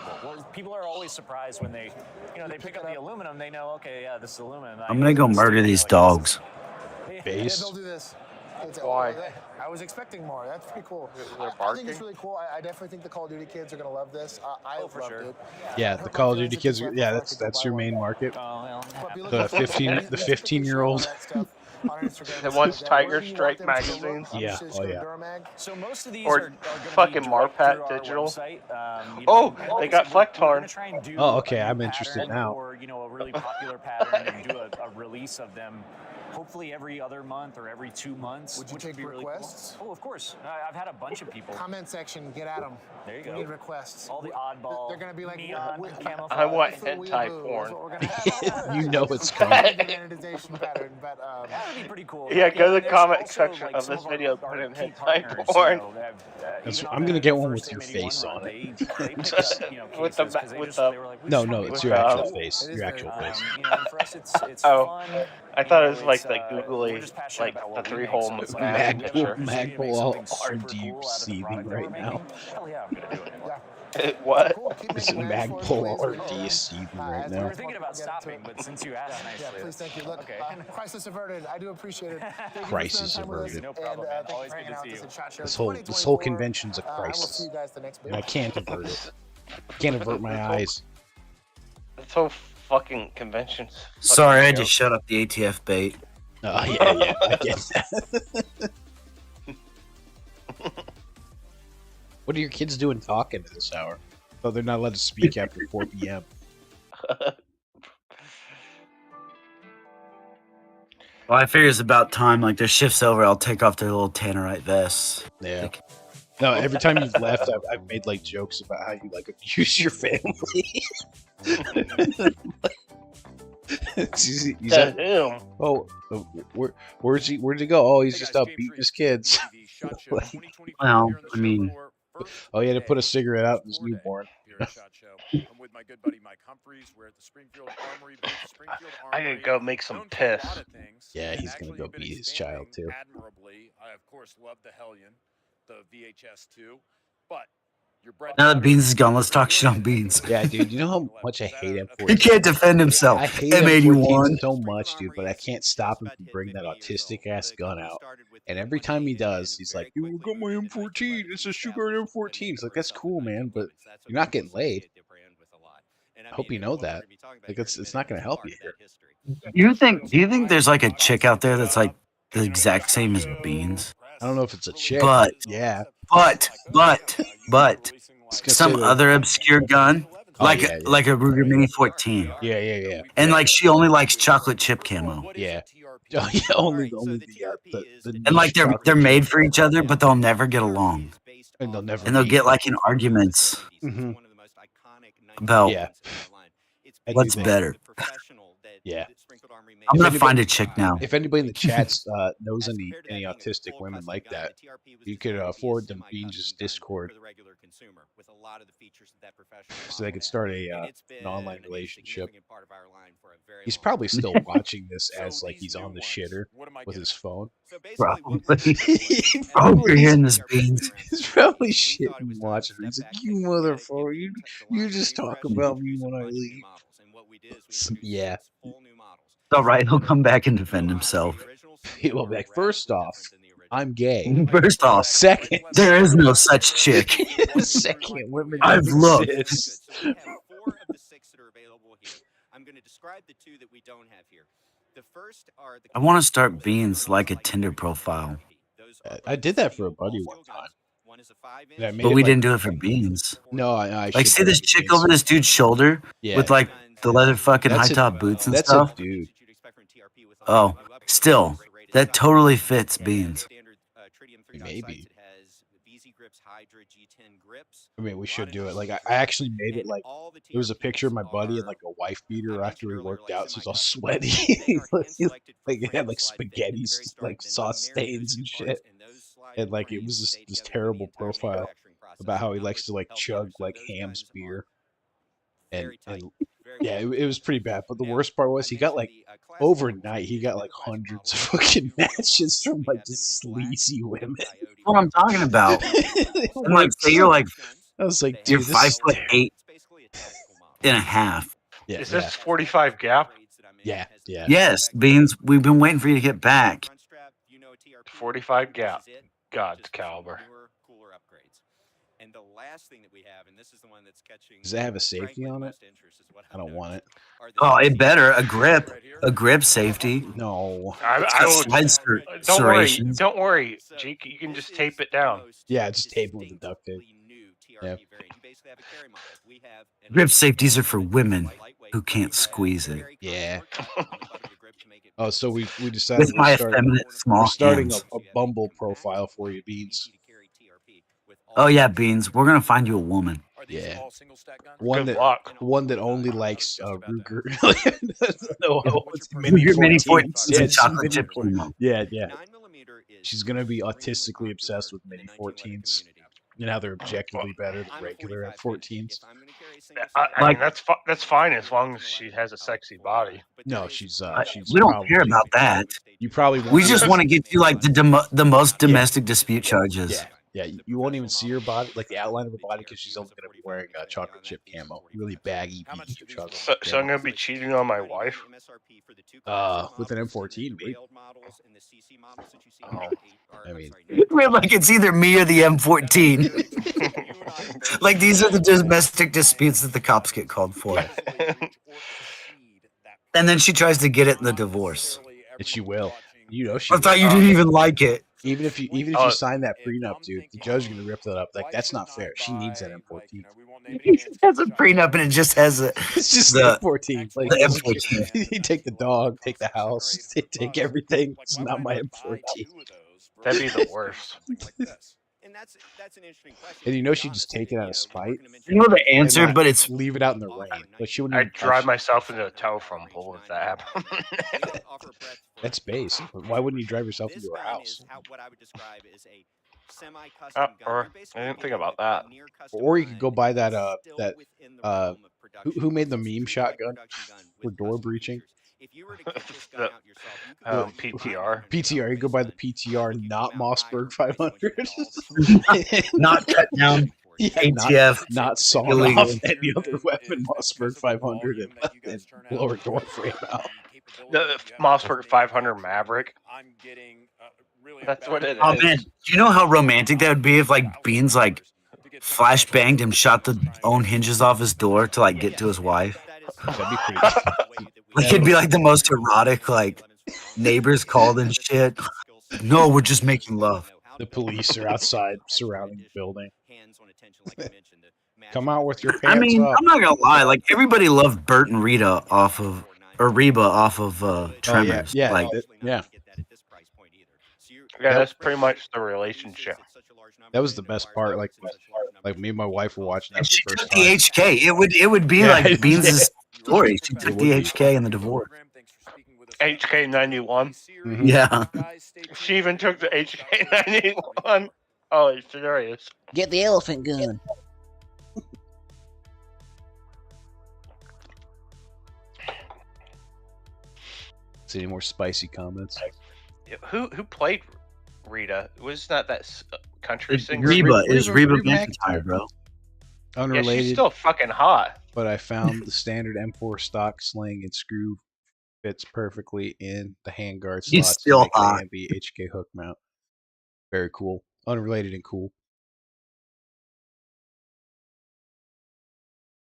People are always surprised when they pick up the aluminum. They know, okay, yeah, this is aluminum. I'm gonna go murder these dogs. Base. They'll do this. Why? I was expecting more. That's pretty cool. I think it's really cool. I definitely think the Call of Duty kids are gonna love this. I loved it. Yeah, the Call of Duty kids. Yeah, that's your main market. The 15-year-old. That wants Tiger Strike magazines. Yeah. Oh yeah. So most of these or fucking Marpat Digital. Oh, they got Flecktarn. Oh, okay. I'm interested now. Or a really popular pattern and do a release of them. hopefully every other month or every 2 months. Would you take be requests? Really cool. Oh, of course. I've had a bunch of people. Comment section, get at them. There you We go. need requests. All the oddball. They're gonna be like neon camouflage. I want hentai porn. You know it's coming. Monetization pattern, but that would be pretty cool. Yeah, go to the there's comment also, section like, of some this our- video, our put in key hentai partners, porn. I'm gonna get one with your face on it. They picked up, With the cases 'cause with they the were like, we No, just no, wanna it's be your able to actual do it. face. Your actual face. And for us, it's Oh, fun. I thought it was know, like it's, the we're googly, just passionate like about the what we three make, hole so it's like, mag we have picture. an opportunity to make Magpul, something are super you cool out of the seething product that right we're now? making. Hell yeah, I'm gonna do it. What? Is Magpul already seething right We now? were thinking about stopping, but since you asked nicely. Yeah, please, thank you. Look, Okay. crisis averted. I do appreciate it. Thank you for Crisis spending time with us, averted. No problem, man. and, thank you Always for good hanging to out see with you. us at ShotShow This whole 2024. convention's a I will see crisis, you guys the next and I week. can't avert it. Can't avert my eyes. This whole fucking convention's. Sorry, I fucking just shut up the ATF bait. Oh yeah, I get that. What are your kids doing talking at this hour? Oh, they're not allowed to speak after 4 p.m. Well, I figure it's about time. Like their shift's over, I'll take off their little tannerite vests. Yeah. No, every time you've left, I've made like jokes about how you like abuse your family. Oh, where's he? Where'd he go? Oh, he's just out beating his kids. Well, I mean, oh, he had to put a cigarette out in his newborn. I'm with my good buddy Mike Humphreys. We're at the Springfield Armory booth. Springfield I Armory. could go make some piss. Yeah, he's gonna go beat his child too. Admirably, I of course love the Hellion, the VHS2, but your bread. now that Beans is gone, let's talk shit on Beans. Yeah, dude, you know how much I hate M14? He can't defend himself. I hate M81 M14 so much, dude, but I can't stop him from bringing that autistic ass gun out. And every time he does, he's like, "You got my M14. It's a sugar M14." It's like, that's cool, man, but you're not getting laid. I hope you know that. Like, it's not going to help you here. Do you think there's like a chick out there that's like the exact same as Beans? I don't know if it's a chick. But yeah. But some say other obscure gun, Oh, like yeah, yeah. like a Ruger Mini 14. Yeah. And like she only likes chocolate chip camo. Yeah. Oh, yeah, only the And like they're chocolate made for each other, but they'll never get along. and they'll never. And they'll meet. get like in arguments Mhm. about Yeah. I do what's think- better. Yeah. I'm gonna find a chick now. If anybody in the chats knows any autistic women like that, you could forward them Beans' Discord so they could start an online relationship. He's probably still watching this as like he's on the shitter with his phone. Probably. Oh, you're hearing this, Beans. He's probably shitting and watching it. He's like, "You motherfucker, you just talk about me when I leave." Yeah. All right, he'll come back and defend himself. He will be like, first off, I'm gay. First off, Second, there is no such chick. Second, women I've don't looked. exist. I'm going to describe the two that we don't have here. The first are the I want to start Beans like a Tinder profile. I did that for a buddy one time. And I made But it we like- didn't do it for Beans. No, I Like, should see do this it for chick Beans. over this dude's shoulder Yeah. with like the leather fucking That's high top boots and that's stuff? a dude. Oh, still, that totally fits Beans. Maybe. I mean, we should do it. Like, I actually made it like it was a picture of my buddy in like a wife beater after we worked out, so he's all sweaty. like it had like spaghetti, like sauce stains and shit. And like it was this terrible profile about how he likes to like chug like Ham's beer. And yeah, it was pretty bad. But the worst part was he got like overnight he got like hundreds of fucking matches from like just sleazy women. What I'm talking about. And like, say you're like, I was like, you're dude, this is 5'8" and a half. Yeah, Is this 45 gap? Yeah. Yes, Beans, we've been waiting for you to get back. 45 gap. God's caliber. And the last thing that we have, and this is the one that's catching. Does it have a safety on it? I don't want it. Oh, it better. A grip safety. No. I will. Side Don't worry. serrations. Don't worry, Jake. You can just tape it down. Yeah, just tape it with the duct tape. Yeah. Grip safeties are for women who can't squeeze it. Yeah. Oh, so we decided with my effeminate small we're starting hands. a Bumble profile for you, Beans. Oh yeah, Beans. We're gonna find you a woman. Yeah. Good luck. One that only likes Ruger. No, it's mini Ruger Mini 14s. 14s Yeah, and she's chocolate mini chip 14. chemo. Yeah. She's gonna be autistically obsessed with mini 14s. And how they're objectively better than regular M14s. I mean, that's fine as long as she has a sexy body. No, she's We don't probably, care about that. You probably won't. We just want to get you like the most domestic dispute charges. Yeah. You won't even see her body, like the outline of her body, because she's only going to be wearing chocolate chip camo, really baggy chocolate. So I'm gonna be cheating on my wife. With an M14, maybe. Oh. I mean, We're like it's either me or the M14. Like these are the domestic disputes that the cops get called for. And then she tries to get it in the divorce. And she will. You know she. I thought you didn't even like it. Even if you sign that prenup, dude, the judge is gonna rip that up. Like that's not fair. She needs that M14. It has a prenup and it just has a. It's just the M14. Like the M14. You take the dog, take the house, take everything. It's not my M14. That'd be the worst. And that's an interesting question. And you know she just take it out of spite. You know the answer, and but it's leave it out in the rain. Like she wouldn't. I'd drive myself into a telephone pole if that happened. That's base. Why wouldn't you drive yourself into her house? What I would describe as a Or I didn't think about that. Or you could go buy that who made the meme shotgun for door breaching? The PTR. PTR. You go buy the PTR, not Mossberg 500. Not cut down. ATF. Not sawn illegal. off any other weapon. Mossberg 500 and blow her door frame out. The Mossberg 500 Maverick. That's what it is. Oh man, do you know how romantic that would be if like Beans like flash banged him, shot the own hinges off his door to like get to his wife? That'd be pretty. Like it'd be like the most erotic, like neighbors called and shit. No, we're just making love. The police are outside surrounding the building. Come out with your pants I mean, up. I'm not gonna lie. Like everybody loved Bert and Rita Reba off of Tremors. Yeah, like yeah. Yeah, that's pretty much the relationship. That was the best part. Like me and my wife were watching that. And she for the took first the time. HK. It would be like Beans' story. She took the HK and the divorce. HK 91. Mm-hmm. Yeah. She even took the HK 91. Oh, it's serious. Get the elephant gun. See any more spicy comments? Who played Rita? Was that country singer? Reba is Reba McEntire, bro. Unrelated. Yeah, she's still fucking hot. But I found the standard M4 stock sling and screw fits perfectly in the handguard slots. He's still hot. AMB HK hook mount. Very cool. Unrelated and cool.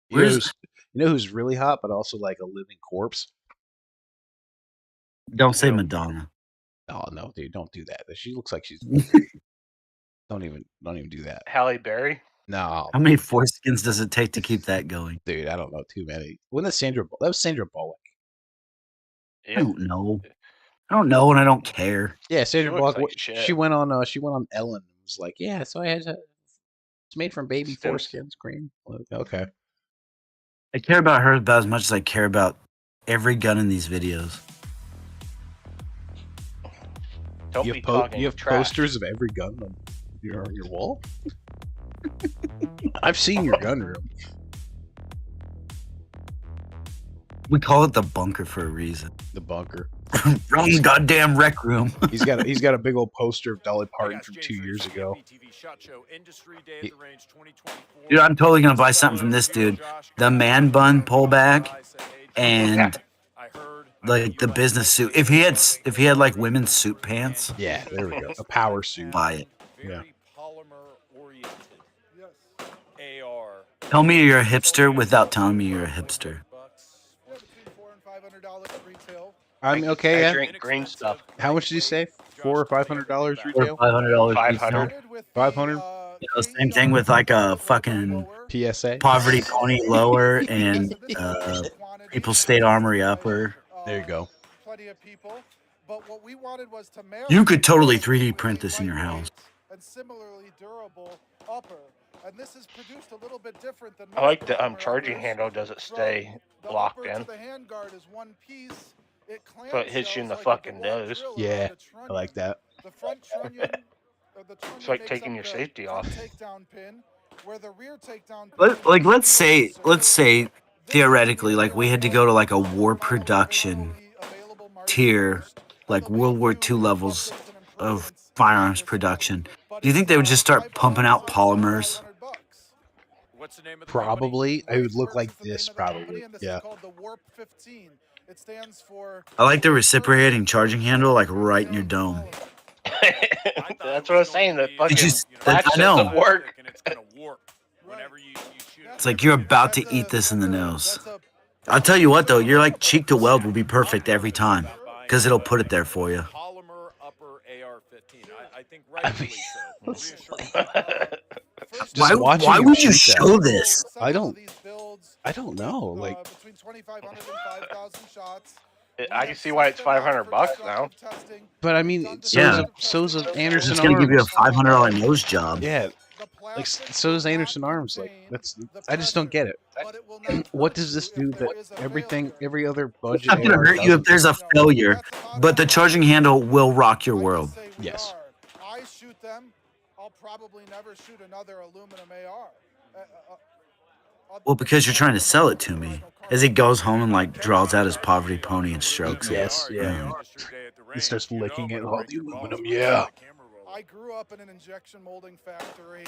You know who's really hot, but also like a living corpse? Don't say Madonna. Oh no, dude, don't do that. She looks like she's. don't even do that. Halle Berry. No. How many foreskins does it take to keep that going? Dude, I don't know too many. When that was Sandra Bullock. Yeah. I don't know. I don't know, and I don't care. Yeah, Sandra Bullock. Like she went on. She went on Ellen. And was like, yeah, so I had. It's made from baby foreskins cream. Okay. I care about her about as much as I care about every gun in these videos. Don't you be have, talking you have trash. posters of every gun on your wall? I've seen your gun room. We call it the bunker for a reason. The bunker. Wrong goddamn rec room. He's got a big old poster of Dolly Parton from 2 years ago. Dude, I'm totally gonna buy something from this dude. The man bun pullback and like the business suit. If he had like women's suit pants. Yeah, there we go. A power suit. Buy it. Yeah. Tell me you're a hipster without telling me you're a hipster. I'm okay. I Yeah. drink green stuff. How much did you say? $400 or $500 retail? $500. 500. 500. You know, same thing with like a fucking PSA. Poverty Pony lower and People's State Armory upper. There you go. plenty of people. But what we wanted was to marry You could totally 3D print this in your house. and similarly durable upper. And this is produced a little bit different than I like the charging handle doesn't stay locked in. The handguard is one piece. It So it hits you in the like fucking nose. Yeah, I like that. The front trunnion, the trunnion It's like makes taking up your the safety off. takedown pin, where the rear takedown pin Like let's say theoretically, like we had to go to like a war production tier, like World War II levels of firearms production. Do you think they would just start pumping out polymers? What's the name of the Probably. I would look like this, probably. Yeah. called the Warp 15. It stands for I like the reciprocating charging handle, like right in your dome. That's what I was saying. The fucking I know. doesn't work. It's like you're about to eat this in the nose. I'll tell you what though, your like cheek to weld will be perfect every time because it'll put it there for you. Polymer upper AR-15. I think I rightfully mean, so. Why would you show this? I don't know. Like, between 2,500 and 5,000 shots. I can see why it's $500 now. but I mean, Yeah. so's a Anderson It's gonna Arms. give you a $500 nose job. Yeah, like so's Anderson Arms. Like I just don't get it. What does this do that every other budget? It's not gonna AR hurt you if doesn't? there's a failure, but the charging handle will rock your world. Yes. I shoot them. I'll probably never shoot another aluminum AR. Well, because you're trying to sell it to me. As he goes home and like draws out his poverty pony and strokes it. Yes, yeah. He starts licking it. All the aluminum. Yeah. I grew up in an injection molding factory.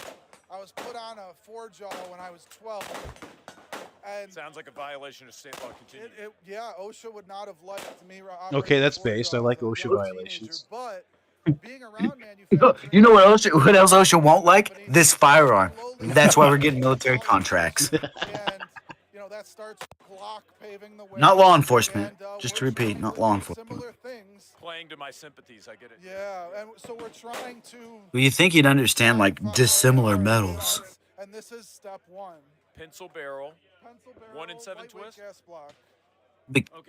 I was put on a four-jaw when I was 12. And Sounds like a violation of state law. Continue. yeah, OSHA would not have liked me. Okay, that's based. I like OSHA violations. But being around manufacturing, You know what else OSHA won't like? This firearm. That's why we're getting military contracts. and that starts Glock paving the way. Not law enforcement. Just to repeat, not law enforcement. Similar things. Playing to my sympathies. I get it. Yeah, and so we're trying to. Well, you think you'd understand like dissimilar metals. And this is step one. Pencil barrel. 1 in 7 twist. Gas block.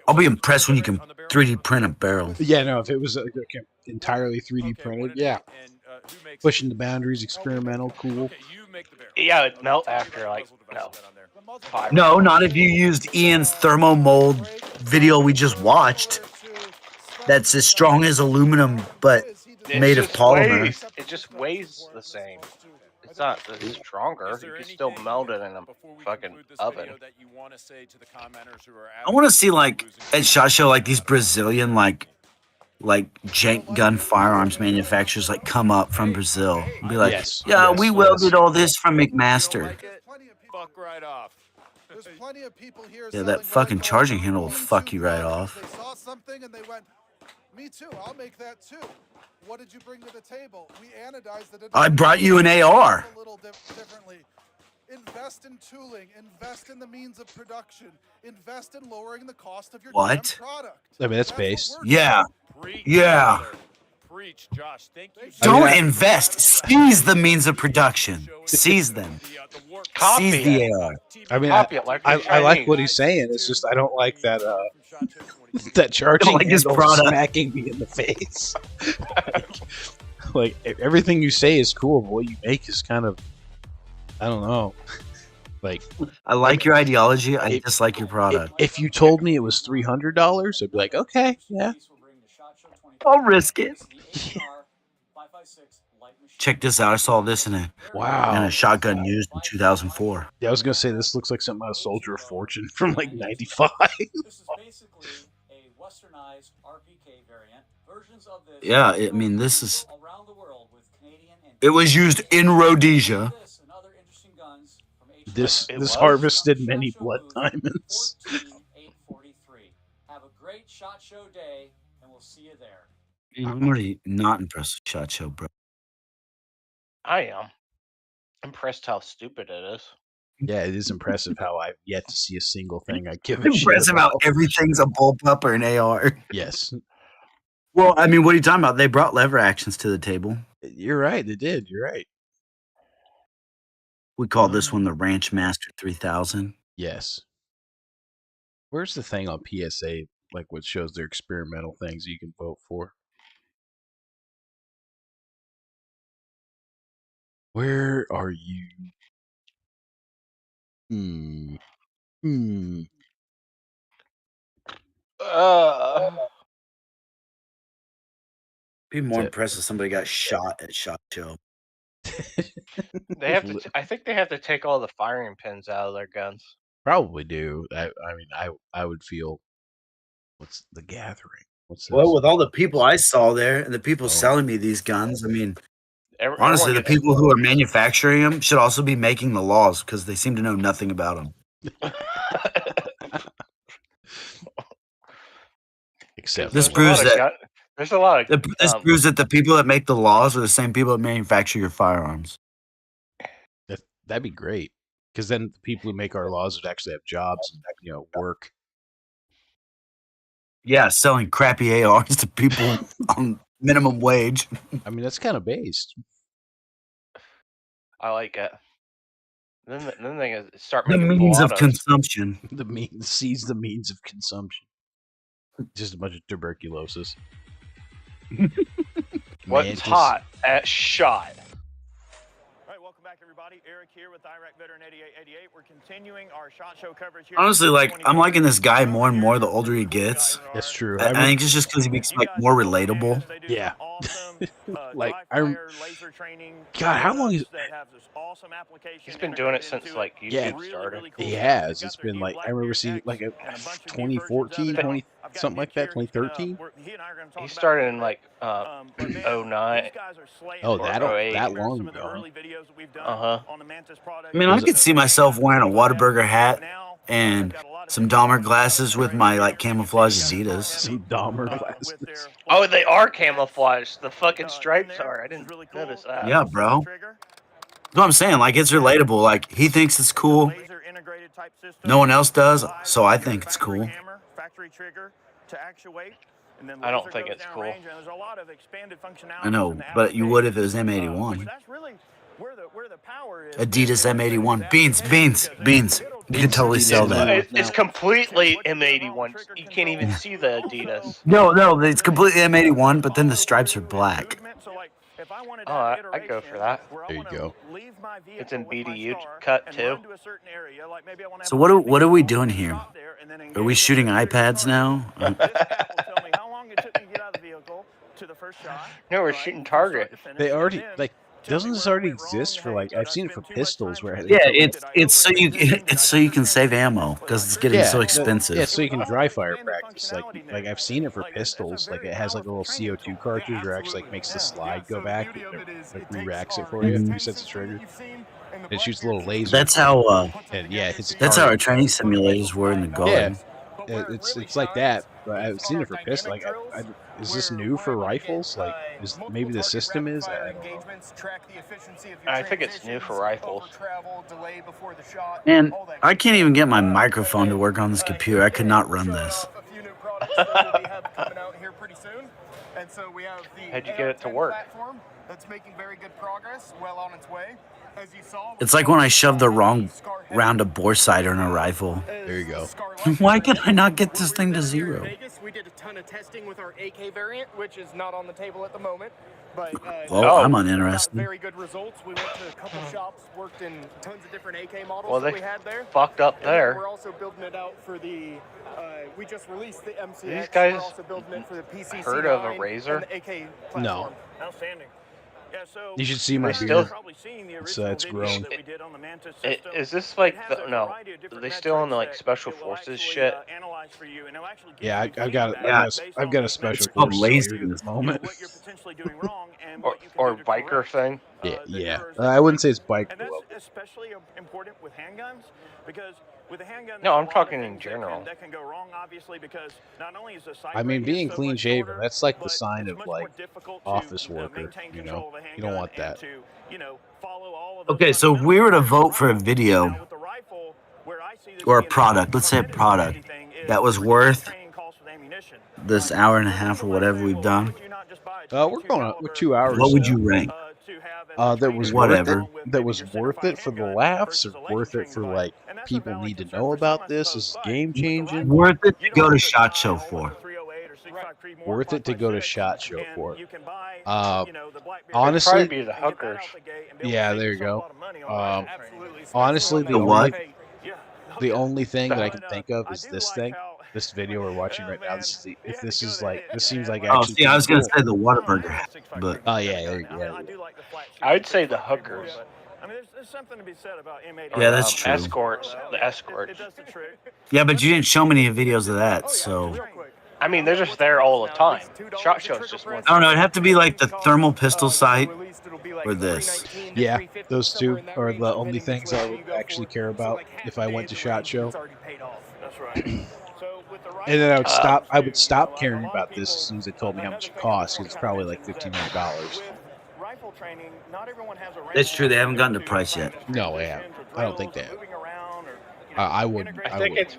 I'll be impressed when you can 3D print a barrel. Yeah, no. If it was entirely 3D printed, yeah. Pushing the boundaries, experimental, cool. Yeah, it'd melt after like No, not if you used Ian's thermo mold video we just watched. That's as strong as aluminum, but made of polymer. It just weighs the same. It's not stronger. You can still melt it in a fucking oven. I want to see like at ShotShow like these Brazilian like jank gun firearms manufacturers like come up from Brazil and be like, we welded all this from McMaster. Fuck right off. There's plenty of people here. Yeah, that fucking charging handle will fuck you right off. They saw something and they went, "Me too. I'll make that too." What did you bring to the table? We anodized it. I brought you an AR. A little differently. Invest in tooling. Invest in the means of production. Invest in lowering the cost of your damn product. I mean, that's based. Yeah. Yeah. Preach, Josh. Thank you. Don't invest. Seize the means of production. Seize them. Seize the AR. I mean, I like what he's saying. It's just I don't like that that charging like his handle product. smacking me in the face. like everything you say is cool, but what you make is kind of, I don't know. Like, I like your ideology. I dislike your product. If you told me it was $300, I'd be like, okay, yeah, I'll risk it. Check this out. I saw this in a shotgun used in 2004. Yeah, I was gonna say this looks like something out of Soldier of Fortune from like '95. This is basically a westernized RPK variant. Versions of this Yeah, I mean this is. It was used in Rhodesia. This harvested many blood diamonds. 14,843. Have a great ShotShow day, and we'll see you there. I'm already not impressed with ShotShow, bro. I am impressed how stupid it is. Yeah, it is impressive how I've yet to see a single thing I give a shit Impressive how about. everything's a bullpup or an AR. Yes. Well, I mean, what are you talking about? They brought lever actions to the table. You're right. They did. You're right. We called this one the Ranch Master 3000. Yes. Where's the thing on PSA like what shows their experimental things you can vote for. Where are you? Be more impressed if somebody got shot at ShotShow. They have to. I think they have to take all the firing pins out of their guns. Probably do. I mean, I would feel. What's the Gathering? What's this? Well, with all the people I saw there and the people selling me these guns, I mean, honestly, the people who are manufacturing them should also be making the laws because they seem to know nothing about them. Except this proves that there's a lot of this proves that the people that make the laws are the same people that manufacture your firearms. That'd be great, because then the people who make our laws would actually have jobs and work. Yeah, selling crappy ARs to people on minimum wage. I mean, that's kind of based. I like it. Then they start The making means of blottos. consumption. Seize the means of consumption. Just a bunch of tuberculosis. What's hot at SHOT? All right, welcome back, everybody. Eric here with Iraq Veteran 8888. We're continuing our ShotShow coverage here. Honestly, I'm liking this guy more and more the older he gets. That's true. I think it's just because he makes more relatable. Yeah. Like God, how long is? He's been doing it since like YouTube started. He has. It's been like I remember seeing like a 2014, 20 something like that, 2013. He started in like 09. Oh, that long ago. I mean, I could see myself wearing a Whataburger hat and some Dahmer glasses with my like camouflage Adidas. Some Dahmer glasses. Oh, they are camouflaged. The fucking stripes are. I didn't notice that. Yeah, bro. That's what I'm saying. Like, it's relatable. Like, he thinks it's cool. No one else does, so I think it's cool. I don't think it's cool. I know, but you would if it was M81. Adidas M81. Beans. You can totally sell that. It's completely M81. You can't even see the Adidas. No, it's completely M81, but then the stripes are black. Oh, I'd go for that. There you go. It's in BDU cut too. So what are we doing here? Are we shooting iPads now? No, we're shooting target. They already doesn't this already exist for like I've seen it for pistols where it's so you can save ammo because it's getting so expensive. Yeah, so you can dry fire practice. Like I've seen it for pistols. Like it has like a little CO2 cartridge or actually like makes the slide go back, like re-racks it for you. Resets the trigger. It shoots a little laser. That's how. That's how our training simulators were in the Guard. Yeah, it's like that. But I've seen it for pistols. Like, is this new for rifles? Like, maybe the system is? I don't know. I think it's new for rifles. Man, I can't even get my microphone to work on this computer. I could not run this. How'd you get it to work? That's making very good progress, well on its way. As you saw, it's like when I shoved the wrong round of bore sighter in a rifle. There you go. Why can I not get this thing to 0? We did a ton of testing with our AK variant, which is not on the table at the moment. But well, I'm uninterested. Very good results. We went to a couple shops, worked in tons of different AK models well, that we had there. Fucked up there. We're also building it out for the. We just released the MCX. These guys we're also building it for the PCC heard of a Razor? And the AK platform. No. Outstanding. Yeah, so you should see my beard. It's grown. Is this like no? Are they still on the like special forces shit? Yeah, I've got a special forces lazy at this moment. or biker thing. Yeah. I wouldn't say it's bike. And that's especially important with handguns because with a handgun. No, I'm talking in general. That can go wrong, obviously, because not only is the sight I mean, being so clean shaven, shorter, that's like the but sign it's of much like more difficult office to, worker. maintain You control know, of a you don't want handgun that. and to, follow all of those Okay, so if we were to vote for a video with the rifle, where I see this or a being product, let's say a product that was worth this hour and a half or whatever we've done, we're 2 hours. what would you rank? that was worth it. That was worth it for the laughs, or worth it for like people need to know about this. This is game changing. Worth it to go to ShotShow for. Worth it to go to ShotShow for. Honestly, Honestly, be the hookers. yeah, there you go. Honestly, The what? the only thing that I can think of is this thing, this video we're watching right now. This is the, if this is like, this seems like Oh, actually. see, I was gonna cool. say the Whataburger, but oh yeah, I would say the hookers. I mean, there's something to be said about yeah, that's true. Escorts, the escorts. Yeah, but you didn't show many videos of that, so. I mean, they're just there all the time. ShotShow's just one. I don't know. It'd have to be like the thermal pistol sight or this. Yeah, those two are the only things I would actually care about if I went to ShotShow. And then I would stop caring about this as soon as they told me how much it costs, because it's probably like $1,500. That's true. They haven't gotten to price yet. No, they haven't. I don't think they have. I wouldn't. I think it's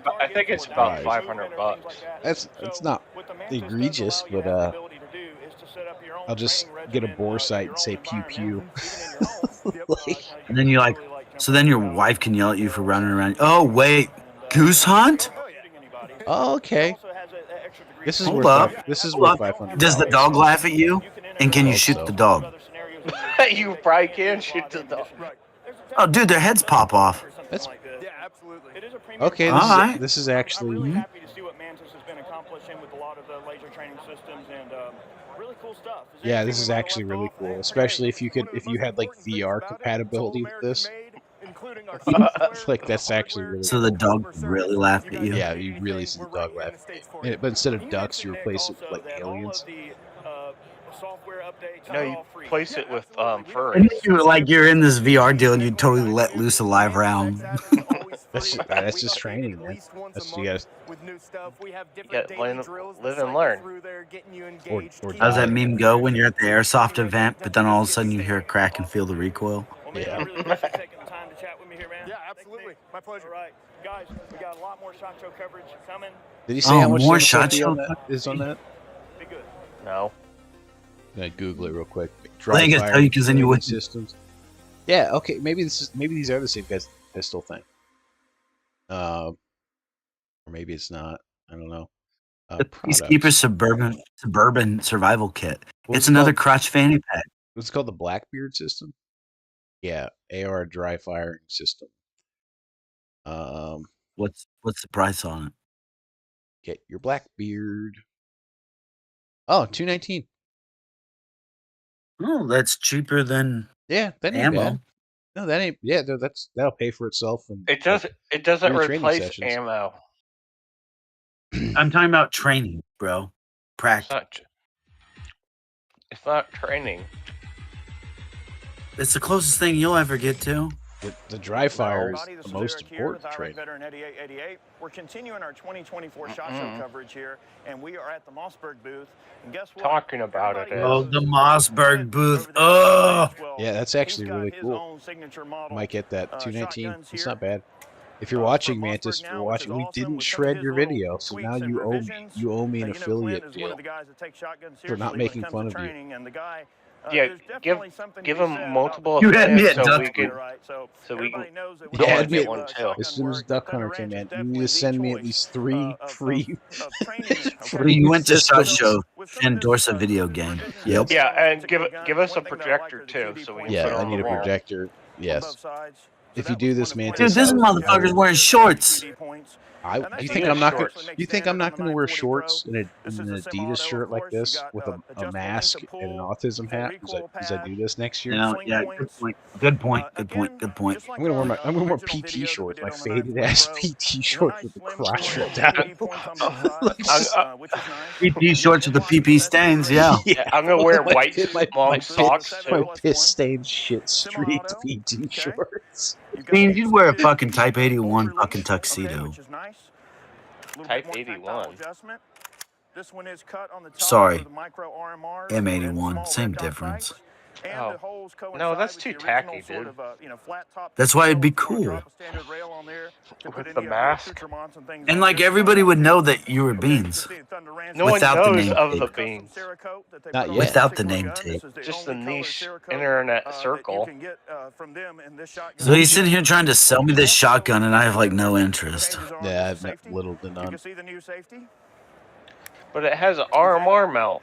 about $500. It's not egregious, but I'll just get a bore sight and say pew pew. And then you're like, so then your wife can yell at you for running around. Oh wait, goose hunt? Oh, okay. This is Hold worth up. This is Hold worth up. $500. Does the dog laugh at you? And can you shoot the dog? You probably can shoot the dog. Oh, dude, their heads pop off. That's okay. This is actually. Happy to see what Mantis has been accomplishing with a lot of the laser training systems and really cool stuff. Yeah, this is actually really cool, especially if you had like VR compatibility with this. Like that's actually really. So the dog really laughed at you. Yeah, you really see the dog laugh at you. But instead of ducks, you replace it with like aliens. No, you place it with And furries. you're in this VR deal and you totally let loose a live round. That's just training, man. That's you gotta. Live and learn. Or How's that meme go when you're at the airsoft event, but then all of a sudden you hear a crack and feel the recoil? Yeah. Yeah, absolutely. My pleasure. All right, guys, we got a lot more ShotShow coverage coming. Did he say how much more ShotShow is on that? Be good. No. I'm gonna Google it real quick. I think I tell you because then you wouldn't. Systems. Yeah. Okay. Maybe these are the same guys pistol thing. Or maybe it's not. I don't know. The Peacekeeper suburban survival kit. It's another crotch fanny pack. What's called the Blackbeard system? Yeah, AR dry firing system. What's the price on it? Get your Blackbeard. Oh, $219. Oh, that's cheaper than that ain't ammo. bad. No, that ain't. Yeah, that'll pay for itself. And It doesn't replace ammo. I'm talking about training, bro. Practice. It's not training. It's the closest thing you'll ever get to. The dry fire is the most important training. Veteran 8888. We're continuing our 2024 ShotShow coverage here, and we are at the Mossberg booth. And guess what? Talking about it. Oh, the Mossberg booth. Oh, yeah, that's actually really cool. Might get that $219. It's not bad. If you're watching, Mantis, if you're watching, we didn't shred your video, so now you owe me an affiliate deal for not making fun of you. Yeah, give them multiple. You had me at so we can. Yeah, get one too. As soon as Duck Hunter came in, you need to send me at least 3 free. You went to ShotShow and endorse a video game. Yep. Yeah, and give us a projector too, so we can. Yeah, put it I on need the a wall. projector. Yes. If you do this, Mantis, Dude, this motherfucker's wearing shorts. You think I'm not going to wear shorts in an Adidas shirt like this with a mask and an autism hat as I do this next year? No, yeah, good point. I'm gonna wear PT shorts, my faded ass PT shorts with the crotch ripped out. PT shorts with the PP stains, yeah. I'm gonna wear white long socks My too. piss stained shit streak PT shorts. I mean, you'd wear a fucking Type 81 fucking tuxedo. Type 81. This one is cut on the top Sorry. for the micro RMR. M81, same difference. Oh. No, that's too tacky, dude. That's why it'd be cool. With the mask. And like everybody would know that you were Beans. No one Without the knows name of tape. the Beans. Not yet. Without the name tape. Just the niche internet circle. So he's sitting here trying to sell me this shotgun, and I have like no interest. Yeah, I've met little to none. But it has an RMR mount.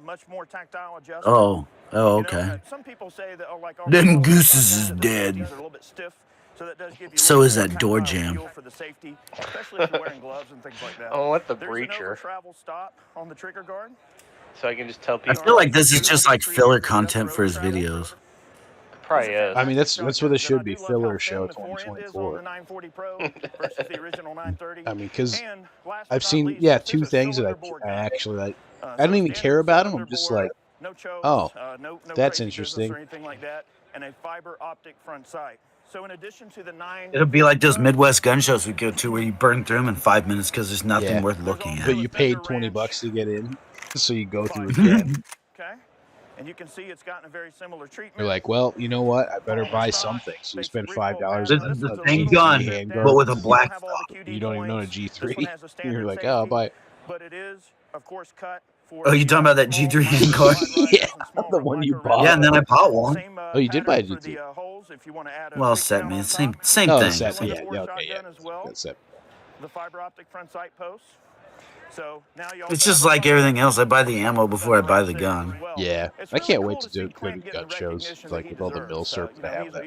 Much more tactile adjustment. Oh, okay. Some people say that, like, Then Gooses is dead. are a little bit stiff, so that does give you So is that door jam. for the safety, especially if you're wearing gloves and things like that. Oh, what the There's breacher. an travel stop on the trigger guard. So I can just tell I people. feel like this is just like filler content for his videos. Probably is. I mean, that's what it should be. Filler show 2024. I mean, because I've seen two things that I actually like. I don't even care about them. I'm just like, oh, that's interesting. And a fiber optic front sight. So in addition to the 9, It'll be like those Midwest gun shows we go to where you burn through them in 5 minutes because there's nothing worth looking at. But you paid $20 to get in, so you go through again. Okay. And you can see it's gotten a very similar treatment. You're like, well, you know what? I better buy something. So you spend $5. This is the same gun, but with a black stock. You don't even know a G3. You're like, oh, I'll buy it. But it is, of course, cut. Oh, you talking about that G3 handguard? Yeah, the one you bought. Yeah, and then I bought one. Oh, you did buy a G3. Well, set man, same Oh, thing. set. Yeah, okay, yeah. That's it. The fiber optic front sight posts. So now you It's just like everything else. I buy the ammo before I buy the gun. Yeah, I can't wait to go to gun shows, like with all the mill surf that have that,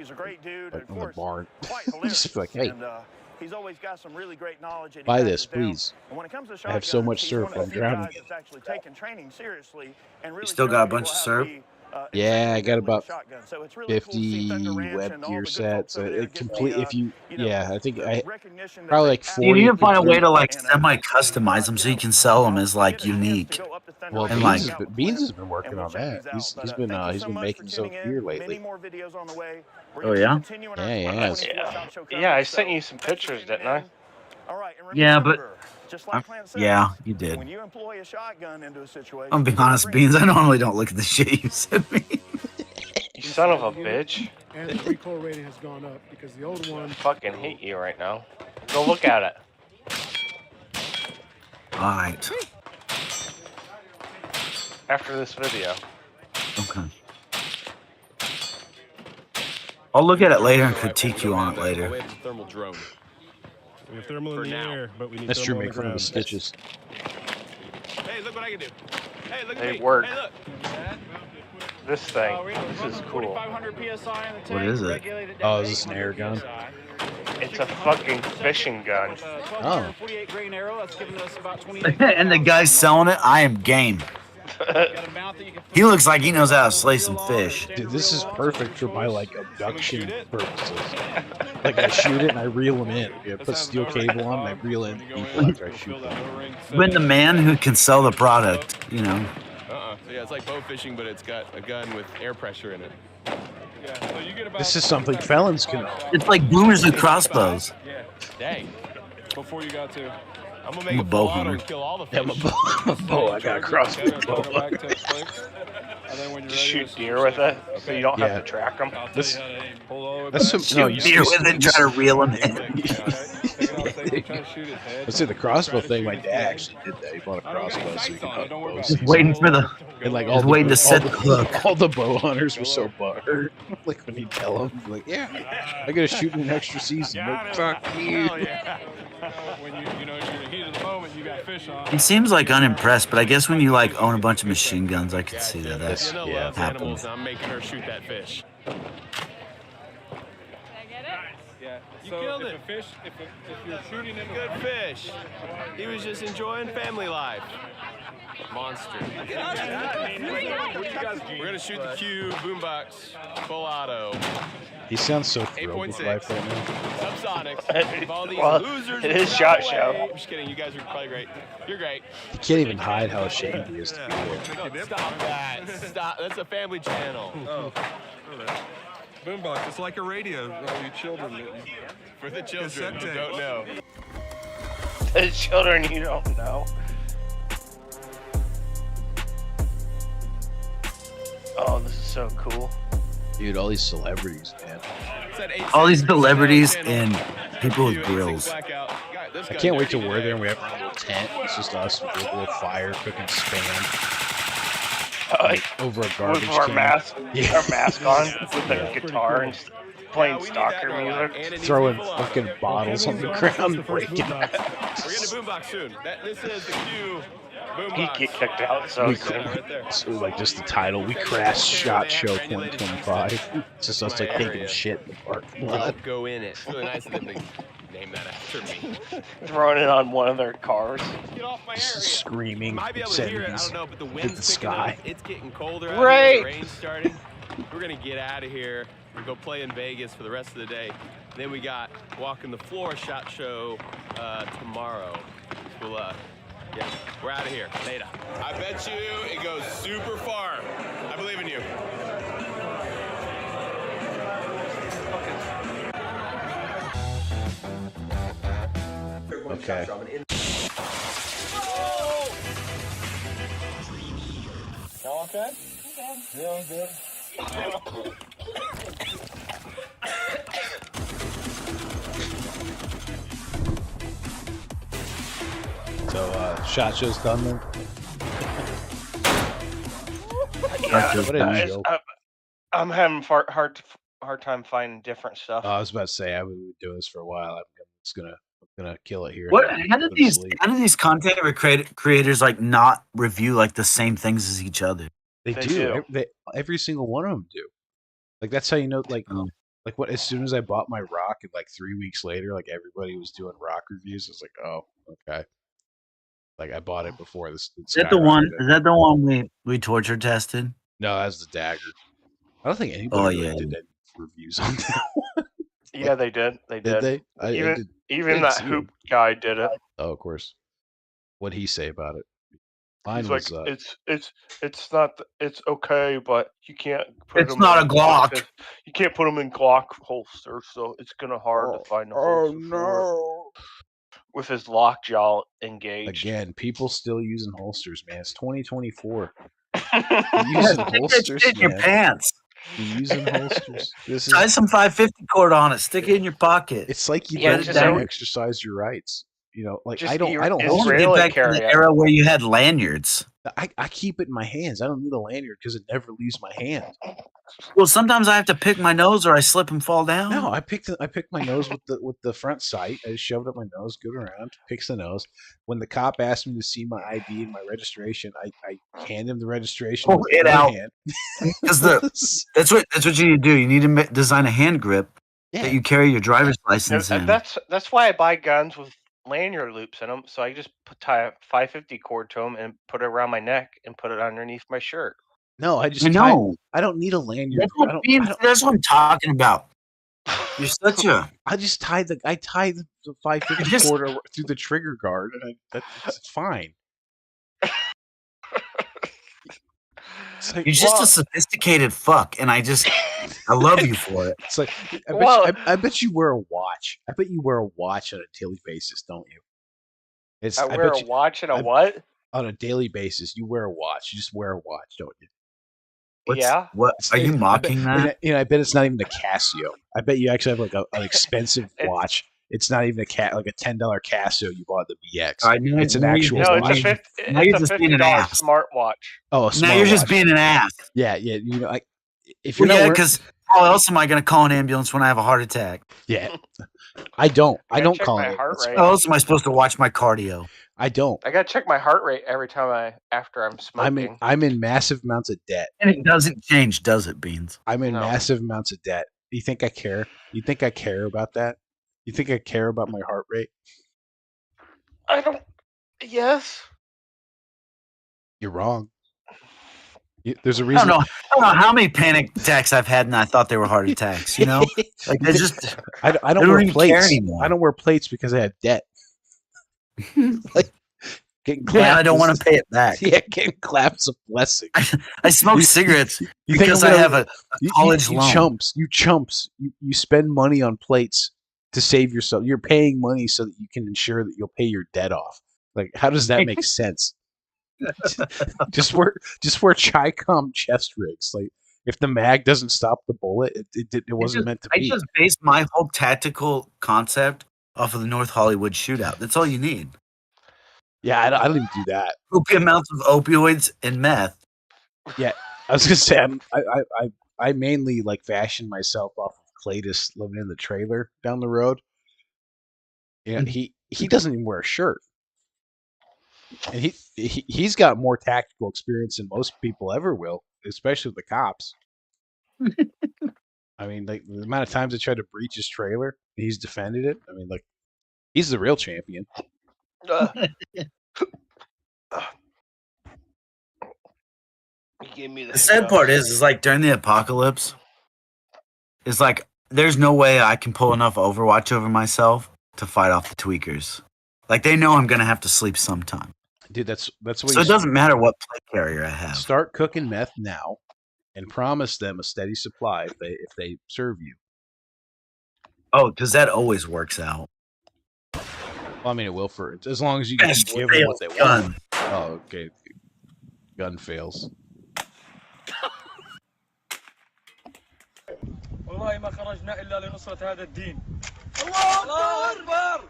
like on the barn. Just like, hey, he's always got some really great knowledge. buy this, please. And when it comes to I have so much surf, I'm drowning in it. actually taking training seriously and really You still got a bunch of surf? Yeah, I got about 50 web gear sets. So it complete. If you, I think I probably like 40. You need to find a way to like semi-customize them so you can sell them as like unique. Well, and Beans has been working on that. He's been making his own gear lately. Oh yeah. Yeah. Yeah, I sent you some pictures, didn't I? Yeah, but yeah, you did. When you employ a shotgun into a situation, I'll be honest, Beans. I normally don't look at the shit you sent me. You son of a bitch. And the recoil rating has gone up because the old one. I fucking hate you right now. Go look at it. All right. After this video. Okay. I'll look at it later and critique you on it later. Thermal drone. We have thermal in the air, but we need That's true. thermal on Make the one of the ground. stitches. Hey, look what I can do. Hey, look at They me. work. Hey, look. This thing. This is cool. What is it? Oh, is this an air gun? It's a fucking fishing gun. Oh. And the guy selling it, I am game. He looks like he knows how to slay some fish. Dude, this is perfect for my like abduction purposes. Like I shoot it and I reel them in. I put steel cable on and I reel in people after I shoot them. When the man who can sell the product, you know. Yeah, it's like bow fishing, but it's got a gun with air pressure in it. This is something felons can own. It's like boomers with crossbows. Dang. Before you got to, I'm gonna I'm make a a bow full auto hunter. and kill all the Yeah, fish. I'm a bow. I got a crossbow bow. Just shoot deer with it, so you don't have to track them. That's some, no, you Deer with it, try to reel him in. Let's say the crossbow thing. My dad actually did that. He bought a crossbow so he could hunt bows. Just waiting for the. And like Just waiting to set the hook. All the bow hunters were so butthurt. Like when you tell them, like, yeah, I gotta shoot in an extra season. Like, fuck you. When you know, you're in the heat of the moment, you got fish on. He seems like unimpressed, but I guess when you like own a bunch of machine guns, I could see that that's Sienna loves animals, happens. and I'm making her shoot that fish. Yeah. You So killed if it. a fish, if you're shooting in Good fish. He was just enjoying family life. Monster. We're gonna shoot the Q boombox full auto. He sounds so thrilled with 8.6. life right now. Subsonics. Of all these Well, losers it in is the ShotShow. Show. I'm just kidding. You guys are probably great. You're great. He can't even hide how ashamed he is to be there. No, stop that. Stop. That's a family channel. Oh. Boombox, it's like a radio. All you children. For the children Cassette who tape. don't know. The children you don't know. Oh, this is so cool. Dude, all these celebrities, man. All these celebrities and people with grills. I can't wait till we're there and we have a little tent. It's just us with a little fire cooking spam. Over a garbage with our can. mask, Yeah. our mask on, with a guitar and playing stalker music, throwing fucking bottles on the ground, breaking. We're getting a boombox soon. This is the Q boombox. He'd get kicked out so soon. So like just the title, we crashed SHOT Show 2025. It's just us like taking shit in the parking lot. Don't go in it. It's really nice of them to name that after me. Throwing it on one of their cars. Get off my Just screaming might be able to hear it. I don't know, but the wind's the picking sky. up. It's getting colder out Right. here. The rain's starting. We're gonna get out of here and go play in Vegas for the rest of the day. And then we got Walking the Floor SHOT Show tomorrow. We'll yeah, we're out of here. Later. I bet you it goes super far. I believe in you. Okay. Y'all okay? Yeah, I'm good. So SHOT Show's done then. What a joke. I'm having hard time finding different stuff. I was about to say I've been doing this for a while. I'm just gonna kill it here. What? How do these content creators like not review like the same things as each other? They do. Every single one of them do. Like that's how you know. Like what? As soon as I bought my rock, and like 3 weeks later, like everybody was doing rock reviews. I was like, oh, okay. Like I bought it before this. Is that the one? Is that the one we torture tested? No, that's the Dagger. I don't think anybody really did any reviews on that one. Yeah, they did. They did. Did they? Even that hoop guy did it. Oh, of course. What'd he say about it? Mine He's was like, it's not, it's okay, but you can't put It's them not in a Glock. You can't put them in Glock holsters, so it's gonna hard to find a holster for it. With his lockjaw engaged. Again, people still using holsters, man. It's 2024. You're using holsters, in your pants. You're using holsters. Tie some 550 cord on it. Stick it in your pocket. It's like you don't exercise your rights. You know, like I don't want to get back to the era where you had lanyards. I keep it in my hands. I don't need a lanyard because it never leaves my hand. Well, sometimes I have to pick my nose or I slip and fall down. No, I picked my nose with the front sight. I just shoved up my nose, go around, picks the nose. When the cop asked me to see my ID and my registration, I hand him the registration. Pull it out. Because that's what you need to do. You need to design a hand grip that you carry your driver's license in. That's why I buy guns with lanyard loops in them, so I just tie a 550 cord to them and put it around my neck and put it underneath my shirt. No, I don't need a lanyard. That's what I'm talking about. You're such a. I tie the 550 cord through the trigger guard, and that's fine. You're just a sophisticated fuck, and I love you for it. It's like I bet you wear a watch. I bet you wear a watch on a daily basis, don't you? I wear a watch and a what? On a daily basis, you wear a watch. You just wear a watch, don't you? What are you mocking that? I bet it's not even a Casio. I bet you actually have like an expensive watch. It's not even like a $10 Casio you bought at the BX. It's an actual watch. It's a $50 smartwatch. Oh, now you're just being an ass. Yeah. You know, like if you're not because how else am I going to call an ambulance when I have a heart attack? Yeah, I don't. I don't call it. How else am I supposed to watch my cardio? I don't. I gotta check my heart rate every time after I'm smoking. I'm in massive amounts of debt, and it doesn't change, does it, Beans? I'm in massive amounts of debt. You think I care? You think I care about that? You think I care about my heart rate? I don't. Yes. You're wrong. There's a reason. I don't know how many panic attacks I've had, and I thought they were heart attacks. You know, like they just. I don't wear plates anymore. I don't wear plates because I have debt. Like getting I don't want to pay it back. Yeah, getting claps of blessing. I smoke cigarettes because I have a college loan. You chumps. You spend money on plates to save yourself. You're paying money so that you can ensure that you'll pay your debt off. Like, how does that make sense? just wear Chi-Com chest rigs. Like, if the mag doesn't stop the bullet, it wasn't meant to be. I just based my whole tactical concept off of the North Hollywood shootout. That's all you need. Yeah, I don't even do that. Copious amounts of opioids and meth. Yeah, I was gonna say I mainly like fashion myself off of Cletus living in the trailer down the road. Yeah, he doesn't even wear a shirt, and he's got more tactical experience than most people ever will, especially the cops. I mean, like the amount of times they tried to breach his trailer, he's defended it. I mean, like he's the real champion. Give me The sad part is like during the apocalypse, it's like there's no way I can pull enough Overwatch over myself to fight off the tweakers. Like they know I'm gonna have to sleep sometime. Dude, that's what. So it doesn't matter what play carrier I have. Start cooking meth now, and promise them a steady supply if they serve you. Oh, because that always works out. Well, I mean, it will for as long as you can give them what they want. Oh, okay. Gun fails. والله ما خرجنا إلا لنصرة هذا الدين. الله أكبر.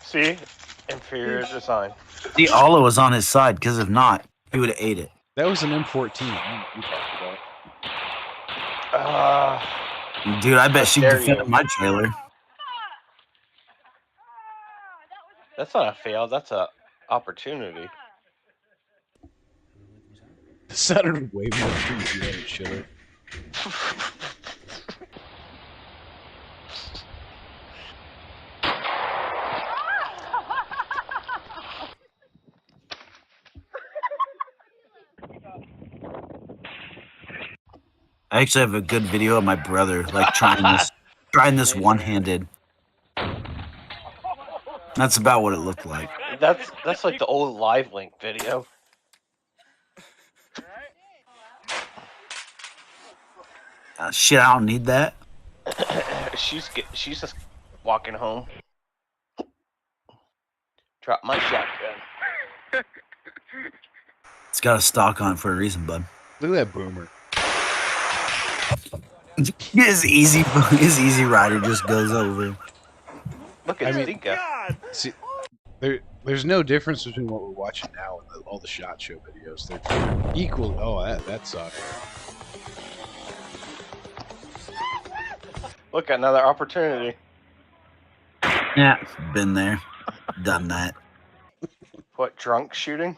See? Inferior design. See, Allah was on his side, because if not, he would have ate it. That was an M14. Dude, I bet she defended my trailer. That's not a fail. That's a opportunity. It sounded way more creepy than it should have. I actually have a good video of my brother like trying this one-handed. That's about what it looked like. That's like the old Live Link video. Shit, I don't need that. She's just walking home. Drop my shotgun. It's got a stock on it for a reason, bud. Look at that boomer. His easy rider just goes over. Look at Stinka. See, there's no difference between what we're watching now and all the ShotShow videos. They're equal. Oh, that sucked. Look, another opportunity. Yeah, been there, done that. What, drunk shooting?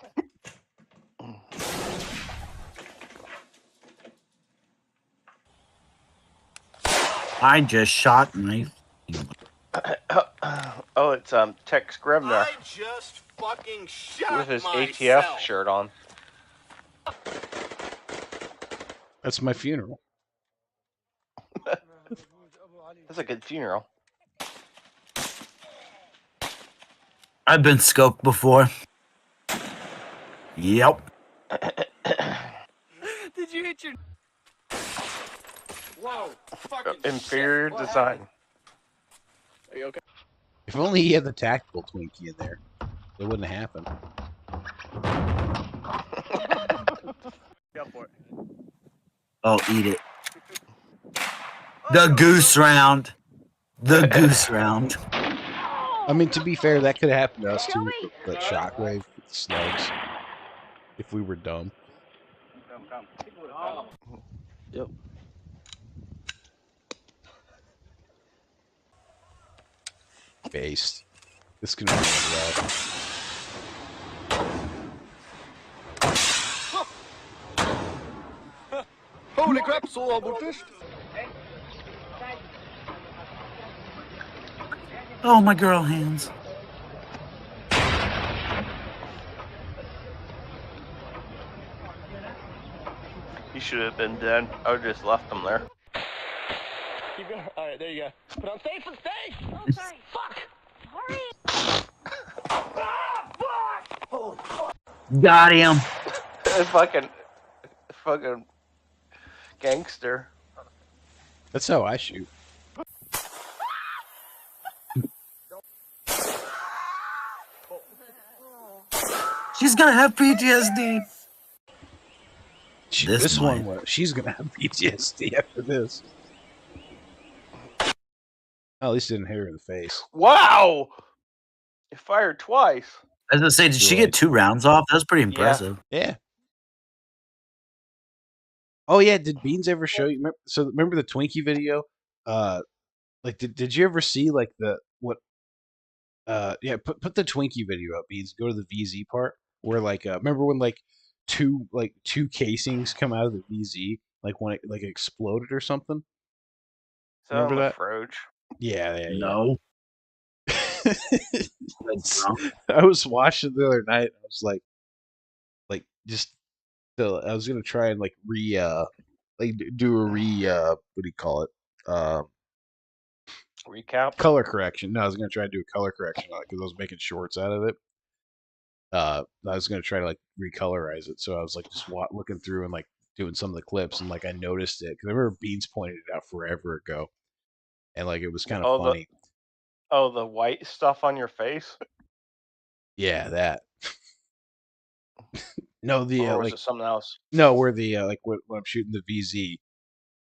I just shot my. Oh, it's Tex Grevner. I just fucking shot with his myself. ATF shirt on. That's my funeral. That's a good funeral. I've been scoped before. Yep. Did you hit your... Whoa. Fucking inferior shit. design. Are you okay? If only he had the tactical Twinkie in there, it wouldn't have happened. Go for it. Oh, eat it. The goose round. The goose round. I mean, to be fair, that could have happened to us too with that shockwave with the slugs. If we were dumb. Yep. Based. This can be well. Holy crap, så var bort först. Oh, my girl hands. He should have been dead. I would have just left him there. Keep going. All right, there you go. Put on safe and safe. Oh, sorry. Fuck. Got him. fucking gangster. That's how I shoot. She's gonna have PTSD. This one, she's gonna have PTSD after this. Oh, at least it didn't hit her in the face. Wow! It fired twice. I was gonna say, did she get 2 rounds off? That's pretty impressive. Yeah. Oh yeah, did Beans ever show you? Remember the Twinkie video? Like did you ever see like yeah, put the Twinkie video up, Beans. Go to the VZ part where like remember when like two casings come out of the VZ, like when it like exploded or something? Remember that? Froge? Yeah. No. I was watching the other night. I was like I was gonna try and like do a what do you call it? Recap? Color correction. No, I was gonna try to do a color correction on it because I was making shorts out of it. I was gonna try to like recolorize it, so I was like just looking through and like doing some of the clips, and like I noticed it because I remember Beans pointed it out forever ago, and like it was kind of funny. The white stuff on your face? Yeah, that. No, the or was like it something else? No, where the like when I'm shooting the VZ,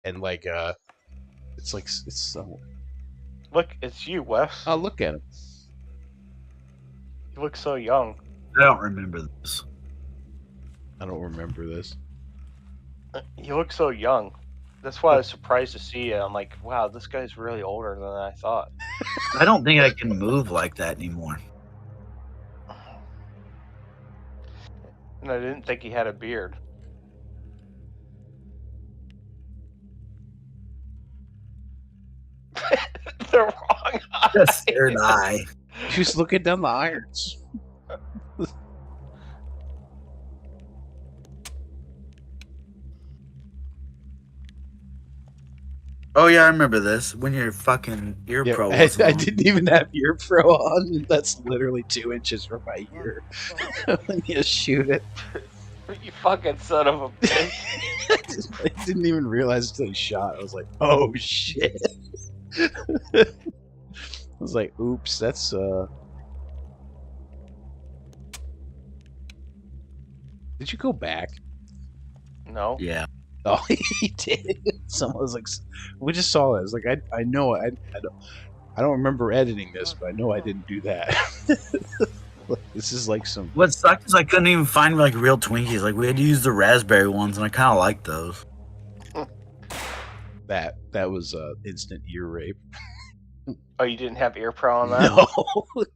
and like it's like it's so. Look, it's you, Wes. Oh, look at him. You look so young. I don't remember this. I don't remember this. You look so young. That's why I was surprised to see you. I'm like, wow, this guy's really older than I thought. I don't think I can move like that anymore. And I didn't think he had a beard. The wrong eye. The third eye. She's looking down the irons. Oh yeah, I remember this. When your fucking ear pro was I didn't even have ear pro on. That's literally 2 inches from my ear. When you shoot it. You fucking son of a bitch. I didn't even realize until he shot. I was like, oh shit. I was like, oops, that's Did you go back? No. Yeah. Oh, he did. Someone was like, we just saw it. It's like I know I don't remember editing this, but I know I didn't do that. This is like some. What sucked is I couldn't even find like real Twinkies. Like we had to use the raspberry ones, and I kind of like those. That was instant ear rape. Oh, you didn't have ear pro on that? No.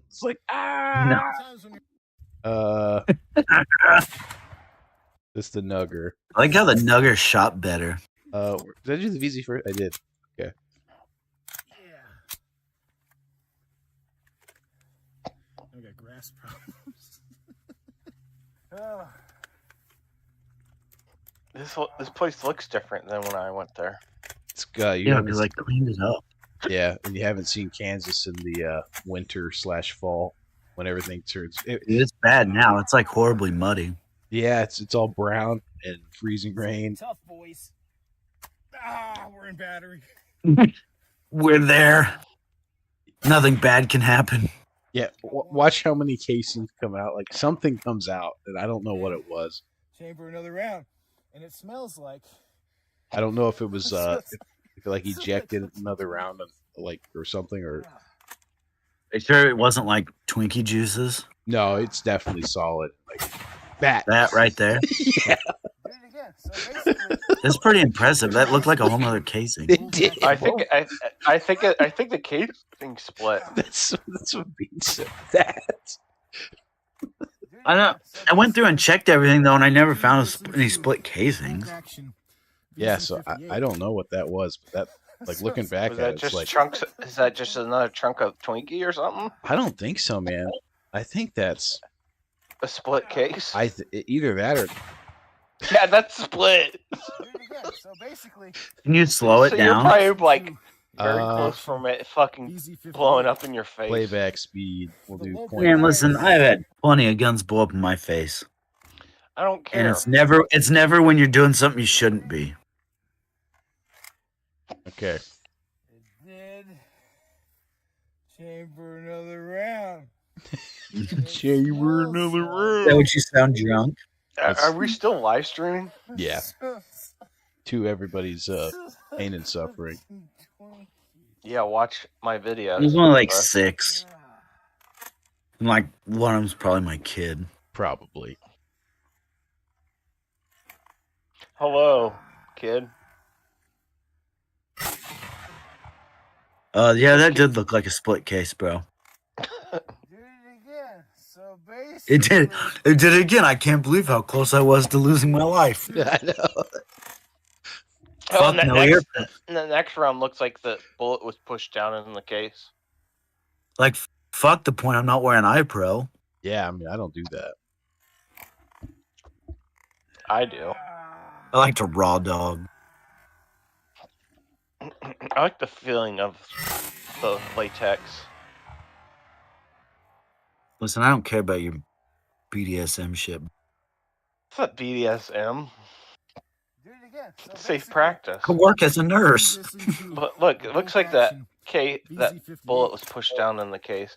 It's like no. It's the Nugger. I like how the Nugger shot better. Did I do the VZ first? I did. Okay. I got grass problems. This place looks different than when I went there. It's yeah, because I cleaned it up. Yeah, and you haven't seen Kansas in the winter/fall when everything turns. It's bad now. It's like horribly muddy. Yeah, it's all brown and freezing rain. Tough boys. We're in battery. We're there. Nothing bad can happen. Yeah, watch how many casings come out. Like something comes out, and I don't know what it was. Chamber another round, and it smells like. I don't know if it was if like ejected another round, like or something, or. Are you sure it wasn't like Twinkie juices? No, it's definitely solid. Like that right there. Yeah. That's pretty impressive. That looked like a whole other casing. It did. I think the casing split. That's what Bean said. That. I know. I went through and checked everything though, and I never found any split casings. Yeah, so I don't know what that was, but that like looking back at it, it's like chunks. Is that just another chunk of Twinkie or something? I don't think so, man. I think that's a split case. Either that or. Yeah, that's split. So basically, can you slow it down? You're probably like very close from it fucking blowing up in your face. Playback speed. We'll do. Man, listen, I've had plenty of guns blow up in my face. I don't care. And it's never when you're doing something you shouldn't be. Okay. It did. Chamber another round. Chamber another round. Is that what you sound drunk? Are we still live streaming? Yeah. To everybody's pain and suffering. Yeah, watch my videos. There's only like 6. And like one of them's probably my kid. Probably. Hello, kid. Yeah, that did look like a split case, bro. It did. It did it again. I can't believe how close I was to losing my life. I know. Oh, the next round looks like the bullet was pushed down in the case. Like, fuck the point. I'm not wearing iPro. Yeah, I mean, I don't do that. I do. I like to raw dog. I like the feeling of the latex. Listen, I don't care about your BDSM shit. It's not BDSM. Safe practice. I work as a nurse. But look, it looks like that bullet was pushed down in the case.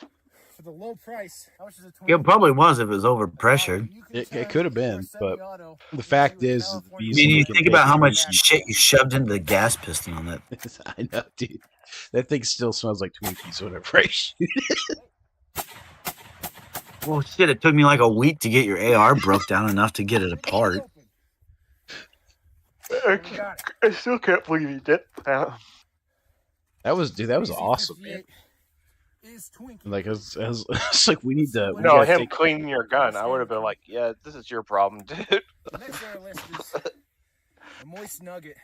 For the low price, how much is it? It probably was if it was overpressured. It could have been, but the fact is, I mean, you think about how much shit you shoved into the gas piston on that. I know, dude. That thing still smells like Twinkies whenever I shoot it. Well, shit, it took me like a week to get your AR broke down enough to get it apart. I still can't believe you did that. That was awesome, man. Like, I was like, we need to. No, him cleaning your gun. I would have been like, yeah, this is your problem, dude. Next on our list is a moist nugget,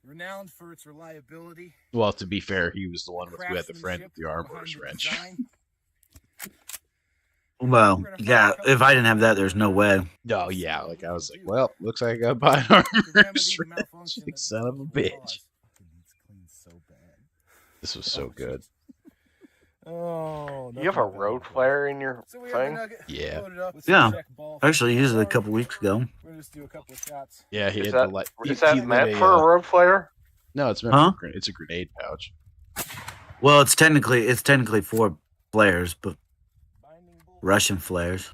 renowned for its reliability. Well, to be fair, he was the one who had the friend with the armorer's wrench. Well, yeah, if I didn't have that, there's no way. Oh, yeah, like, I was like, well, looks like I gotta buy an armorer's wrench. Son of a bitch. This was so good. Oh, you have a road flare in your thing? Yeah. Yeah. I actually used it a couple weeks ago. We're gonna just do a couple of shots. Yeah, he is had that, the like. Is that meant for a road flare? No, it's meant for it's a grenade pouch. Well, it's technically 4 flares, but Russian flares.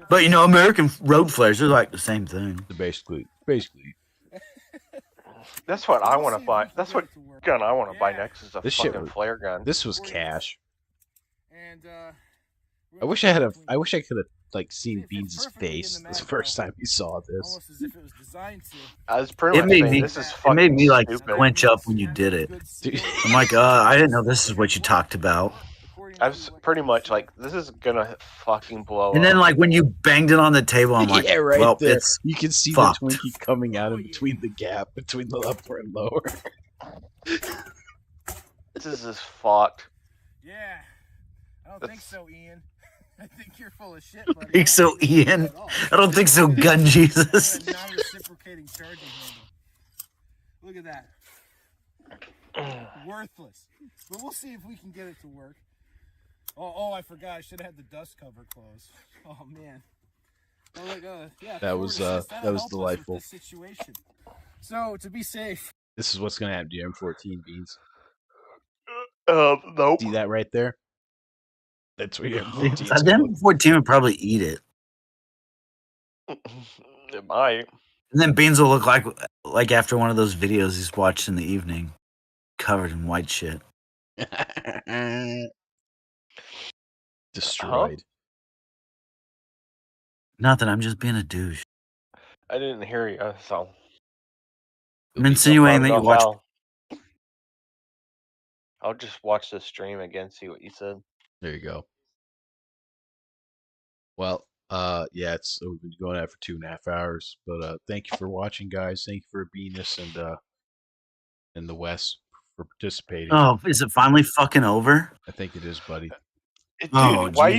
But you know, American road flares are like the same thing. Basically. That's what I want to buy. That's what gun I want to buy next is a fucking flare gun. This was cash. And I wish I could have like seen Beans' face the first time he saw this. I was pretty much saying, this is fucking it made me like stupid. clench up when you did it. I'm like, I didn't know this is what you talked about. I was pretty much like, this is gonna fucking blow up. And then like when you banged it on the table, I'm like, yeah, right well, there. it's You can see fucked. the Twinkie coming out in between the gap between the upper and lower. This is just fucked. Yeah, I don't think so, Ian. I think you're full of shit. I think so, Ian. I don't think so, Gun Jesus. Non-reciprocating charging handle. Look at that. Worthless. But we'll see if we can get it to work. Oh, I forgot. I should have had the dust cover closed. Oh man. Oh, look, yeah, that was delightful. This situation. So to be safe. This is what's gonna happen to your M14, Beans. Nope. See that right there? That's where your M14. The M14 would probably eat it. It might. And then Beans will look like after one of those videos he's watched in the evening, covered in white shit. Destroyed. Nothing. I'm just being a douche. I didn't hear you, so. I'm insinuating that you watch. I'll just watch the stream again, see what you said. There you go. Well, yeah, we've been going at it for 2.5 hours, but thank you for watching, guys. Thank you for Venus and the West for participating. Oh, is it finally fucking over? I think it is, buddy. Dude, why